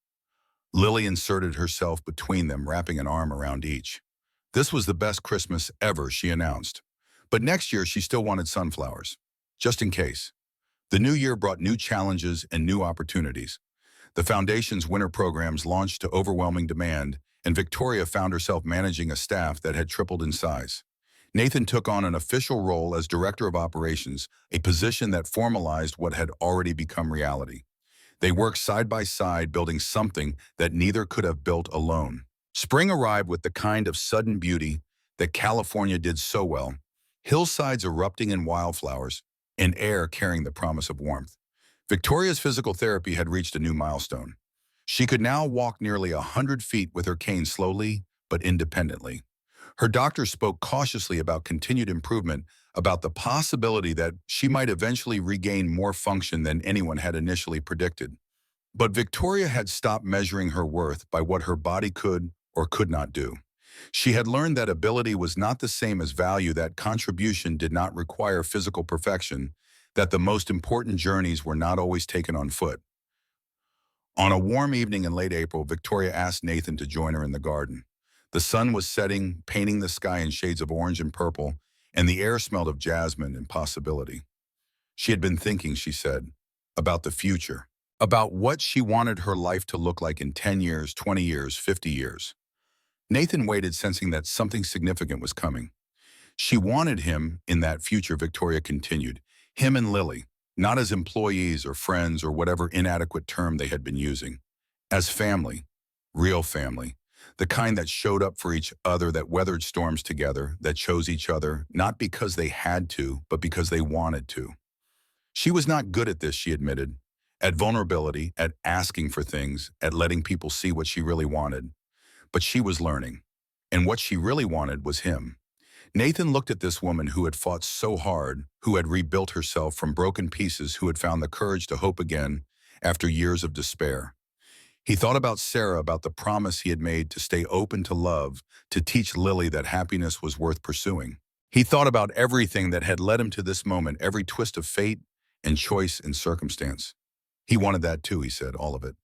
Lily inserted herself between them, wrapping an arm around each. This was the best Christmas ever, she announced. But next year she still wanted sunflowers, just in case. The new year brought new challenges and new opportunities. The Foundation's winter programs launched to overwhelming demand, and Victoria found herself managing a staff that had tripled in size. Nathan took on an official role as Director of Operations, a position that formalized what had already become reality. They worked side by side, building something that neither could have built alone. Spring arrived with the kind of sudden beauty that California did so well, hillsides erupting in wildflowers, and air carrying the promise of warmth. Victoria's physical therapy had reached a new milestone. She could now walk nearly 100 feet with her cane, slowly but independently. Her doctor spoke cautiously about continued improvement, about the possibility that she might eventually regain more function than anyone had initially predicted. But Victoria had stopped measuring her worth by what her body could or could not do. She had learned that ability was not the same as value, that contribution did not require physical perfection, that the most important journeys were not always taken on foot. On a warm evening in late April, Victoria asked Nathan to join her in the garden. The sun was setting, painting the sky in shades of orange and purple, and the air smelled of jasmine and possibility. She had been thinking, she said, about the future, about what she wanted her life to look like in 10 years, 20 years, 50 years. Nathan waited, sensing that something significant was coming. She wanted him in that future, Victoria continued, him and Lily, not as employees or friends or whatever inadequate term they had been using, as family, real family, the kind that showed up for each other, that weathered storms together, that chose each other, not because they had to, but because they wanted to. She was not good at this, she admitted, at vulnerability, at asking for things, at letting people see what she really wanted. But she was learning, and what she really wanted was him. Nathan looked at this woman who had fought so hard, who had rebuilt herself from broken pieces, who had found the courage to hope again after years of despair. He thought about Sarah, about the promise he had made to stay open to love, to teach Lily that happiness was worth pursuing. He thought about everything that had led him to this moment, every twist of fate and choice and circumstance. He wanted that too, he said, all of it.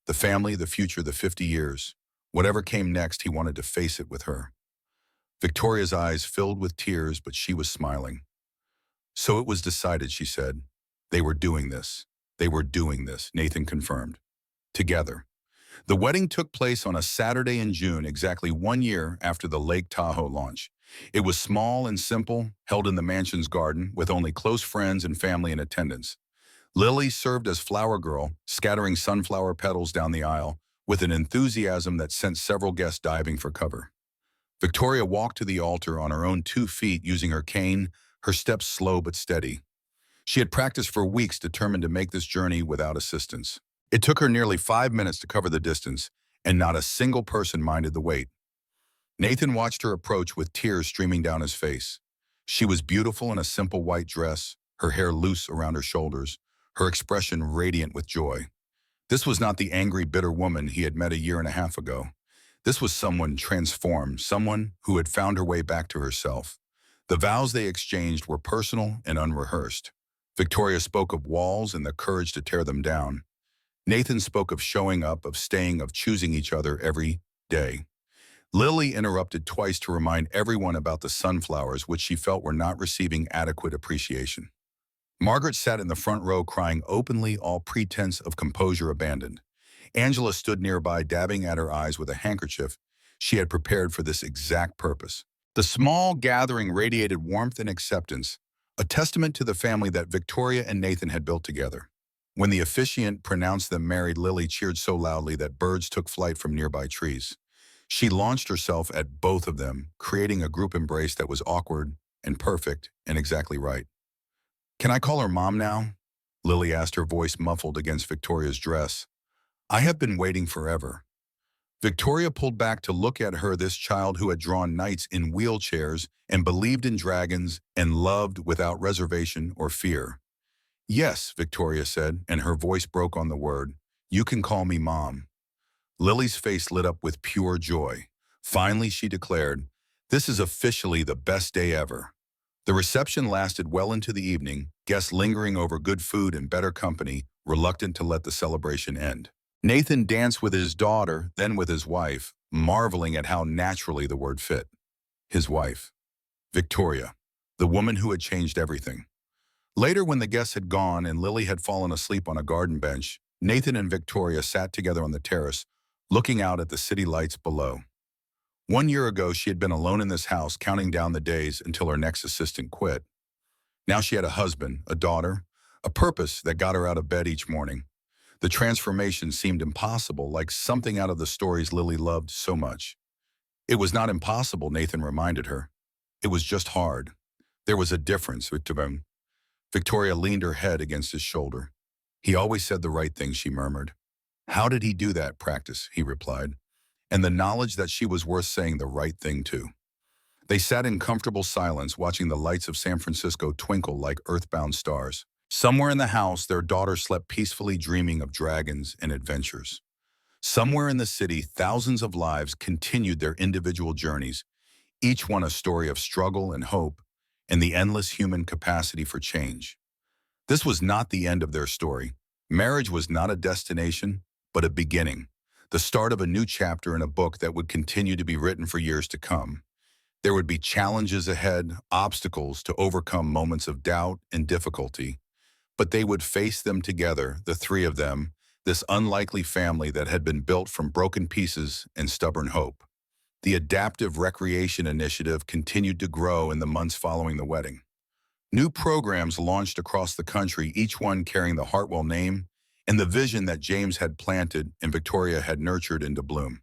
The family, the future, the 50 years. Whatever came next, he wanted to face it with her. Victoria's eyes filled with tears, but she was smiling. So it was decided, she said. They were doing this. They were doing this, Nathan confirmed. Together. The wedding took place on a Saturday in June, exactly 1 year after the Lake Tahoe launch. It was small and simple, held in the mansion's garden, with only close friends and family in attendance. Lily served as flower girl, scattering sunflower petals down the aisle, with an enthusiasm that sent several guests diving for cover. Victoria walked to the altar on her own 2 feet, using her cane, her steps slow but steady. She had practiced for weeks, determined to make this journey without assistance. It took her nearly 5 minutes to cover the distance, and not a single person minded the wait. Nathan watched her approach with tears streaming down his face. She was beautiful in a simple white dress, her hair loose around her shoulders, her expression radiant with joy. This was not the angry, bitter woman he had met a year and a half ago. This was someone transformed, someone who had found her way back to herself. The vows they exchanged were personal and unrehearsed. Victoria spoke of walls and the courage to tear them down. Nathan spoke of showing up, of staying, of choosing each other every day. Lily interrupted twice to remind everyone about the sunflowers which she felt were not receiving adequate appreciation. Margaret sat in the front row crying openly, all pretense of composure abandoned. Angela stood nearby, dabbing at her eyes with a handkerchief she had prepared for this exact purpose. The small gathering radiated warmth and acceptance, a testament to the family that Victoria and Nathan had built together. When the officiant pronounced them married, Lily cheered so loudly that birds took flight from nearby trees. She launched herself at both of them, creating a group embrace that was awkward and perfect and exactly right. "Can I call her Mom now?" Lily asked, her voice muffled against Victoria's dress. "I have been waiting forever." Victoria pulled back to look at her, this child who had drawn knights in wheelchairs and believed in dragons and loved without reservation or fear. "Yes," Victoria said, and her voice broke on the word. "You can call me Mom." Lily's face lit up with pure joy. Finally, she declared, "This is officially the best day ever." The reception lasted well into the evening, guests lingering over good food and better company, reluctant to let the celebration end. Nathan danced with his daughter, then with his wife, marveling at how naturally the word fit. His wife, Victoria, the woman who had changed everything. Later, when the guests had gone and Lily had fallen asleep on a garden bench, Nathan and Victoria sat together on the terrace, looking out at the city lights below. 1 year ago, she had been alone in this house, counting down the days until her next assistant quit. Now she had a husband, a daughter, a purpose that got her out of bed each morning. The transformation seemed impossible, like something out of the stories Lily loved so much. It was not impossible, Nathan reminded her. It was just hard. There was a difference. Victoria leaned her head against his shoulder. "He always said the right thing," she murmured. "How did he do that?" "Practice," he replied. And the knowledge that she was worth saying the right thing to. They sat in comfortable silence, watching the lights of San Francisco twinkle like earthbound stars. Somewhere in the house, their daughter slept peacefully, dreaming of dragons and adventures. Somewhere in the city, thousands of lives continued their individual journeys, each one a story of struggle and hope, and the endless human capacity for change. This was not the end of their story. Marriage was not a destination, but a beginning, the start of a new chapter in a book that would continue to be written for years to come. There would be challenges ahead, obstacles to overcome, moments of doubt and difficulty, but they would face them together, the three of them, this unlikely family that had been built from broken pieces and stubborn hope. The Adaptive Recreation Initiative continued to grow in the months following the wedding. New programs launched across the country, each one carrying the Hartwell name and the vision that James had planted and Victoria had nurtured into bloom.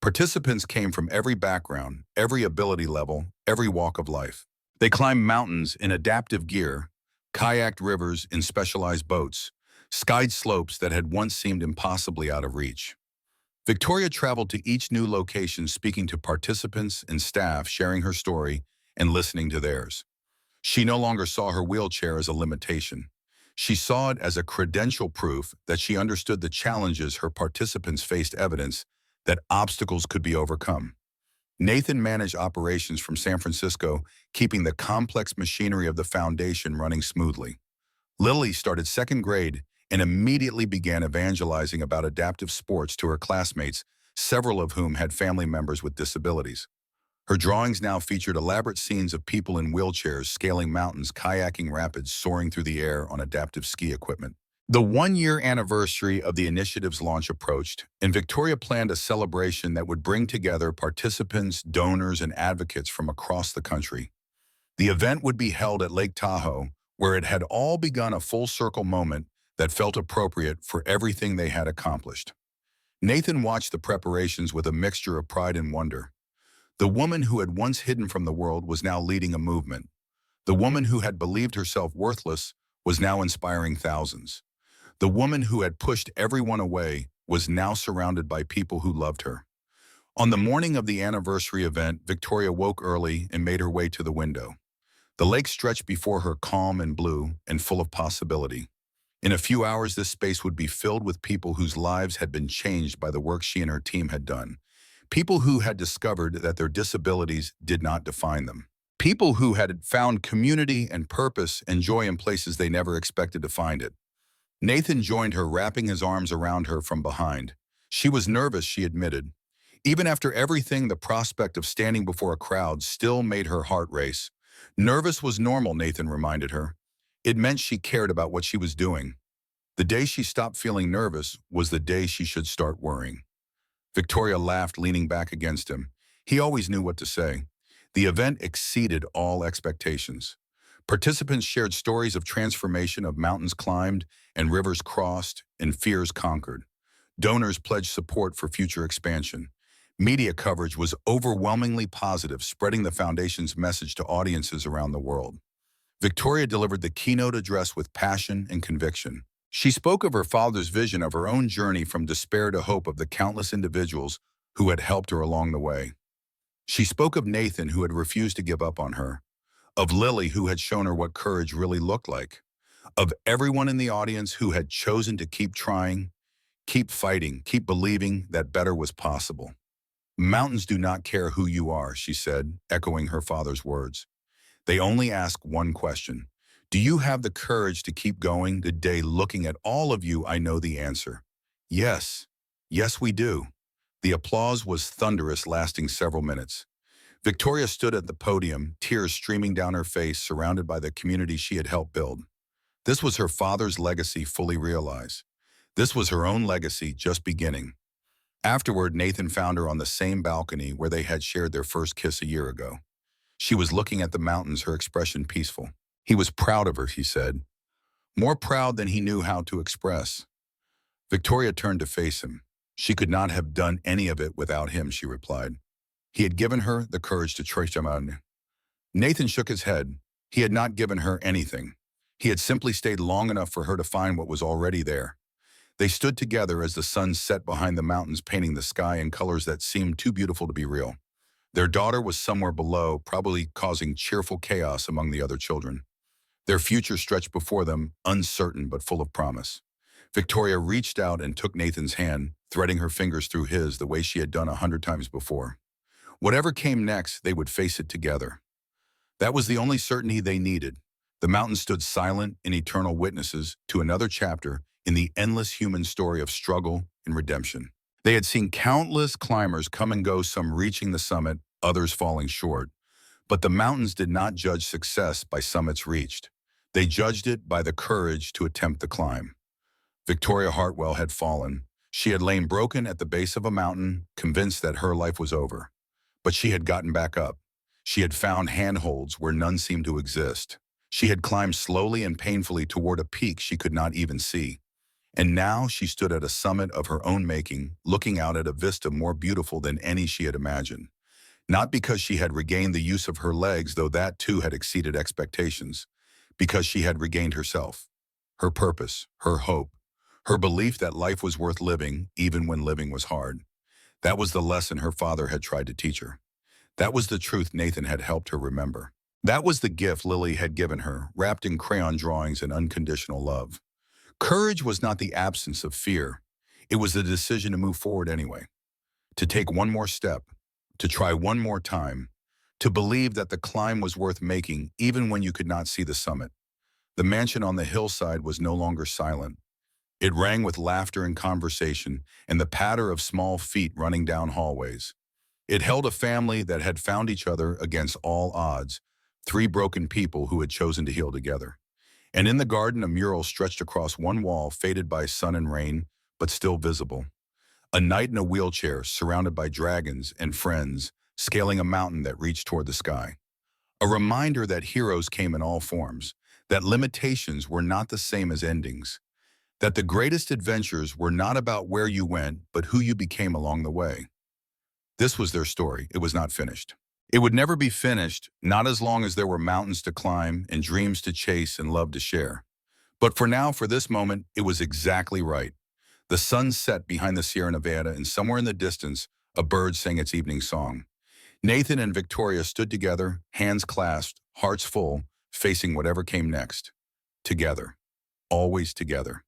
Participants came from every background, every ability level, every walk of life. They climbed mountains in adaptive gear, kayaked rivers in specialized boats, skied slopes that had once seemed impossibly out of reach. Victoria traveled to each new location, speaking to participants and staff, sharing her story and listening to theirs. She no longer saw her wheelchair as a limitation. She saw it as a credential proof that she understood the challenges her participants faced, evidence that obstacles could be overcome. Nathan managed operations from San Francisco, keeping the complex machinery of the foundation running smoothly. Lily started second grade and immediately began evangelizing about adaptive sports to her classmates, several of whom had family members with disabilities. Her drawings now featured elaborate scenes of people in wheelchairs scaling mountains, kayaking rapids, soaring through the air on adaptive ski equipment. The 1-year anniversary of the initiative's launch approached, and Victoria planned a celebration that would bring together participants, donors, and advocates from across the country. The event would be held at Lake Tahoe, where it had all begun, a full-circle moment that felt appropriate for everything they had accomplished. Nathan watched the preparations with a mixture of pride and wonder. The woman who had once hidden from the world was now leading a movement. The woman who had believed herself worthless was now inspiring thousands. The woman who had pushed everyone away was now surrounded by people who loved her. On the morning of the anniversary event, Victoria woke early and made her way to the window. The lake stretched before her, calm and blue and full of possibility. In a few hours, this space would be filled with people whose lives had been changed by the work she and her team had done. People who had discovered that their disabilities did not define them. People who had found community and purpose and joy in places they never expected to find it. Nathan joined her, wrapping his arms around her from behind. She was nervous, she admitted. Even after everything, the prospect of standing before a crowd still made her heart race. Nervous was normal, Nathan reminded her. It meant she cared about what she was doing. The day she stopped feeling nervous was the day she should start worrying. Victoria laughed, leaning back against him. He always knew what to say. The event exceeded all expectations. Participants shared stories of transformation, of mountains climbed and rivers crossed and fears conquered. Donors pledged support for future expansion. Media coverage was overwhelmingly positive, spreading the foundation's message to audiences around the world. Victoria delivered the keynote address with passion and conviction. She spoke of her father's vision, of her own journey from despair to hope, of the countless individuals who had helped her along the way. She spoke of Nathan, who had refused to give up on her, of Lily, who had shown her what courage really looked like, of everyone in the audience who had chosen to keep trying, keep fighting, keep believing that better was possible. Mountains do not care who you are, she said, echoing her father's words. They only ask one question. Do you have the courage to keep going? Today, looking at all of you, I know the answer. Yes. Yes, we do. The applause was thunderous, lasting several minutes. Victoria stood at the podium, tears streaming down her face, surrounded by the community she had helped build. This was her father's legacy fully realized. This was her own legacy just beginning. Afterward, Nathan found her on the same balcony where they had shared their first kiss a year ago. She was looking at the mountains, her expression peaceful. He was proud of her, he said. More proud than he knew how to express. Victoria turned to face him. She could not have done any of it without him, she replied. He had given her the courage to trace him out. Nathan shook his head. He had not given her anything. He had simply stayed long enough for her to find what was already there. They stood together as the sun set behind the mountains, painting the sky in colors that seemed too beautiful to be real. Their daughter was somewhere below, probably causing cheerful chaos among the other children. Their future stretched before them, uncertain but full of promise. Victoria reached out and took Nathan's hand, threading her fingers through his the way she had done 100 times before. Whatever came next, they would face it together. That was the only certainty they needed. The mountains stood silent and eternal witnesses to another chapter in the endless human story of struggle and redemption. They had seen countless climbers come and go, some reaching the summit, others falling short. But the mountains did not judge success by summits reached. They judged it by the courage to attempt the climb. Victoria Hartwell had fallen. She had lain broken at the base of a mountain, convinced that her life was over. But she had gotten back up. She had found handholds where none seemed to exist. She had climbed slowly and painfully toward a peak she could not even see. And now she stood at a summit of her own making, looking out at a vista more beautiful than any she had imagined. Not because she had regained the use of her legs, though that too had exceeded expectations, because she had regained herself, her purpose, her hope, her belief that life was worth living even when living was hard. That was the lesson her father had tried to teach her. That was the truth Nathan had helped her remember. That was the gift Lily had given her, wrapped in crayon drawings and unconditional love. Courage was not the absence of fear. It was the decision to move forward anyway, to take one more step, to try one more time, to believe that the climb was worth making even when you could not see the summit. The mansion on the hillside was no longer silent. It rang with laughter and conversation and the patter of small feet running down hallways. It held a family that had found each other against all odds, 3 broken people who had chosen to heal together. And in the garden, a mural stretched across one wall, faded by sun and rain, but still visible. A knight in a wheelchair, surrounded by dragons and friends, scaling a mountain that reached toward the sky. A reminder that heroes came in all forms, that limitations were not the same as endings, that the greatest adventures were not about where you went, but who you became along the way. This was their story. It was not finished. It would never be finished, not as long as there were mountains to climb and dreams to chase and love to share. But for now, for this moment, it was exactly right. The sun set behind the Sierra Nevada, and somewhere in the distance, a bird sang its evening song. Nathan and Victoria stood together, hands clasped, hearts full, facing whatever came next. Together. always together.